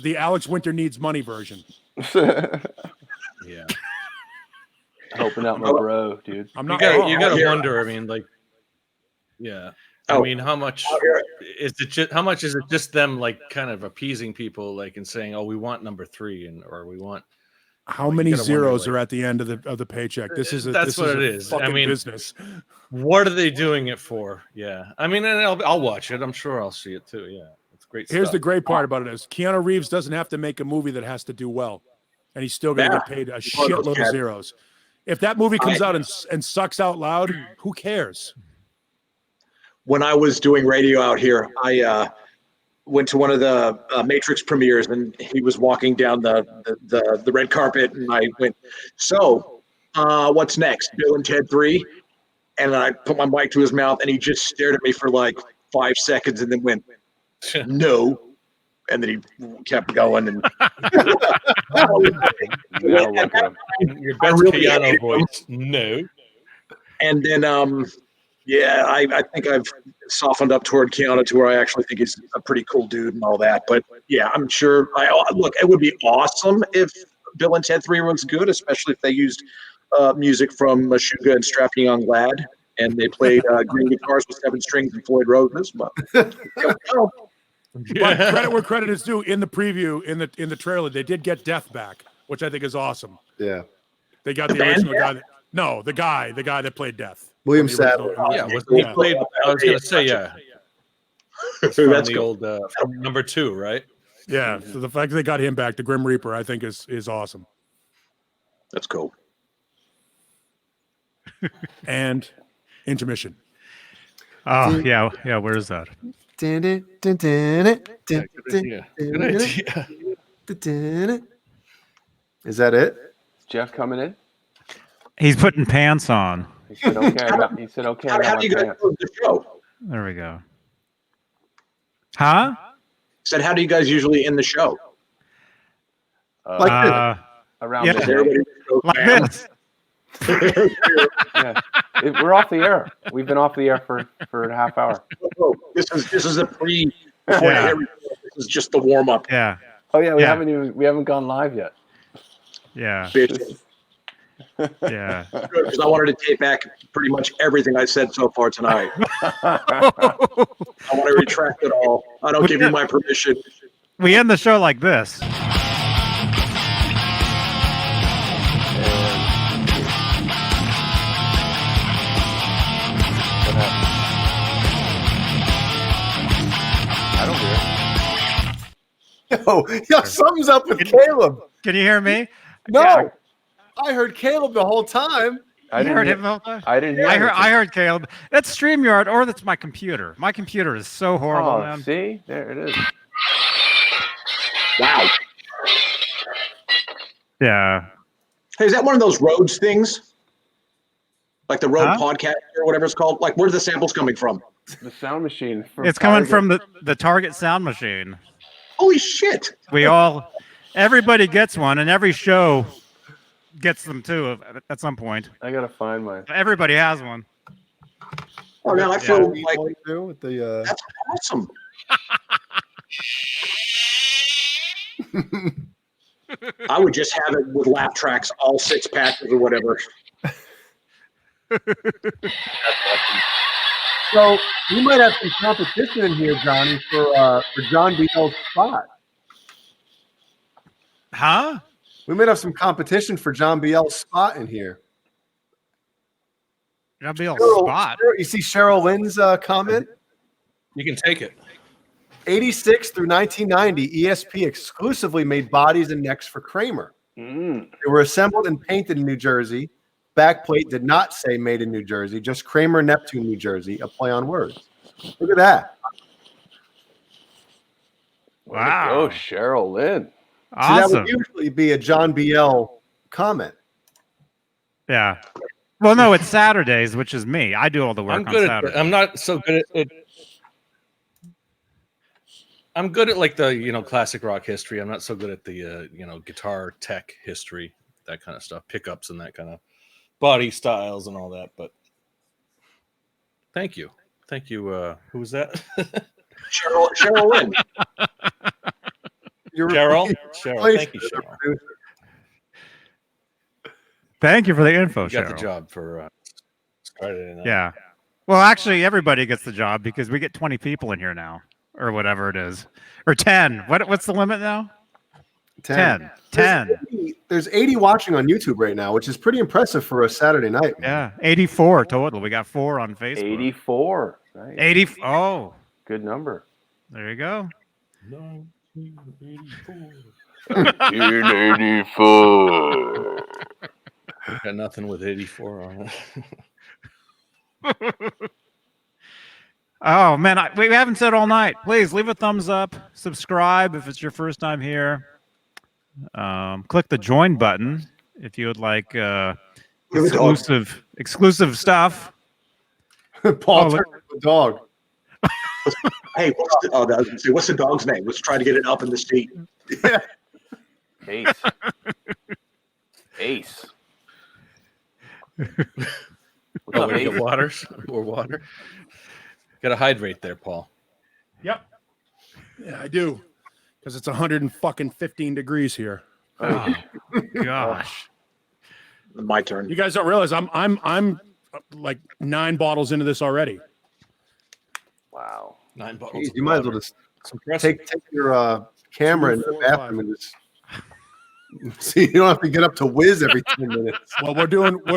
the Alex Winter Needs Money version. Yeah. Helping out my bro, dude. I'm not. You gotta wonder. I mean, like, yeah. I mean, how much is it? How much is it just them, like, kind of appeasing people, like, and saying, "Oh, we want number 3," or we want. How many zeros are at the end of the paycheck? That's what it is. I mean, business. What are they doing it for? Yeah, I mean, and I'll watch it. I'm sure I'll see it too. Yeah, it's great. Here's stuff. the great part about it is Keanu Reeves doesn't have to make a movie that has to do well, and he's still going to get paid a shitload of zeros. If that movie comes out and sucks out loud, who cares? When I was doing radio out here, I went to one of the Matrix premieres, and he was walking down the red carpet, and I went, "So, what's next? Bill and Ted 3?" And I put my mic to his mouth, and he just stared at me for like 5 seconds, and then went, "No," and then he kept going. And your best piano voice, no. And then, I think I've softened up toward Keanu to where I actually think he's a pretty cool dude and all that. But yeah, I'm sure. Look, it would be awesome if Bill and Ted 3 was good, especially if they used music from Meshuggah and Strapping Young Lad, and they played green guitars with 7 strings and Floyd Roses. But But credit where credit is due. In the preview, in the trailer, they did get Death back, which I think is awesome. Yeah, they got the original guy. The guy that played Death. William Sadler. Yeah, he played. I was gonna say, yeah. That's the cool. Old number 2, right? Yeah. So the fact that they got him back, the Grim Reaper, I think is awesome. That's cool. And intermission. Oh yeah. Where is that? Is that it? Is Jeff coming in? He's putting pants on. He said okay. He said okay. How do you guys close the show? There we go. Huh? Said, how do you guys usually end the show? Like around like this. Yeah. We're off the air. We've been off the air for a half hour. Oh, this is a pre. Yeah. This is just the warm up. Yeah. Oh yeah, we haven't gone live yet. Yeah. Bitch. Yeah. Because I wanted to take back pretty much everything I said so far tonight. I want to retract it all. I don't give you my permission. We end the show like this. Yo, something's up with Caleb. Can you hear me? No, Yeah. I heard Caleb the whole time. I You heard him the whole time? I didn't hear. I heard Caleb. That's StreamYard, or that's my computer. My computer is so horrible, Oh, man. see, there it is. Wow. Yeah. Hey, is that one of those Rhodes things? Like the Rode podcast or whatever it's called? Like, where's the samples coming from? The sound machine. It's coming from the Target sound machine. Holy shit. Everybody gets one, and every show gets them too at some point. I gotta find mine. Everybody has one. Oh, man, I feel like with the, that's awesome. I would just have it with lap tracks, all 6 patches or whatever. So you might have some competition in here, Johnny, for John Beale's spot. Huh? We might have some competition for John Biel's spot in here. John Biel's Cheryl- spot. You see Cheryl Lynn's comment? You can take it. 86 through 1990, ESP exclusively made bodies and necks for Kramer. Mm. They were assembled and painted in New Jersey. Backplate did not say made in New Jersey, just Kramer, Neptune, New Jersey, a play on words. Look at that. Wow. Oh, Cheryl Lynn. So that Awesome. would usually be a John Biel comment. Yeah. Well, no, it's Saturdays, which is me. I do all the work I'm on good at. Saturdays. I'm not so good at it. I'm good at like the classic rock history. I'm not so good at the guitar tech history, that kind of stuff, pickups and that kind of body styles and all that. But thank you. Who was that? Cheryl Lynn. Cheryl. Thank you, Cheryl. Thank you for the info, You got Cheryl. the job for Saturday night. Yeah. Well, actually, everybody gets the job because we get 20 people in here now, or whatever it is, or 10. What's the limit now? 10. There's 80 watching on YouTube right now, which is pretty impressive for a Saturday night. Yeah, 84 total. We got 4 on Facebook. 84. Nice. 80. Oh, Good number. there you go. 1984. Got nothing with 84 on it. Oh man, we haven't said all night. Please leave a thumbs up, subscribe if it's your first time here. Click the join button if you would like exclusive stuff. Paul Oh, turned into a dog. Hey, what's the dog's name? Let's try to get it up in the seat. Ace. Ace. What's up, We Ace? got more water. Got to hydrate there, Paul. Yep. Yeah, I do. Because it's 115 degrees here. Oh, gosh. My turn. You guys don't realize I'm like 9 bottles into this already. Wow. 9 bottles. Jeez, you might as well just It's impressive. take your camera in 2, the 4, bathroom and just see. You don't have to get up to whiz every 10 minutes. Well,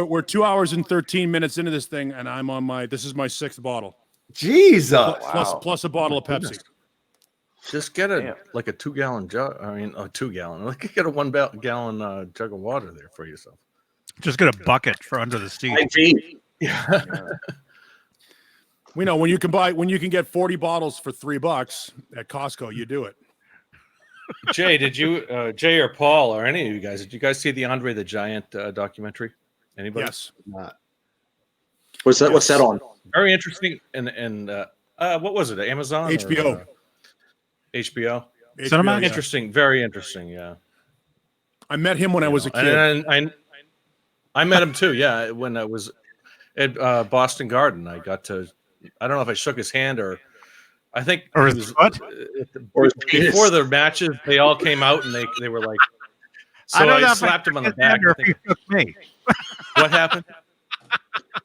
we're 2 hours and 13 minutes into this thing, and I'm on this is my 6th bottle. Jesus. Plus a bottle of Pepsi. Just get Damn. a 2-gallon jug. I mean, a 2-gallon. Like get a 1-gallon jug of water there for yourself. Just get a bucket for under the seat. We know when you can get 40 bottles for $3 at Costco, you do it. Jay, did you, Jay or Paul or any of you guys, did you guys see the Andre the Giant documentary? Anybody? Yes. Not. What's that on? Very interesting. And what was it? Amazon? HBO. Or, HBO. Cinemax? yeah. Interesting. Very interesting. Yeah. I met him when I was a kid. And I met him too. Yeah. When I was at Boston Garden, I got to, I don't know if I shook his hand or I think Or he his was- foot? Or his penis? before the matches, they all came out and they were like, so don't know I if slapped him on the shook his hand back. or I if he think, shook me. what happened?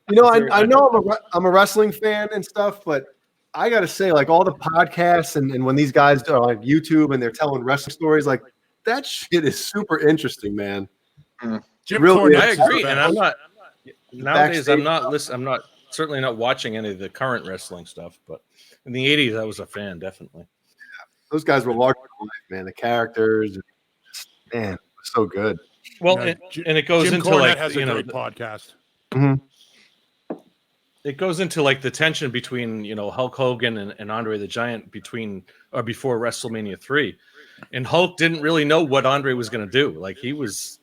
You know, I know I'm a wrestling fan and stuff, but I got to say, like all the podcasts and when these guys are on YouTube and they're telling wrestling stories, like that shit is super interesting, man. Jim Really, Cornette I is the agree, and best. I'm not nowadays. I'm not Backstage. listening. I'm not certainly not watching any of the current wrestling stuff. But in the '80s, I was a fan, definitely. Those guys were large than life, man. The characters, man, so good. Well, Yeah, and it goes Jim into Cornette like has a great podcast. it goes into like the tension between Hulk Hogan and Andre the Giant before WrestleMania 3, and Hulk didn't really know what Andre was going to do. Like he was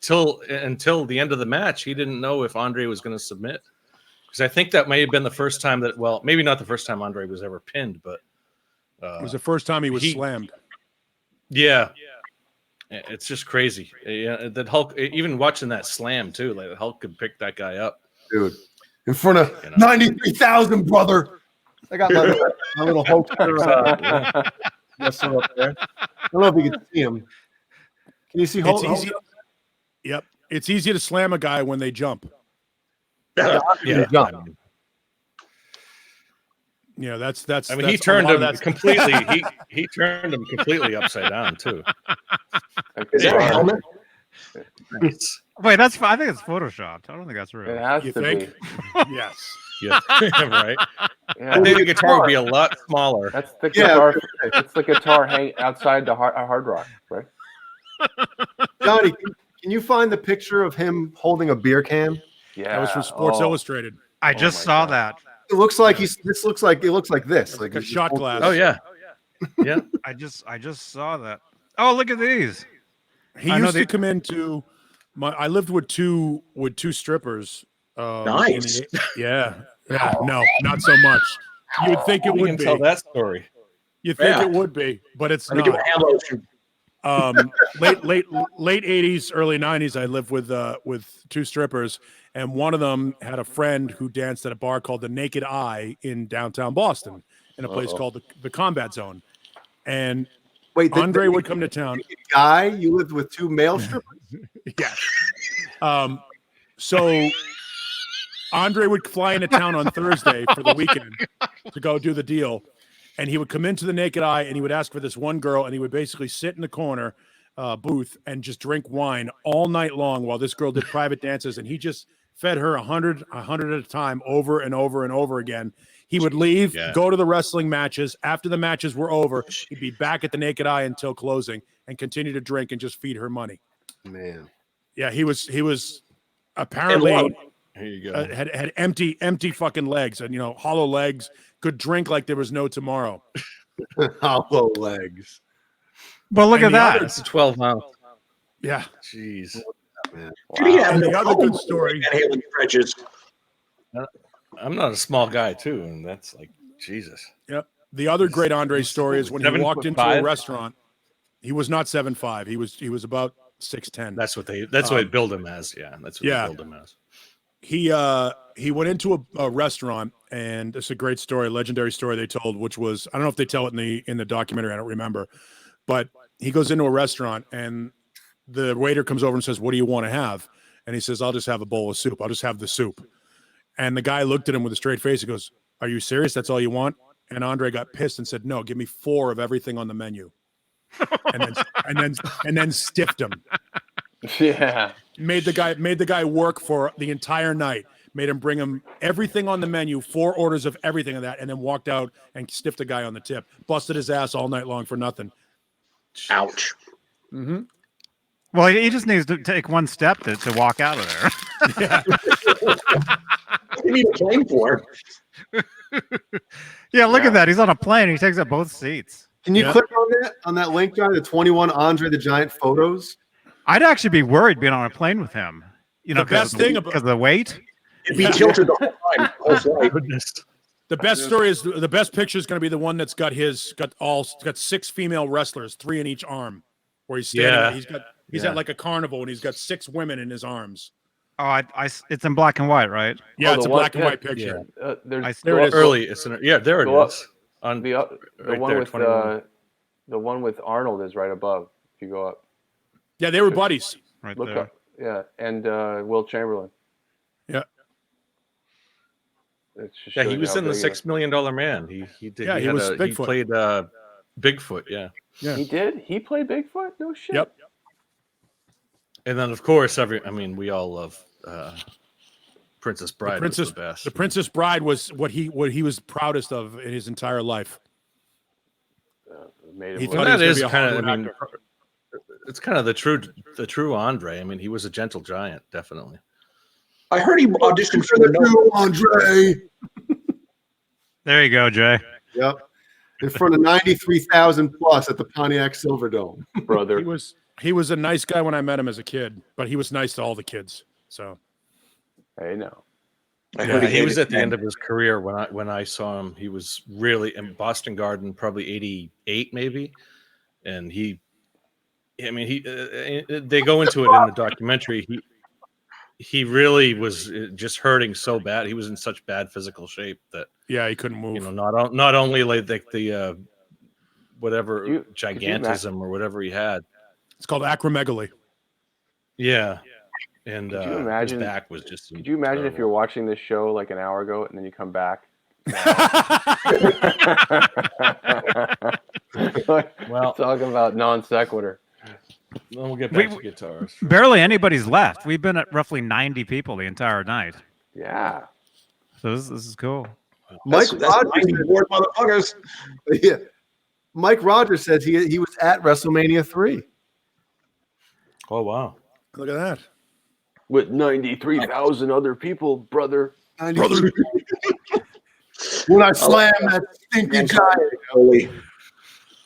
until the end of the match, he didn't know if Andre was going to submit. Because I think that may have been the first time that, well, maybe not the first time Andre was ever pinned, but It was the first time he was slammed. yeah, it's just crazy. Yeah, that Hulk, even watching that slam too, like Hulk could pick that guy up. Dude, in front of 93,000, brother. I got my little Hulkster wrestler up there. I don't know if you can see him. Can you see Hulk? It's easy. Yep. It's easy to slam a guy when they jump. Yeah, jump. I mean, Yeah, that's. I mean, that's he turned a lot of him that's- completely. He turned him completely upside down too. Is that a helmet? Nice. Wait, I think it's photoshopped. I don't think that's real. It has You to think? be. Yes. Yeah, right. Yeah. I think the guitar would be a lot smaller. That's the Yeah, guitar. It's the guitar hang outside the hard rock, right? Johnny, can you find the picture of him holding a beer can? Yeah. That was from Sports Illustrated. I Oh just my saw God. that. It looks like it looks like this. Like a he's shot holding glass. Oh yeah, yeah. I just saw that. Oh, look at these. He I know used to they- come into my. I lived with two strippers. Nice. Yeah. No, not so much. You would think it We would can be. tell that story. You think Yeah. it would be, but it's Let me do not. a hand lotion. Late 80s, early 90s, I lived with two strippers, and one of them had a friend who danced at a bar called the Naked Eye in downtown Boston, in a place called the Combat Zone. And Wait, Andre would come to town. Guy, you lived with two male strippers? Yeah. So Andre would fly into town on Thursday for the weekend to go do the deal. And he would come into the Naked Eye and he would ask for this one girl, and he would basically sit in the corner booth and just drink wine all night long while this girl did private dances. And he just fed her 100 at a time over and over and over again. He would leave, go to the wrestling matches. After the matches were over, he'd be back at the Naked Eye until closing and continue to drink and just feed her money. Man. Yeah, he was apparently Here you go. had empty fucking legs and hollow legs. Could drink like there was no tomorrow. Hollow legs. But look And at the that. It's a 12 ounce. Yeah. Jeez. Man. Did he have And no the other problem good story. with Van Halen stretches? I'm not a small guy too, and that's like Jesus. Yep. The other great Andre story is when he walked into a 7'5". restaurant. He was not 7'5". He was about 6'10". That's what they build him as. Yeah, that's what they build him as. He went into a restaurant, and it's a great story, legendary story they told, which was, I don't know if they tell it in the documentary, I don't remember, but he goes into a restaurant and the waiter comes over and says, "What do you want to have?" And he says, "I'll just have a bowl of soup. I'll just have the soup." And the guy looked at him with a straight face. He goes, "Are you serious? That's all you want?" And Andre got pissed and said, "No, give me 4 of everything on the menu." and then stiffed him. Yeah. Made the guy work for the entire night. Made him bring him everything on the menu, 4 orders of everything of that, and then walked out and stiffed the guy on the tip. Busted his ass all night long for nothing. Ouch. Mm-hmm. Well, he just needs to take one step to walk out of there. Yeah. What do you need a plane for? Yeah, look at that. He's on a plane. He takes up both seats. Can you click on that link, Johnny? The 21 Andre the Giant photos. I'd actually be worried being on a plane with him. The best thing about because of the weight. It'd be tilted the whole time. the whole flight. Goodness. the best story is the best picture is going to be the one that's got 6 female wrestlers, 3 in each arm, where he's standing. Yeah. He's at like a carnival and he's got 6 women in his arms. Oh, it's in black and white, right? Yeah, Oh, it's the a one- black and yeah. white picture. There's There it is. Early. It's there it Go up. is. On the right one there, with 21. the one with Arnold is right above. If you go up, Yeah, they were buddies. Right look there. up. Yeah, and Will Chamberlain. Yeah. It just Yeah, shows he you was how in the big $6 Million Man. He did. Yeah, he had was he Bigfoot. played Bigfoot. Yeah. Yeah. He did. He played Bigfoot. No shit. Yep. And then of course we all love Princess Bride. Was the best. The Princess Bride was what he was proudest of in his entire life. Made He him thought And he that was is gonna be a kind of. Hollywood actor. It's kind of the true Andre. I mean, he was a gentle giant, definitely. I heard he auditioned for the New Andre. There you go, Jay. Yep. In front of 93,000 plus at the Pontiac Silverdome. brother. He was a nice guy when I met him as a kid, but he was nice to all the kids. So Hey, no. I Yeah, heard he was hated at the men. end of his career when I saw him. He was really in Boston Garden, probably 88 maybe, and they go into it in the documentary. He really was just hurting so bad. He was in such bad physical shape that yeah, he couldn't move. not only like the whatever Could you gigantism or whatever he had. It's called acromegaly. Yeah, and Could you imagine- his back was just. Could you imagine if you're watching this show like an hour ago and then you come back? Well, Talking about non sequitur. Then we'll get back to guitars. Barely anybody's left. We've been at roughly 90 people the entire night. Yeah. So this is cool. Mike That's Rogers, 90 board motherfuckers. yeah. Mike Rogers says he was at WrestleMania 3. Oh wow! Look at that. With 93,000 other people, brother. Brother. When I slam that stinking giant. Holy.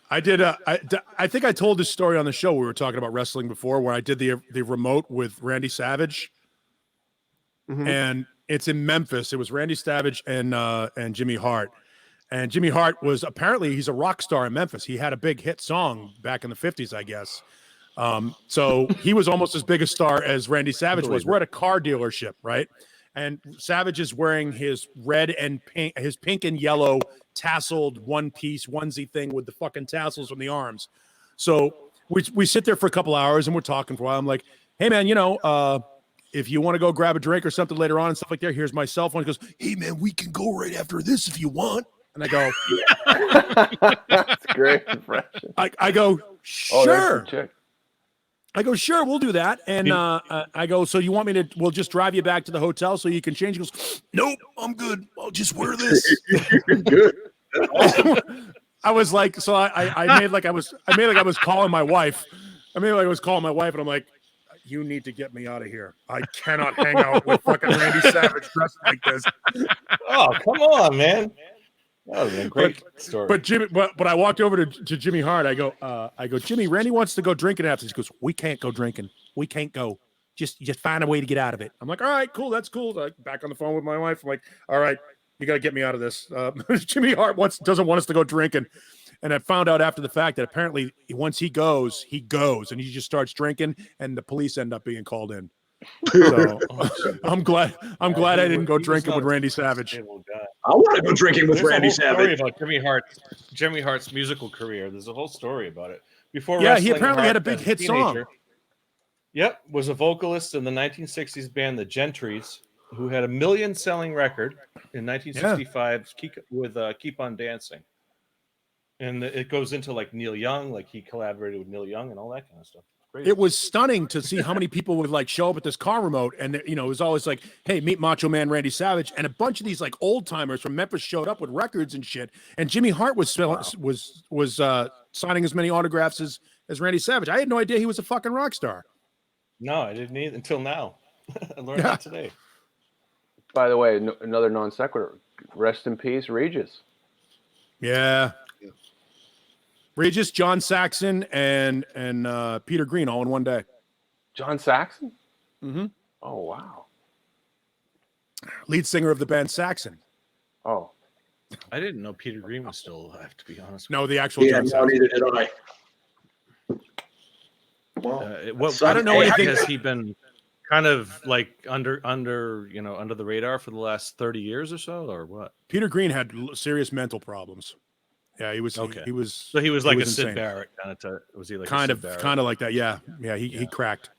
I did. I think I told this story on the show. We were talking about wrestling before, where I did the remote with Randy Savage, and it's in Memphis. It was Randy Savage and Jimmy Hart, and Jimmy Hart was apparently he's a rock star in Memphis. He had a big hit song back in the 50s, I guess. So he was almost as big a star as Randy Savage was. We're at a car dealership, right? And Savage is wearing his red and pink, his pink and yellow tasseled one-piece onesie thing with the fucking tassels on the arms. So we sit there for a couple hours and we're talking for a while. I'm like, hey man, if you want to go grab a drink or something later on and stuff like that, here's my cell phone. He goes, hey man, we can go right after this if you want. And I go, That's great impression. I go, Oh, there's sure. the chick. I go, sure, we'll do that. And I go, so you want me to, we'll just drive you back to the hotel so you can change? He goes, nope, I'm good. I'll just wear this. Good. I was like, so I made like I was calling my wife. I made like I was calling my wife and I'm like, you need to get me out of here. I cannot hang out with fucking Randy Savage dressed like this. Oh, come on, man. That was a great story. But I walked over to Jimmy Hart. I go, Jimmy, Randy wants to go drinking after. He goes, we can't go drinking. We can't go. Just find a way to get out of it. I'm like, all right, cool. That's cool. Like, back on the phone with my wife. I'm like, all right, you got to get me out of this. Jimmy Hart doesn't want us to go drinking. And I found out after the fact that apparently once he goes and he just starts drinking and the police end up being called in. So I'm glad I didn't go drinking with Randy Savage. I want to go drinking with Randy Savage. About Jimmy Hart's musical career. There's a whole story about it. Before Yeah, he wrestling, apparently Hart, had a big as hit teenager, song. Yep, was a vocalist in the 1960s band The Gentrys, who had a million-selling record in 1965 with "Keep on Dancing," and it goes into like Neil Young, like he collaborated with Neil Young and all that kind of stuff. Great. It was stunning to see how many people would like show up at this car remote, and it was always like, "Hey, meet Macho Man Randy Savage," and a bunch of these like old timers from Memphis showed up with records and shit. And Jimmy Hart was signing as many autographs as Randy Savage. I had no idea he was a fucking rock star. No, I didn't either until now. I learned that today. By the way, another non sequitur. Rest in peace, Regis. Yeah. Regis, John Saxon, and Peter Green all in one day. John Saxon? Mm-hmm. Oh, wow. Lead singer of the band Saxon. Oh. I didn't know Peter Green was still alive, to be honest. No, the actual Yeah, John no, Saxon. neither did I. Well, I don't know anything. Hey, Has he been kind of like under the radar for the last 30 years or so, or what? Peter Green had serious mental problems. Yeah, he was Okay. He was So he was like a insane. Sid Barrett kind of. Was he like kind a of Sid Barrett? kind of like that? Yeah, he cracked.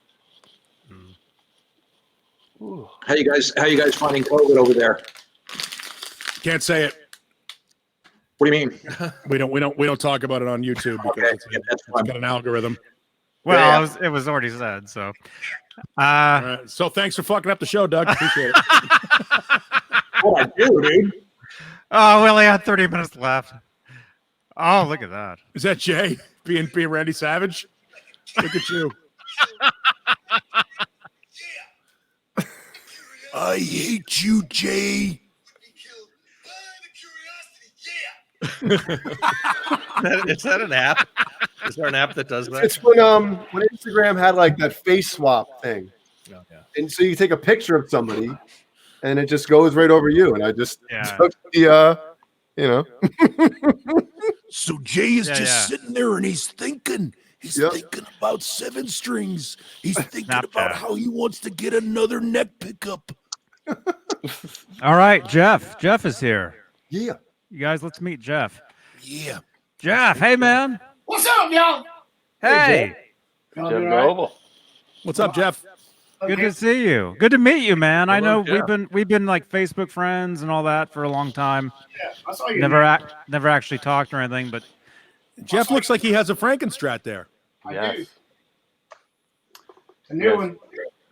how you guys finding COVID over there? Can't say it. What do you mean? We don't talk about it on YouTube because Okay, it's yeah, that's fine. got an algorithm. Well, Yeah. it was already said. So, All right. So thanks for fucking up the show, Doug. Appreciate it. What I do, dude? oh, we only had 30 minutes left. Oh, look at that. Is that Jay being Randy Savage? Look at you. I hate you, Jay. Is that an app? Is there an app that does that? It's when Instagram had like that face swap thing. No, yeah. And so you take a picture of somebody and it just goes right over you. And I just took the So Jay is just sitting there and he's thinking. He's Yep. thinking about 7 strings. He's thinking Snapchat. about how he wants to get another neck pickup. All right, Jeff. Jeff is here. Yeah. You guys, let's meet Jeff. Yeah. Jeff, hey man. What's up, y'all? Hey, Jeff Goebel. What's up, Jeff? good to see you. Good to meet you, man. I know Jeff. we've been like Facebook friends and all that for a long time. Yeah, I saw you. Never actually talked or anything, but Jeff looks like he has a Frankenstrat there. I Yes. do. A new one.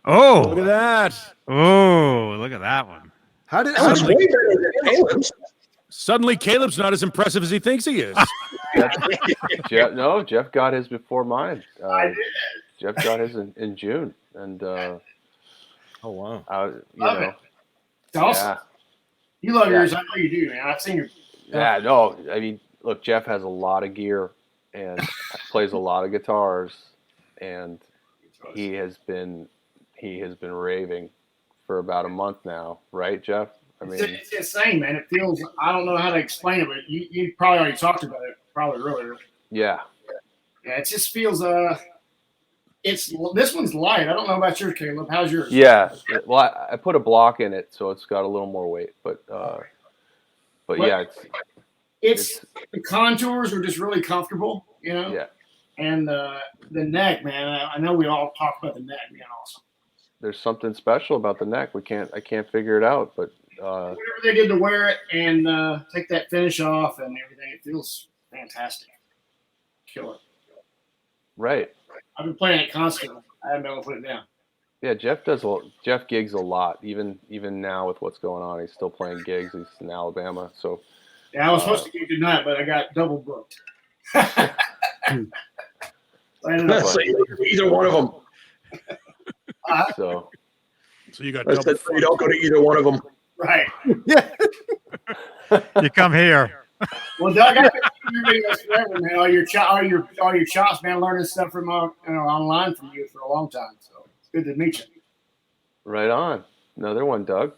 Oh, Look at that. oh, look at that one. How did That looks way better than Halen's. Suddenly, Caleb's not as impressive as he thinks he is. Jeff got his before mine. I did. Jeff got his in June, and Oh wow. Love it. It's awesome. You love yours. I know you do, man. I've seen your. Yeah, no, I mean, look, Jeff has a lot of gear and plays a lot of guitars, and he has been raving for about a month now, right, Jeff? I mean, It's insane, man. It feels. I don't know how to explain it, but you probably already talked about it probably earlier. yeah, Yeah, it just feels. This one's light. I don't know about yours, Caleb. How's yours? yeah. Well, I put a block in it, so it's got a little more weight, but yeah, It's the contours are just really comfortable, you know. yeah. And the neck, man. I know we all talk about the neck being awesome. There's something special about the neck. I can't figure it out, but Whatever they did to wear it and take that finish off and everything, it feels fantastic. Killer. right. I've been playing it constantly. I haven't been able to put it down. Yeah, Jeff gigs a lot, even now with what's going on. He's still playing gigs. He's in Alabama, so Yeah, I was supposed to gig tonight, but I got double booked. I ended up So either one of them. so So you got I double. said you don't go to either one of them. right. Yeah. You come here. Well, Doug, I've been doing this forever, man. All your chops, man. Learning stuff from online from you for a long time. So it's good to meet you. right on. Another one, Doug.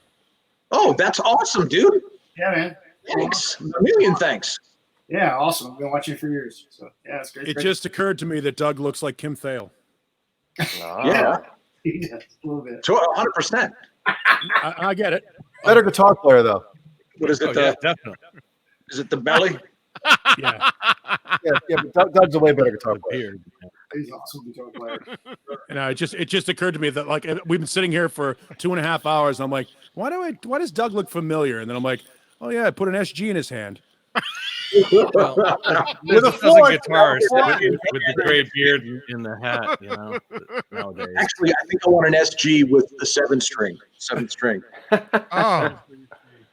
Oh, that's awesome, dude. Yeah, man. Thanks. A million thanks. Yeah, awesome. I've been watching for years. So yeah, it's great. It just occurred to me that Doug looks like Kim Thale. Yeah. He does, a little bit. So 100%. I get it. Better guitar player though. What is it? Definitely. Is it the belly? Yeah. Yeah, but Doug's a way better guitar player. Beard. He's an awesome guitar player. And it just occurred to me that like we've been sitting here for 2.5 hours. And I'm like, why does Doug look familiar? And then I'm like, oh yeah, I put an SG in his hand. With a This is a fork. guitarist with the gray beard and the hat, you know, nowadays. Actually, I think I want an SG with the 7 string. 7 string. Oh,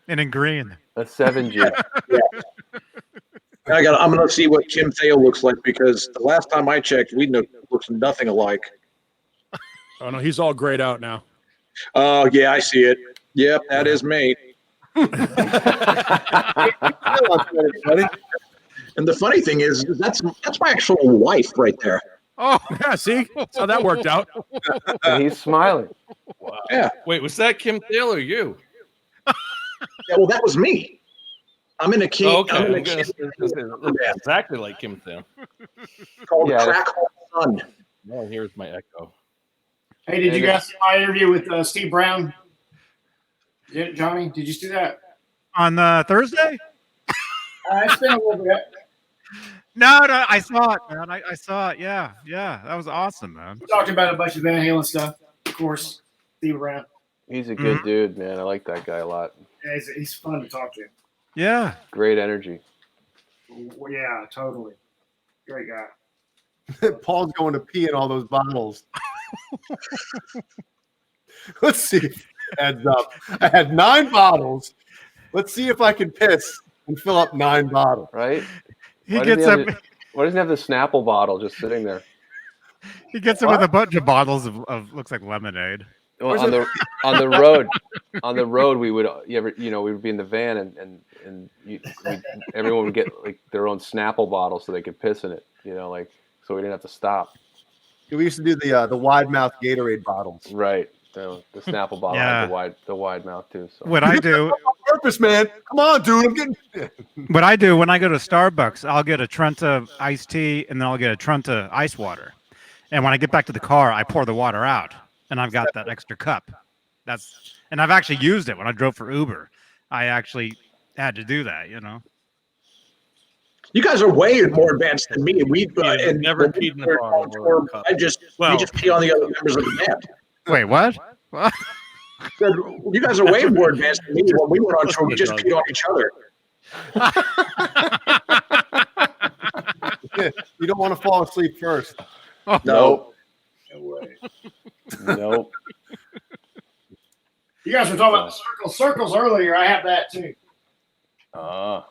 and in green. A 7G. I'm gonna see what Kim Thale looks like because the last time I checked, we looks nothing alike. Oh no, he's all grayed out now. Oh yeah, I see it. Yep, that is me. And the funny thing is, that's my actual wife right there. Oh, Yeah, see? That's how that worked out. And he's smiling. Wow. Yeah. Wait, was that Kim Thale or you? Yeah, well, that was me. I'm in a key. Oh, okay. I'm in a I'm gonna key say, it looks exactly like Kim Thale. called Yeah. Crack Hole Sun. Oh, here's my echo. Hey, did you guys see my interview with Steve Brown? Johnny, did you see that? on Thursday? It's been a little bit. No, I saw it, man. I saw it. Yeah, that was awesome, man. We talked about a bunch of Van Halen stuff, of course. Steve Brown. He's a good dude, man. I like that guy a lot. Yeah, he's fun to talk to. Yeah. Great energy. Well, yeah, totally. Great guy. Paul's going to pee in all those bottles. Let's see if it adds up. I had 9 bottles. Let's see if I can piss and fill up 9 bottles. Right? He Why gets doesn't up. Why doesn't he have the Snapple bottle just sitting there? He gets it with a bunch of bottles of looks like lemonade. Well, on the road, we would we would be in the van and everyone would get like their own Snapple bottle so they could piss in it, so we didn't have to stop. We used to do the wide mouth Gatorade bottles. Right. The Snapple bottle Yeah. had the wide mouth too. So What I do, On purpose, man. Come on, dude. I'm getting. what I do when I go to Starbucks, I'll get a Trenta iced tea and then I'll get a Trenta ice water. And when I get back to the car, I pour the water out, and I've got that extra cup. And I've actually used it when I drove for Uber. I actually had to do that, You guys are way more advanced than me. We've Yeah, never peed in a bottle or a cup. we just pee on the other members of the band. Wait, what? What? You guys are way more advanced than me. When we went on tour, we just peed on each other. You don't want to fall asleep first. No. No way. Nope. You guys were talking about the circles earlier. I have that too. Yeah.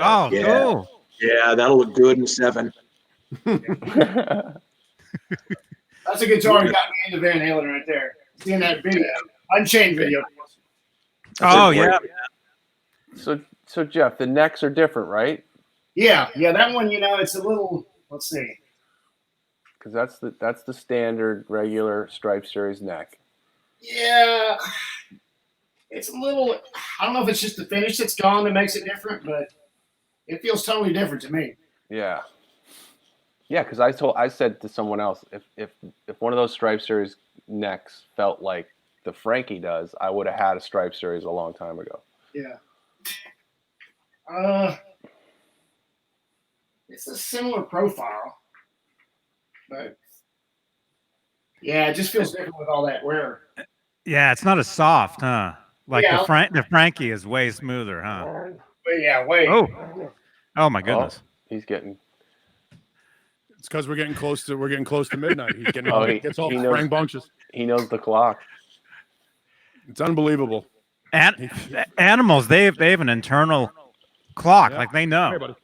Oh, Yeah. cool. Yeah, that'll look good in 7. That's a guitar you got me into Van Halen right there. Seeing that video, Unchained video. Oh, yeah. So Jeff, the necks are different, right? Yeah. That one, it's a little. Let's see. Because that's the standard regular Stripe Series neck. Yeah, it's a little. I don't know if it's just the finish that's gone that makes it different, but it feels totally different to me. Yeah. Yeah, because I said to someone else, if one of those Stripe Series necks felt like the Frankie does, I would have had a Stripe Series a long time ago. Yeah. It's a similar profile, but yeah, it just feels different with all that wear. Yeah, it's not as soft, huh? Like Yeah. the Frankie is way smoother, huh? But yeah, wait. Oh my goodness. He's getting. It's because we're getting close to midnight. He's getting He gets all knows- rambunctious. He knows the clock. It's unbelievable. And animals, they have an internal clock. Yeah. Like they know. Hey, buddy.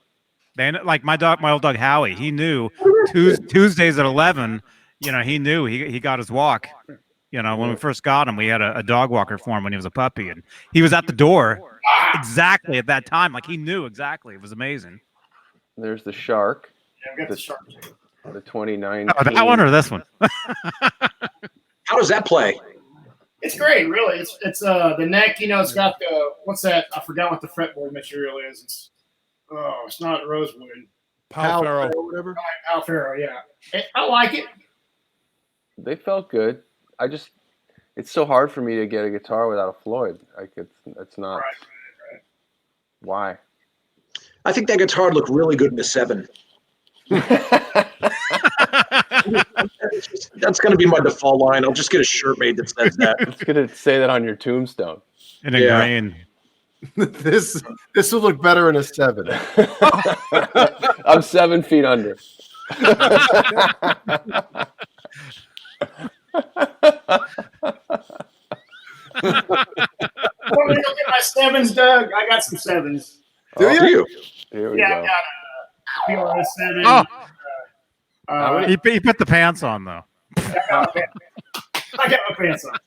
They know, like my old dog Howie. He knew Tuesdays at 11. He knew he got his walk. When we first got him, we had a dog walker for him when he was a puppy, and he was at the door exactly at that time. Like he knew exactly. It was amazing. There's the Shark, Yeah, I've got the sharp too. the 2019. Oh, that one or this one? How does that play? It's great, really. It's the neck. It's got the what's that? I forgot what the fretboard material is. It's not rosewood. Pal Farrow. whatever. Alfaro, yeah. I like it. They felt good. It's so hard for me to get a guitar without a Floyd. Like it's not. Right. Why? I think that guitar would look really good in a 7. That's going to be my default line. I'll just get a shirt made that says that. It's gonna say that on your tombstone. In a grain. This would look better in a 7. I'm 7 feet under. Want me to go get my 7s, Doug? I got some 7s. Do you? Here we Yeah, go. I got a PRS 7. Oh, he put the pants on though. I got my pants on.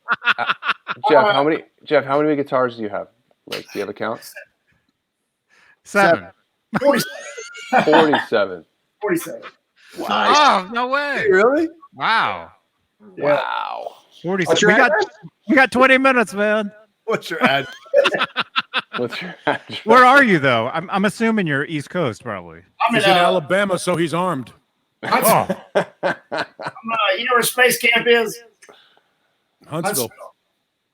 Jeff, how many guitars do you have? Like, do you have a count? 7. 47. 47. 47. Oh, no way. Really? Wow. Wow. 47. We got 20 minutes, man. What's your ad? What's your address? Where are you though? I'm assuming you're East Coast, probably. I'm He's in Alabama, so he's armed. Oh, you know where Space Camp is? Huntsville.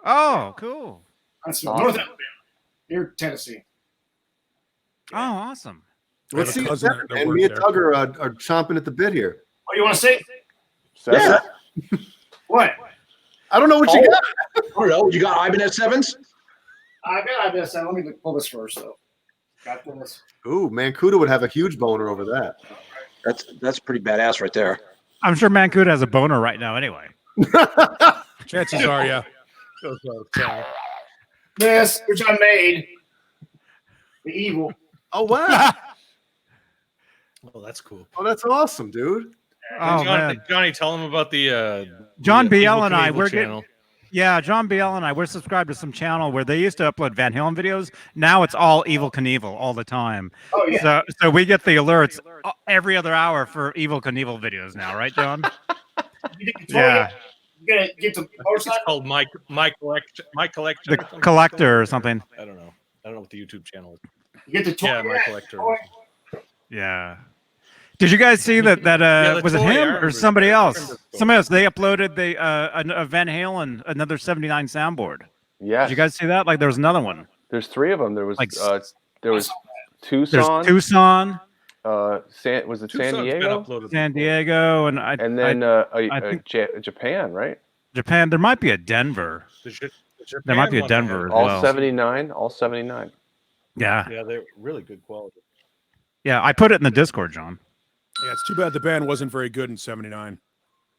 oh, cool. Huntsville. Awesome. North Alabama. Near Tennessee. Oh, awesome. I Let's have see. a cousin that And worked me and there. Doug are chomping at the bit here. Oh, you want to see? Seven? Yeah. What? I don't know what you got. I don't know. You got Ibanez 7s? I guess. Let me pull this first, though. Got this. Ooh, Mancuda would have a huge boner over that. That's pretty badass right there. I'm sure Mancuda has a boner right now anyway. Chances are, yeah. This, which I made. The Evil. Oh wow! Oh, that's cool. Oh, that's awesome, dude. Oh, Johnny, man. Johnny, tell him about the John the BL Evil and I, Knievel we're channel. John BL and I, we're subscribed to some channel where they used to upload Van Halen videos. Now it's all Evil Knievel all the time. Oh, yeah. So we get the alerts every other hour for Evil Knievel videos now, right, John? Yeah. You're going to get the It's motorcycle? called my collection. My collection. The or something. Collector or something. I don't know. I don't know what the YouTube channel is. You get the toy? Yeah, my collector. Yeah. Did you guys see that? the Was it toy, I him remember or somebody that. I else? remember the toy. Somebody else. They uploaded a Van Halen, another 79 soundboard. Yes. Did you guys see that? Like there was another one. There's 3 of them. There was Like, Tucson. There's Tucson, Was it San Tucson's been Diego? uploaded San Diego, and And then Japan, right? Japan. There might be a Denver. There might be a Denver as All well. 79. All 79. Yeah. Yeah, they're really good quality. Yeah. I put it in the Discord, John. Yeah, it's too bad the band wasn't very good in '79.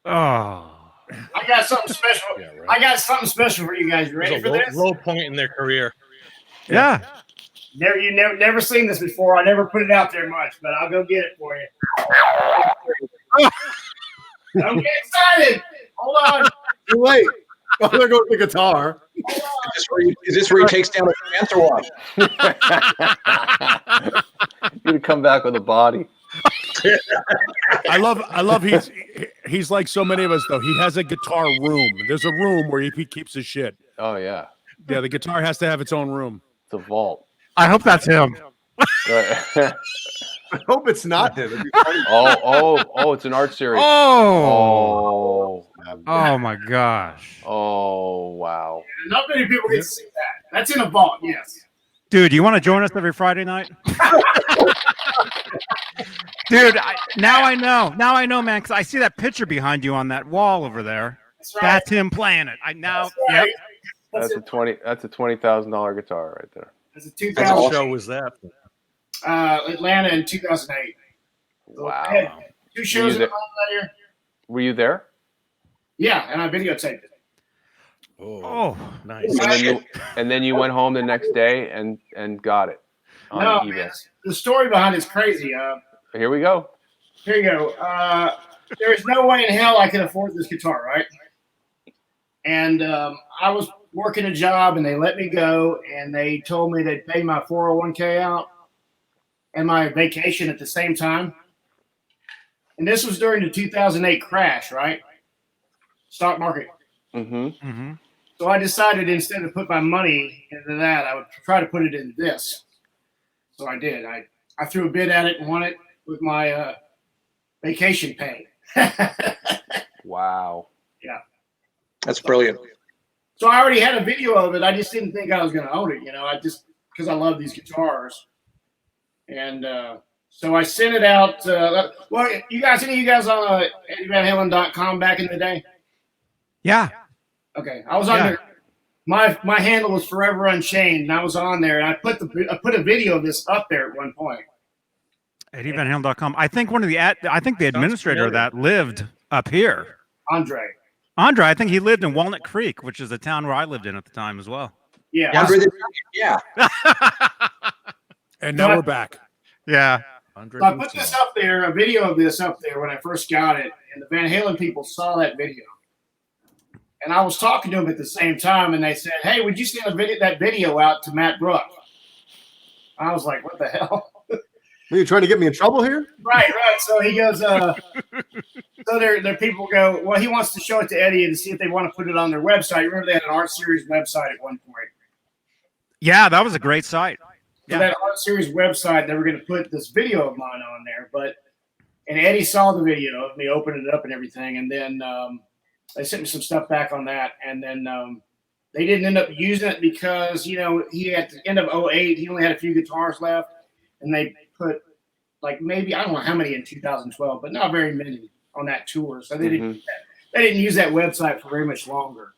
Oh. I got something special. Yeah, right. I got something special for you guys. You ready It's for a this? low point in their career. Yeah. Never seen this before. I never put it out there much, but I'll go get it for you. Don't get excited. Hold on. Too late. Oh, there goes the guitar. Is this where he takes down a fence or what? You're gonna come back with a body. I love he's like so many of us though. He has a guitar room. There's a room where he keeps his shit. Oh yeah, Yeah, the guitar has to have its own room. it's a vault. I hope that's him. Right. I hope it's not him. It'd be funny. oh, it's an art series. Oh. Oh, My gosh. oh, wow. Not many people get to see that. That's in a vault, yes. Dude, you want to join us every Friday night? Dude, now I know, man, because I see that picture behind you on that wall over there. That's right. That's him playing it. Yep. That's a $20,000 guitar right there. That's a What 2000 show was that? Atlanta in 2008. So I had Wow. 2 shows in Atlanta that year. Were you there? Yeah, and I videotaped it. Oh, Nice. And then you went home the next day and got it on No, eBay. man, the story behind it's crazy. Here we go. Here you go. There's no way in hell I can afford this guitar, right? And I was working a job, and they let me go, and they told me they'd pay my 401k out and my vacation at the same time. And this was during the 2008 crash, right? Stock market. Mm-hmm. So I decided instead of put my money into that, I would try to put it in this. So I did. I threw a bid at it and won it with my vacation pay. Wow. Yeah. That's brilliant. So I already had a video of it. I just didn't think I was going to own it. I just because I love these guitars. And so I sent it out. Well, any of you guys on EddieVanHalen.com back in the day? yeah. Okay, I was on there. My handle was Forever Unchained, and I was on there, and I put a video of this up there at one point. EddieVanHalen.com. I think the administrator of that lived up here. Andre. I think he lived in Walnut Creek, which is a town where I lived in at the time as well. Yeah. Andre yeah. And now we're back. Yeah. So I put this up there, a video of this up there when I first got it, and the Van Halen people saw that video. And I was talking to them at the same time, and they said, "Hey, would you send that video out to Matt Brook?" I was like, "What the hell?" Are you trying to get me in trouble here? Right. So he goes, so their people go, well, he wants to show it to Eddie and see if they want to put it on their website. Remember they had an art series website at one point. Yeah, that was a great site. So that art series website, they were going to put this video of mine on there, and Eddie saw the video of me opening it up and everything, and then they sent me some stuff back on that, and then they didn't end up using it because he at the end of 2008 he only had a few guitars left, and they put like maybe I don't know how many in 2012, but not very many on that tour, so they didn't use that website for very much longer,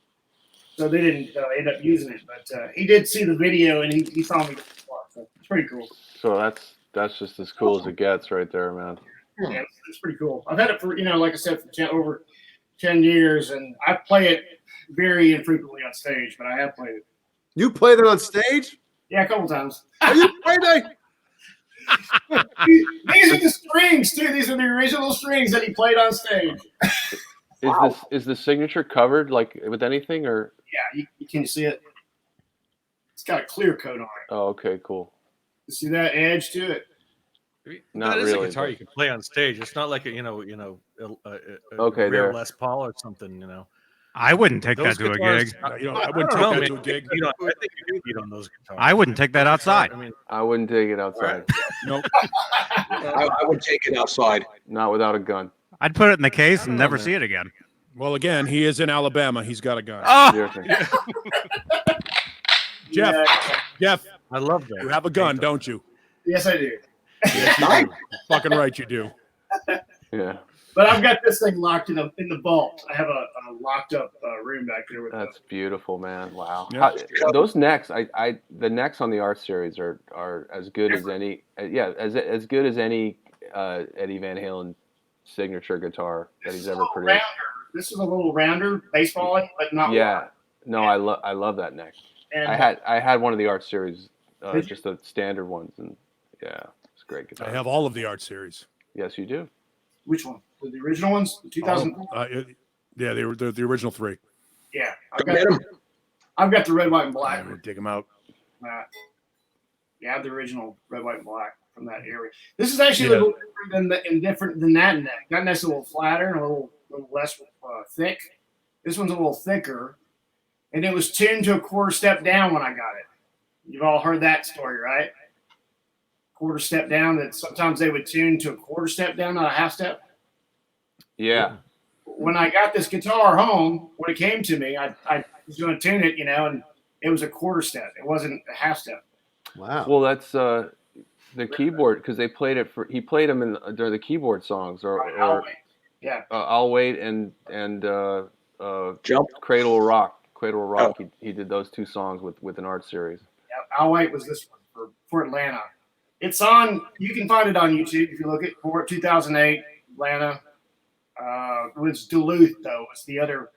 so they didn't end up using it. But he did see the video and he saw me. So it's pretty cool. So that's just as cool as it gets right there, man. Yeah, it's pretty cool. I've had it for like I said, for over 10 years, and I play it very infrequently on stage, but I have played it. You played it on stage? Yeah, a couple times. Are you playing? These are the strings too. These are the original strings that he played on stage. Is the signature covered like with anything or? Yeah, can you see it? It's got a clear coat on it. Oh, okay, cool. You see that edge to it? Not that is really, a guitar but- you can play on stage. It's not like a Okay, rare there. Les Paul or something. I wouldn't take Those that to a guitars- gig. I wouldn't I don't take know, that to a gig. I think you can beat on those guitars. I wouldn't take that outside. I mean, I wouldn't take it outside. Nope. I would take it outside. Not without a gun. I'd put it in the case and know, never man. see it again. Well, again, he is in Alabama. He's got a gun. Oh, Seriously. Jeff, I love you that. have a gun, don't you? Yes, I do. Yes, you do. Fucking right, you do. Yeah, But I've got this thing locked in the vault. I have a locked up room back there with that's beautiful, man. Wow. Yeah. Those necks, the necks on the art series are as good as any. Yeah, as good as any Eddie Van Halen signature guitar that he's ever produced. This is a little rounder, baseball, but not. Yeah. wide. No, I love that neck. And I had one of the art series, Did you? just the standard ones, and yeah, it's a great guitar. I have all of the art series. Yes, you do. which one? The original ones, the 2000. Yeah, they were the original 3. Yeah, Get 'em. I've got the red, white, and black. I'm gonna dig them out. Yeah, I have the original red, white, and black from that era. This is actually a little different than that neck. That neck's a little flatter and a little less thick. This one's a little thicker, and it was tuned to a quarter step down when I got it. You've all heard that story, right? Quarter step down. That sometimes they would tune to a quarter step down, not a half step. Yeah. When I got this guitar home, when it came to me, I was going to tune it, and it was a quarter step. It wasn't a half step. Wow. Well, that's the keyboard, because he played them during the keyboard songs, I'll wait. Yeah. I'll Wait and Jump. Cradle of Rock. He did those 2 songs with an art series. Yeah, I'll wait was this one for Atlanta. It's on. You can find it on YouTube if you look at for 2008 Atlanta. It was Duluth though. It's the other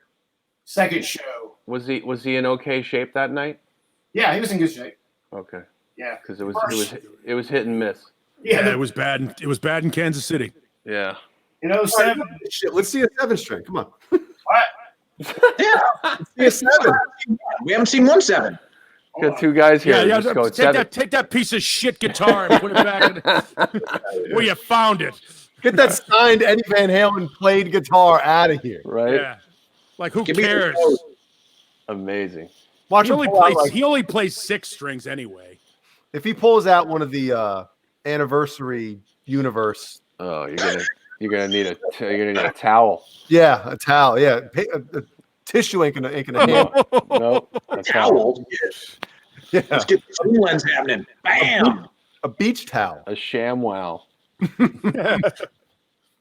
second show. Was he in okay shape that night? Yeah, he was in good shape. Okay. Yeah, Because it was hit and miss. Yeah, it was bad. It was bad in Kansas City. Yeah. In 07. Shit, let's see a 7-string. Come on. Yeah. Let's see a 7. We haven't seen 1-7. Got 2 guys here. Yeah, Just go take that piece of shit guitar and put it back where you found it. Get that signed Eddie Van Halen played guitar out of here. right? Yeah, like who Give me the cares? code. Amazing. Watch He him only pull out, plays. like, He only plays 6 strings anyway. if he pulls out one of the anniversary universe. Oh, you're gonna need a towel. Yeah, a towel. Yeah, a tissue ain't gonna handle. No, a Towel. Yeah, Let's get the zoom lens happening. Bam. a beach towel. A ShamWow. Yeah,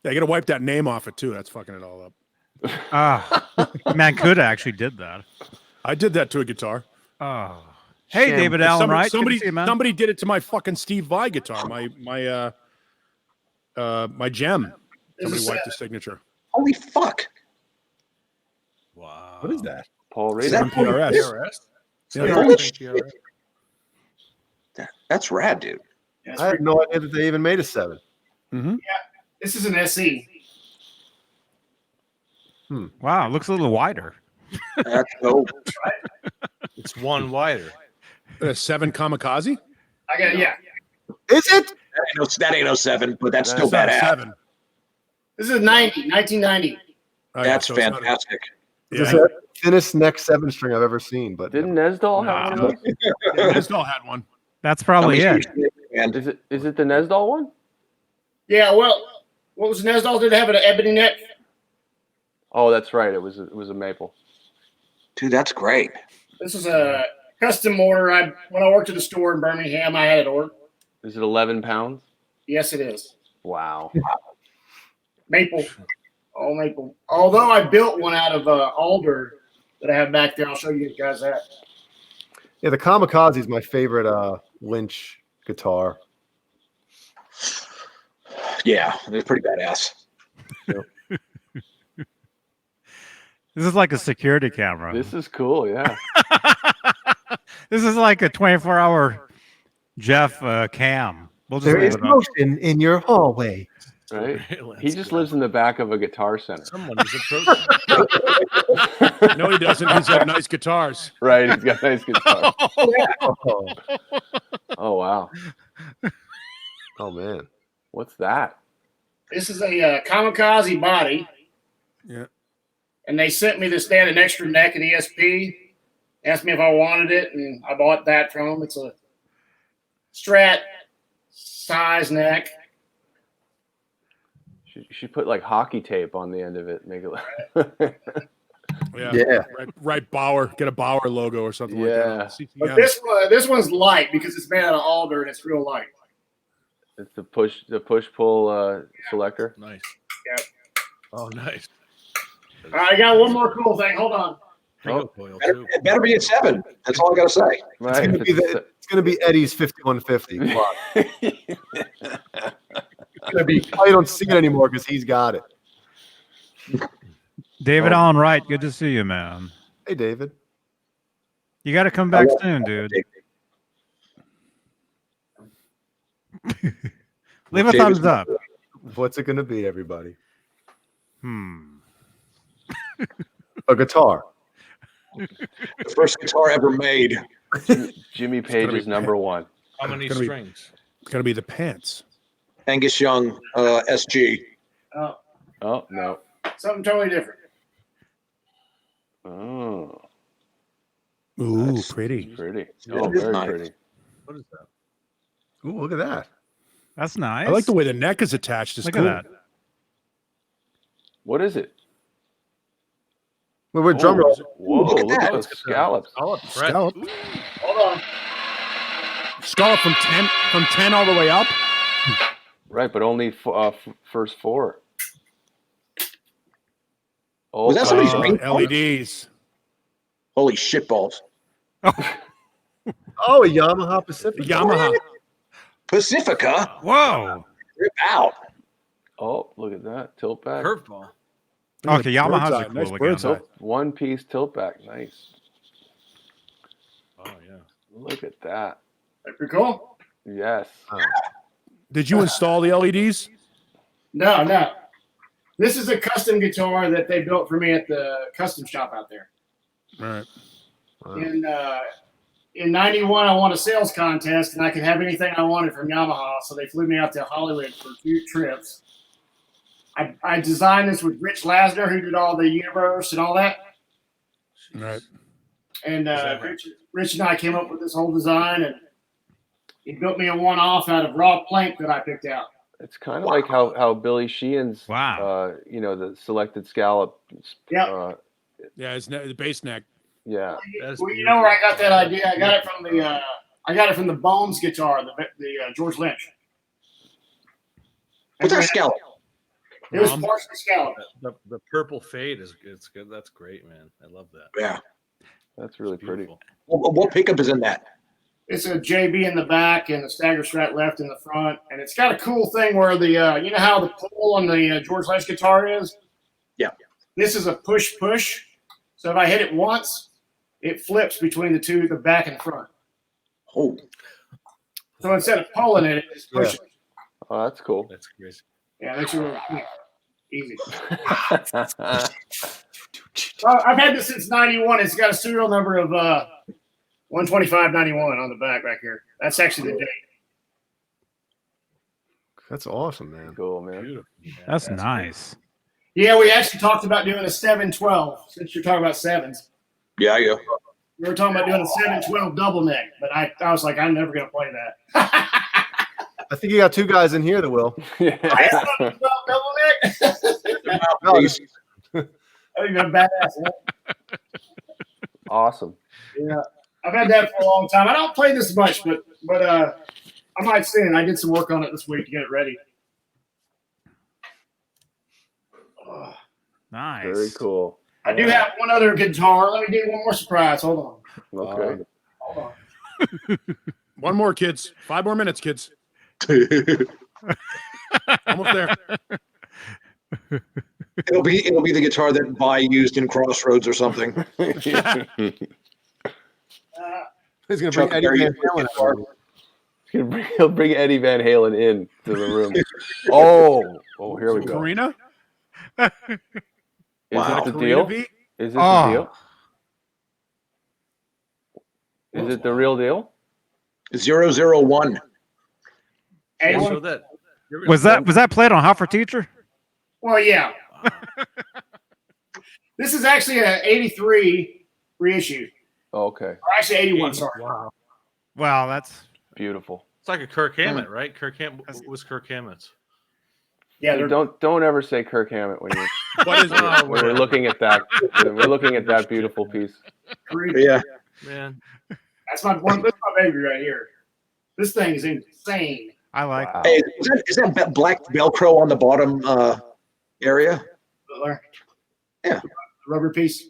you got to wipe that name off it too. That's fucking it all up. Mancuda actually did that. I did that to a guitar. Oh, hey, Sham- David Allen, right? Somebody did it to my fucking Steve Vai guitar. My gem. Somebody wiped the signature. Holy fuck. Wow. What is that? Paul Is Reed. that PRS. Yeah, Holy shit. That's rad, dude. Yeah, it's I had pretty- no idea that they even made a 7. This is an SE. Wow, it looks a little wider. That's dope. It's one wider. A 7 Kamikaze. I got Is it? That ain't no 7, but that's still That's not a badass. 7. This is 1990. Oh, yeah, That's so it's not a- fantastic. It's Yeah, the thinnest neck 7-string I've ever seen. But Didn't Nesdal have one of those? Nesdal had one. That's probably it. And Is it the Nesdal one? Yeah, well, what was Nesdal? Did it have an ebony neck? Oh, that's right. It was a maple. dude, that's great. This is a custom order. When I worked at a store in Birmingham, I had it ordered. Is it 11 pounds? Yes, it is. Wow. Maple. All maple. Although I built one out of alder that I have back there. I'll show you guys that. yeah, the Kamikaze is my favorite Lynch guitar. Yeah, it's pretty badass. This is like a security camera. This is cool. Yeah. This is like a 24-hour Jeff cam. We'll just There leave is it up. motion in your hallway. Right. He just lives in the back of a guitar center. Someone is approaching. No, he doesn't. He's got nice guitars. Right. He's got a nice guitar. Oh, Oh wow. oh man. What's that? This is a kamikaze body. Yeah. And they sent me this. They had an extra neck at ESP. Asked me if I wanted it, and I bought that from them. It's a Strat size neck. She put like hockey tape on the end of it. Make it. Yeah. Yeah. Right. Bauer. Get a Bauer logo or something like Yeah. that. But CCM. this one's light because it's made out of alder and it's real light. It's the push pull selector. Nice. Yep. Oh, nice. All right, I got one more cool thing. Hold on. Pickup coil, Better, too. it better be a 7. That's all I gotta say. Right. It's gonna be Eddie's 5150. Come on. It's gonna be. I don't see it anymore because he's got it. David Oh. Allen Wright, good to see you, man. Hey, David. You got to come back soon, dude. Leave a thumbs up. What's it going to be, everybody? A guitar. The first guitar ever made. Jimmy Page is number one. How many It's gonna be- strings? It's gonna be the pants. Angus Young, SG. Oh, Oh no. something totally different. Oh, Ooh, that's pretty. pretty. It Oh, is very nice. pretty. What is that? Ooh, look at that. That's nice. I like the way the neck is attached. It's Look cool. at that. What is it? Well, we're drum roll. Whoa, Look at look that. at those scallops. Scallop. Hold on. Scallop from 10 all the way up. Right, but only first four. Oh, Was that somebody's ring? LEDs. Holy shitballs. Oh, a Yamaha Pacific. Yamaha. Pacifica. Whoa. Rip out. Oh, look at that. Tilt back. Curveball. Look at Okay, the Yamaha's bird's are eye. cool Nice again. bird's eye. Tilt, one piece tilt back. Nice. Oh yeah. Look at that. Pretty cool. Yes. Did you install the LEDs? No. This is a custom guitar that they built for me at the custom shop out there. All right. In '91, I won a sales contest, and I could have anything I wanted from Yamaha. So they flew me out to Hollywood for 2 trips. I designed this with Rich Lasner, who did all the universe and all that. All right. And Rich and I came up with this whole design, and he built me a one-off out of raw plank that I picked out. It's kind of like how Billy Sheehan's, Wow. the selected scallop. Yeah. Yeah, it's the bass neck. Yeah. Well, you know where I got that idea? I got it from the Bones guitar, the George Lynch. What's that scallop? It was partially scalloped. The purple fade is it's good. That's great, man. I love that. Yeah. That's really pretty. Beautiful. What pickup is in that? It's a JB in the back and a stagger strat left in the front, and it's got a cool thing where the you know how the pull on the George Lynch guitar is. Yeah. This is a push. So if I hit it once, it flips between the two, the back and front. Oh. So instead of pulling it, it's pushing. Oh, that's cool. That's crazy. Yeah, that's really quick. Easy. I've had this since '91. It's got a serial number of 12591 on the back right here. That's actually the date. That's awesome, man. Cool, man. Beautiful. That's nice. Yeah, we actually talked about doing a 712 since you're talking about sevens. Yeah, yeah. We were talking about doing a 712 double neck, but I was like, I'm never going to play that. I think you got 2 guys in here that will. I have a 712 double neck. No, That'd be badass. Huh? Awesome. Yeah, I've had that for a long time. I don't play this much, but I might soon. I did some work on it this week to get it ready. Nice. Very cool. I do have one other guitar. Let me do one more surprise. Hold on. Okay. Hold on. One more, kids. 5 more minutes, kids. Almost there. It'll be the guitar that Vi used in Crossroads or something. He's going to Chuck bring Eddie Berry Van used Halen guitar. out. He'll bring Eddie Van Halen in to the room. Oh, here we go. Karina? Is Wow. it the Karina deal? beat? Is it Oh. the deal? Is it the real deal? 001. Hey, So that Was that played on Hot for Teacher? well, yeah. This is actually an 83 reissue. Okay. Or actually 81, sorry. Wow, that's Beautiful. It's like a Kirk Hammett, right? Kirk Hammett was Kirk Hammett's. Yeah, Hey, they're don't ever say Kirk Hammett when you're What is it? when we're looking at that. We're looking at that beautiful piece. Yeah. Man, that's my baby right here. This thing is insane. I like Wow. that. Hey, is that black Velcro on the bottom area? Yeah. Rubber piece.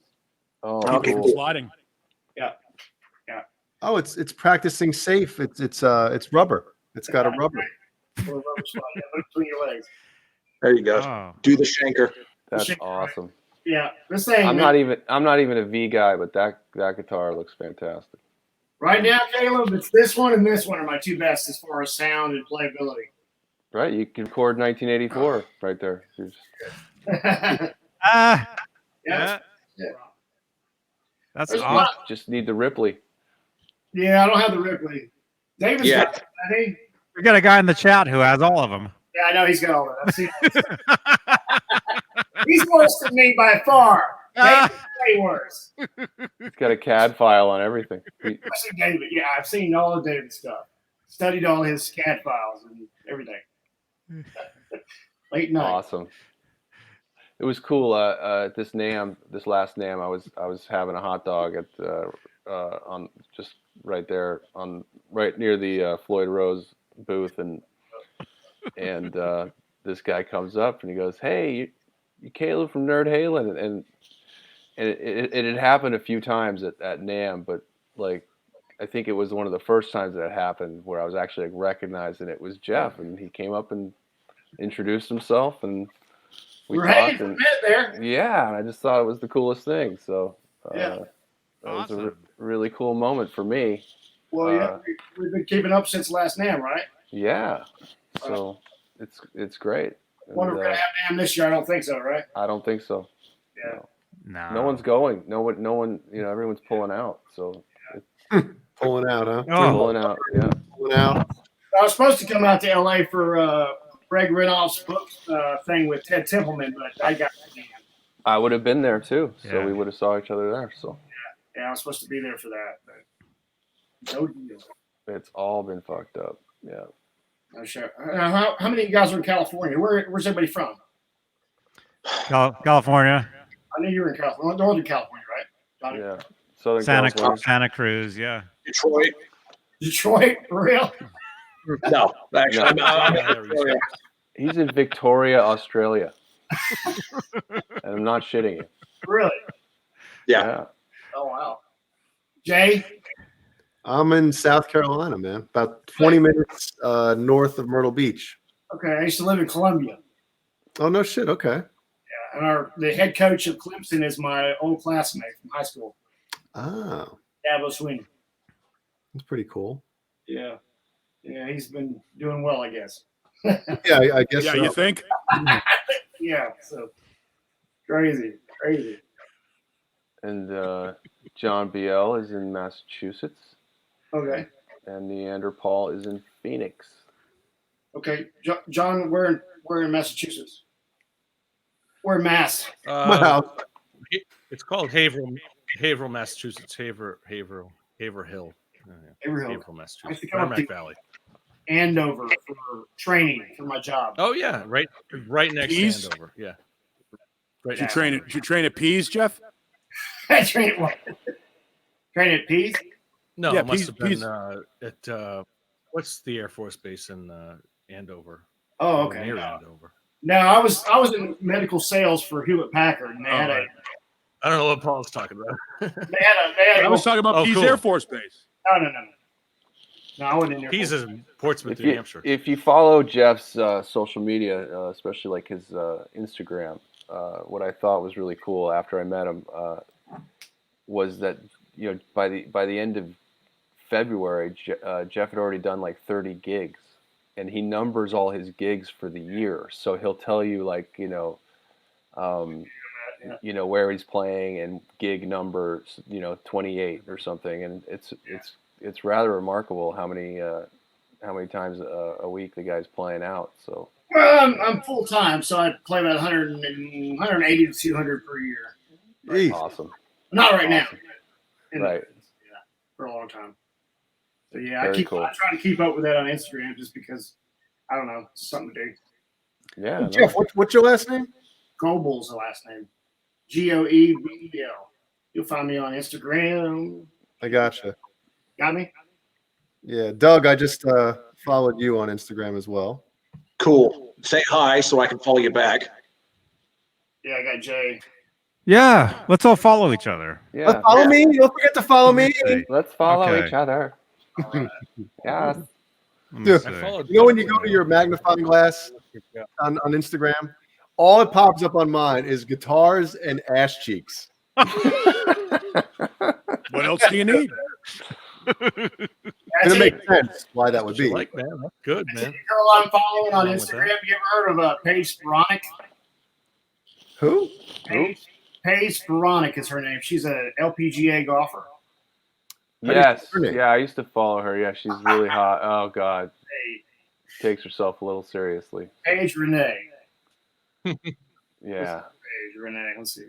Oh, Okay, cool. cool. Sliding. Oh, it's practicing safe. It's rubber. It's got a rubber. Little rubber slide between your legs. There you go. Oh. Do the shanker. That's awesome. Yeah, this thing. I'm not even a V guy, but that guitar looks fantastic. Right now, Caleb, it's this one and this one are my two best as far as sound and playability. Right, you can record 1984 right there. Ah, Yeah. that's There's a awesome. lot- Just need the Ripley. Yeah, I don't have the Ripley. David's Yeah. got it, I think. We got a guy in the chat who has all of them. Yeah, I know he's got all that. I've seen it. He's worse than me by far. David's way worse. He's got a CAD file on everything. I've seen David. Yeah, I've seen all of David's stuff. Studied all his CAD files and everything. Late night. Awesome. It was cool. This last NAMM, I was having a hot dog at on just right there right near the Floyd Rose booth, and this guy comes up and he goes, "Hey, you Caleb from Nerd Halen," and it had happened a few times at NAMM, but like I think it was one of the first times that it happened where I was actually recognized, and it was Jeff, and he came up and introduced himself, and we We're hanging talked. for a And, minute there. yeah, and I just thought it was the coolest thing. So Yeah. that was a Awesome. really cool moment for me. Well, yeah, we've been keeping up since last NAMM, right? Yeah, so it's great. Wonder if And, we're gonna have NAMM this year. I don't think so, right? I don't think so. Yeah. No. No one's going. No one. Everyone's pulling out. So Pulling out, huh? Oh, pulling out. Yeah. Pulling out. I was supposed to come out to LA for Greg Renoff's book thing with Ted Templeman, but I got it. I would have been there too. So Yeah. we would have saw each other there. So Yeah, I was supposed to be there for that, but no deal. it's all been fucked up. Yeah. No shit. How many of you guys are in California? Where's everybody from? California, I knew you were in California, Northern California, right? Johnny? Yeah. Southern California. Santa Cruz, yeah. Detroit. Detroit, for real? No, actually, No. I'm in Victoria. He's in Victoria, Australia. And I'm not shitting you. Really? Yeah. Oh wow. Jay? I'm in South Carolina, man. About 20 minutes north of Myrtle Beach. Okay, I used to live in Columbia. Oh, no shit. Okay. And the head coach of Clemson is my old classmate from high school, Oh, Dabo Sweeney. that's pretty cool. Yeah. Yeah, he's been doing well, I guess. Yeah, I guess Yeah, so. you think? Yeah, so crazy. And John BL is in Massachusetts. Okay. And Neander Paul is in Phoenix. Okay. John, we're in Massachusetts. We're in Mass. Wow. It's called Haverhill, Massachusetts. Haverhill. Haverhill. Haverhill, I used Massachusetts. to come up Merrimack to- Valley. Andover for training for my job. Oh yeah, right next Keys? to Andover. Yeah. Right Did you next train to it? Did you train at Pease, Jeff? I train at what? Train at Pease? No, Yeah, it must Pease- have been Pease. at what's the Air Force Base in Andover? Oh, Or okay. Near Andover. No, I was in medical sales for Hewlett Packard, and they had right. I don't know what Paul's talking about. they had I was talking about Oh, Pease cool. Air Force Base. no. No, I wasn't in there. Pease is in Portsmouth, If New Hampshire. you follow Jeff's social media, especially like his Instagram, what I thought was really cool after I met him was that by the end of February, Jeff had already done like 30 gigs, and he numbers all his gigs for the year. So he'll tell you like where he's playing and gig number 28 or something, and it's rather remarkable how many times a week the guy's playing out. So Well, I'm full time, so I play about 180 to 200 per year. Jeez. awesome, Not right now. Awesome. In- right? Yeah, for a long time. So yeah, Very cool. I try to keep up with that on Instagram just because I don't know, it's something to do. Yeah. no. Jeff, what's your last name? Goebel's the last name. Goebel. You'll find me on Instagram. I gotcha. Got me? Yeah, Doug, I just followed you on Instagram as well. Cool. Say hi so I can follow you back. Yeah, I got Jay. Yeah, let's all follow each other. Yeah. Follow me. Don't forget to follow me. Okay. Let's follow Okay. each other. Yeah. Let me Yeah. see. I followed You know when you go to your magnifying glass Yeah. on Instagram, all it pops up on mine is guitars and ass cheeks. What else do you need? And it makes sense why that would be. Like, man, that's good, That's man. a girl I'm following on Wrong with Instagram. that. You ever heard of Paige Sporonic? Who? Paige Sporonic is her name. She's a LPGA golfer. Yes. her name? Yeah, I used to follow her. Yeah, she's really hot. Oh God, Hey, takes herself a little seriously. Paige Renee. Yeah. Paige Renee. Let's see.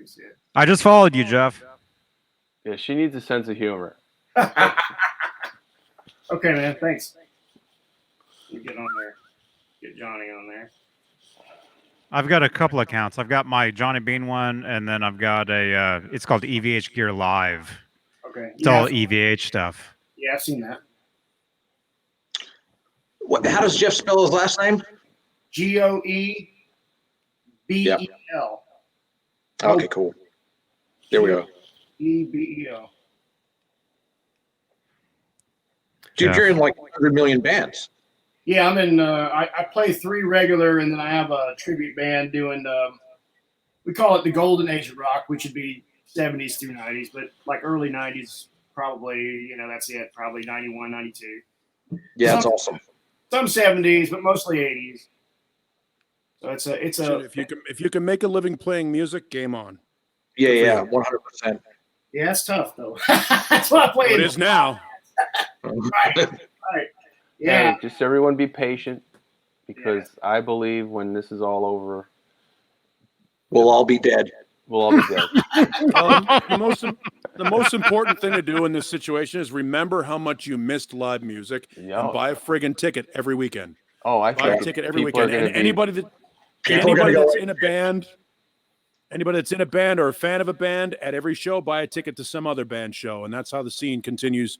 I just followed you, Jeff. Yeah, she needs a sense of humor. Okay, man. Thanks. You get on there. Get Johnny on there. I've got a couple accounts. I've got my Johnny Beane one, and then I've got a. It's called EVH Gear Live. Okay. It's all EVH stuff. Yeah, I've seen that. How does Jeff spell his last name? Goebel. Okay, cool. There we go. Ebel. Dude, Yeah. you're in like 100 million bands. Yeah, I'm in. I play 3 regular, and then I have a tribute band doing. We call it the golden age of rock, which would be 70s through 90s, but like early 90s, probably. That's it. Probably 91, 92. Yeah, that's awesome. Some 70s, but mostly 80s. So it's a. If you can make a living playing music, game on. Yeah, 100%. Yeah, it's tough though. That's what I play. It is now. Right. Yeah. Hey, just everyone be patient, because I believe when this is all over, We'll all be dead. we'll all be dead. The most important thing to do in this situation is remember how much you missed live music Yeah. and buy a friggin' ticket every weekend. Oh, I Buy a think ticket every people are weekend. gonna And be- anybody that's in a band, anybody that's in a band or a fan of a band, at every show, buy a ticket to some other band show, and that's how the scene continues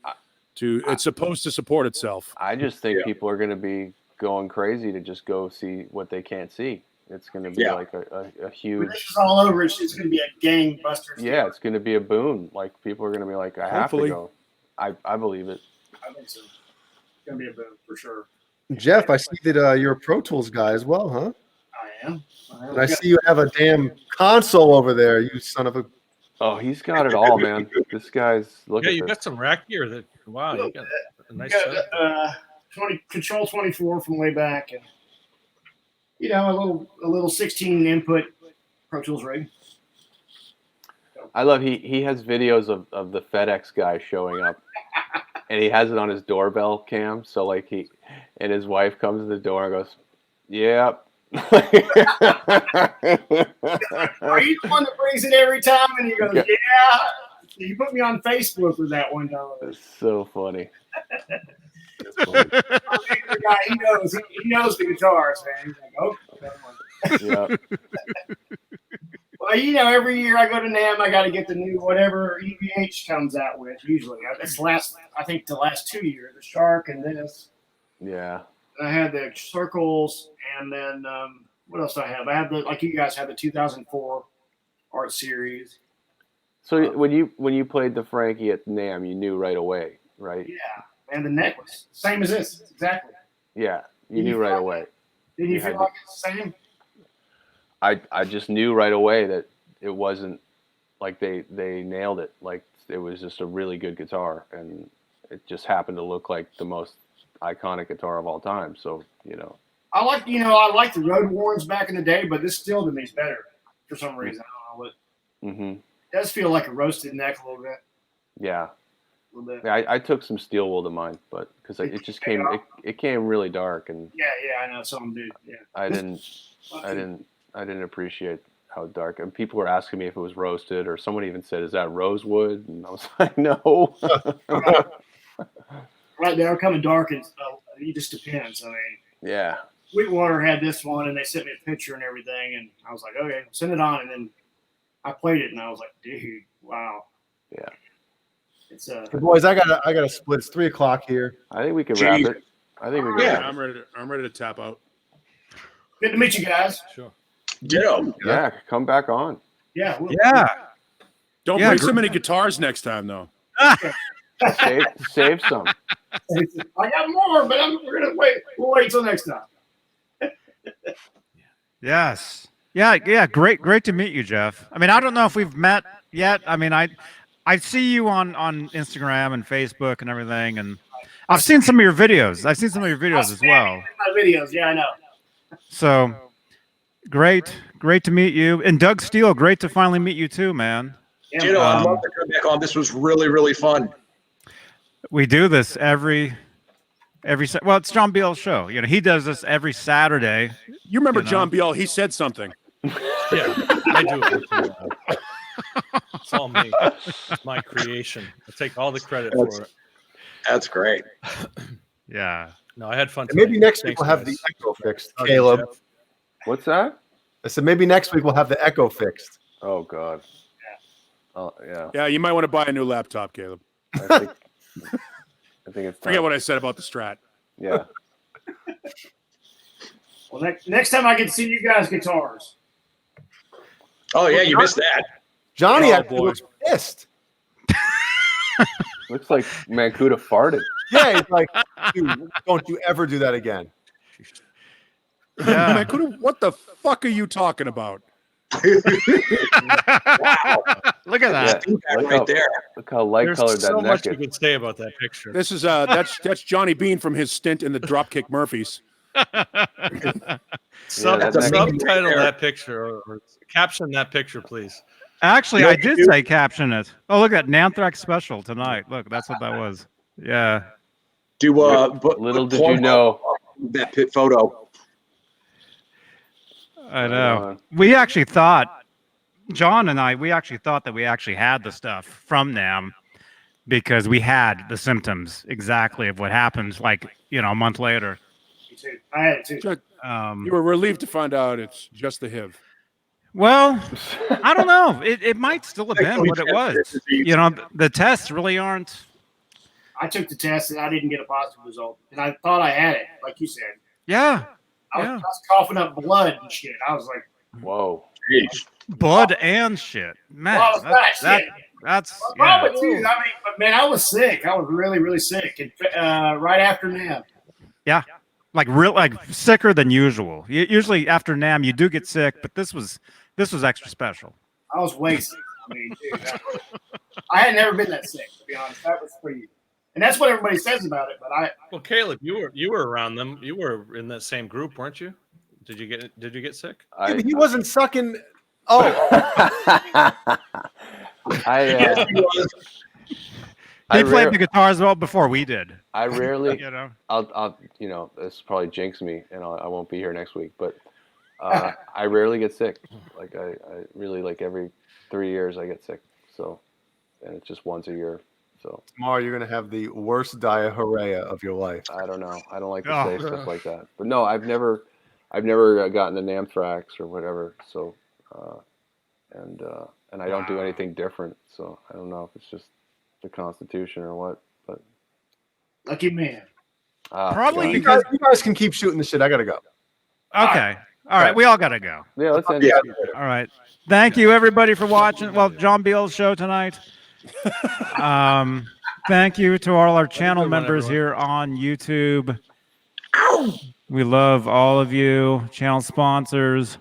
to. It's supposed to support itself. I just think people are going to be going crazy to just go see what they can't see. It's going to be like a When huge. this is all over, it's going to be a gangbusters. Yeah, it's going to be a boon. Like, people are going to be like, I have to Hopefully. go. I believe it. I think so. It's going to be a boom for sure. Jeff, I see that you're a Pro Tools guy as well, huh? I am. And I see you have a damn console over there, you son of a. Oh, he's got it all, man. This guy's look Yeah, at you this. got some rack gear. That wow, you got a nice Got setup. 20 Control 24 from way back, and a little 16 input Pro Tools rig. I love he has videos of the FedEx guy showing up, and he has it on his doorbell cam. So like and his wife comes to the door and goes, "Yep." Are you the one that brings it every time? And he goes, Yeah. "Yeah." You put me on Facebook with that one time. It's so funny. The guy, he knows the guitars, man. He's like, "Oh." Yeah. Well, every year I go to NAMM, I got to get the new whatever EVH comes out with. Usually, that's the last 2 years, the Shark and this. Yeah. And I had the Circles, and then what else do I have? I have like you guys have the 2004 Art Series. So when you played the Frankie at NAMM, you knew right away, right? Yeah, and the necklace, same as this, exactly. Yeah, you knew right away. Did you You feel had like it's the same? I just knew right away that it wasn't like they nailed it. Like, it was just a really good guitar, and it just happened to look like the most iconic guitar of all time. So I like the Road Warrens back in the day, but this still to me is better for some reason. I don't know what. hmm It does feel like a roasted neck a little bit. yeah. A little bit. Yeah, I took some steel wool to mine, but because it just came it came really dark, and Yeah, I know some do. Yeah. I didn't appreciate how dark. And people were asking me if it was roasted, or someone even said, "Is that rosewood?" And I was like, "No." Right now, coming dark, it just depends. I mean, Yeah. Sweetwater had this one, and they sent me a picture and everything, and I was like, okay, send it on. And then I played it, and I was like, dude, wow. Yeah. It's Hey, boys, I gotta split. It's 3:00 here. I think we can wrap it. I think we can. Yeah. wrap it. I'm ready to tap out. good to meet you guys. Sure. Ditto. Yeah, come back on. Yeah. Yeah. Don't Yeah, bring so many guitars next time, though. Save some. I got more, but we're gonna wait. We'll wait till next time. Yes. Yeah. Great to meet you, Jeff. I mean, I don't know if we've met yet. I mean, I see you on Instagram and Facebook and everything, and I've seen some of your videos. I've seen some of your videos as well. My videos, yeah, I know. So great to meet you. And Doug Steele, great to finally meet you too, man. Yeah, I'd love to come back on. This was really, really fun. We do this every well, it's John Beale's show. You know, he does this every Saturday. You remember You know? John Beale? He said something. Yeah, I do. It's all me. It's my creation. I take all the credit for it. That's great. Yeah. No, I had fun. And maybe tonight. next week Thanks, we'll have guys. the echo fixed, Okay, Caleb. Jeff. What's that? I said maybe next week we'll have the echo fixed. Oh God. Oh yeah. Yeah, you might want to buy a new laptop, Caleb. I think it's time. Forget what I said about the Strat. Yeah. Well, next time I get to see you guys guitars. Oh yeah, you missed that. Johnny Oh, actually boy. looks pissed. Looks like Mancuda farted. Yeah, he's like, dude, don't you ever do that again. Yeah. Mancuda, what the fuck are you talking about? Look at that. Yeah, Right there. Look how light There's colored so that much neck we is. could say about that picture. This is that's Johnny Beane from his stint in the Dropkick Murphys. that neck- Subtitle that picture or caption that picture, please. Actually, You know I what you did do? say caption it. Oh, look at Nanthrax special tonight. Look, that's what that was. Yeah. Do Little did you know. that pit photo. I Right know. on. We actually thought, John and I, we actually thought that we actually had the stuff from them because we had the symptoms exactly of what happens, like, you know, a month later. Me too. I had it too. You were relieved to find out it's just the HIV. Well, I don't know. It might still have been what it was. You know, the tests really aren't. I took the test and I didn't get a positive result, and I thought I had it, like you said. Yeah. I was, Yeah. I was coughing up blood and shit. I was like, Whoa. Jeez. Blood and shit. Man, well, that's shit. that's Wrong yeah. with you? I mean, but man, I was sick. I was really, really sick. And, right after NAM. like sicker than usual. Usually after NAM you do get sick, but this was extra special. I was wasted. I mean, dude, I had never been that sick, to be honest. That was pretty. And that's what everybody says about it. But Well, Caleb, you were around them. You were in that same group, weren't you? Did you get sick? Yeah, but he wasn't sucking. Oh, I He played rare- the guitar as well before we did. I rarely. You know. I'll this probably jinx me, and I won't be here next week. But I rarely get sick. Like I really like every 3 years I get sick. So, and it's just once a year. So tomorrow you're gonna have the worst diarrhea of your life. I don't know. I don't like to Oh. say stuff like that. But no, I've never gotten an anthrax or whatever. So, and I don't do anything different. So I don't know if it's just the Constitution or what. But lucky man. Probably You guys can keep shooting the shit. I gotta go. Okay. All right. We all gotta go. yeah, let's end Yeah. it. All right. Thank you everybody for watching. Well, John Beale's show tonight. Thank you to all our channel good one, members everyone. here on YouTube. We love all of you, channel sponsors.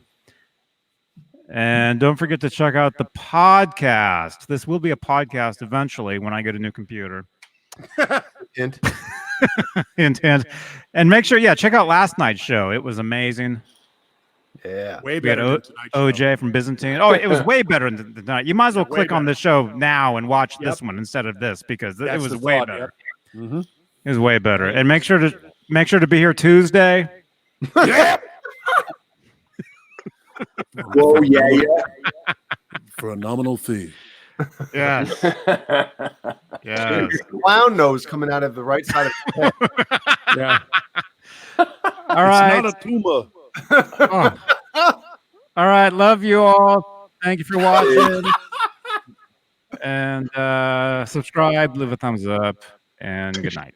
And don't forget to check out the podcast. This will be a podcast eventually when I get a new computer. Hint. Hint, hint. And make sure, check out last night's show. It was amazing. Yeah. Way We had better than tonight's show. OJ from Byzantine. Oh, it was way better than tonight. You might as well Way click on better. the show now and watch Yep. this one instead of this because it That's was the way thought, better. yep. Mhm. It was way better. And make sure to be here Tuesday. Yeah. Whoa, yeah. For a nominal fee. Yes. Yes. Clown nose coming out of the right side of the head. Yeah. All right. It's not a tumor. Oh. All right. Love you all. Thank you for watching. And subscribe, leave a thumbs up, and good night.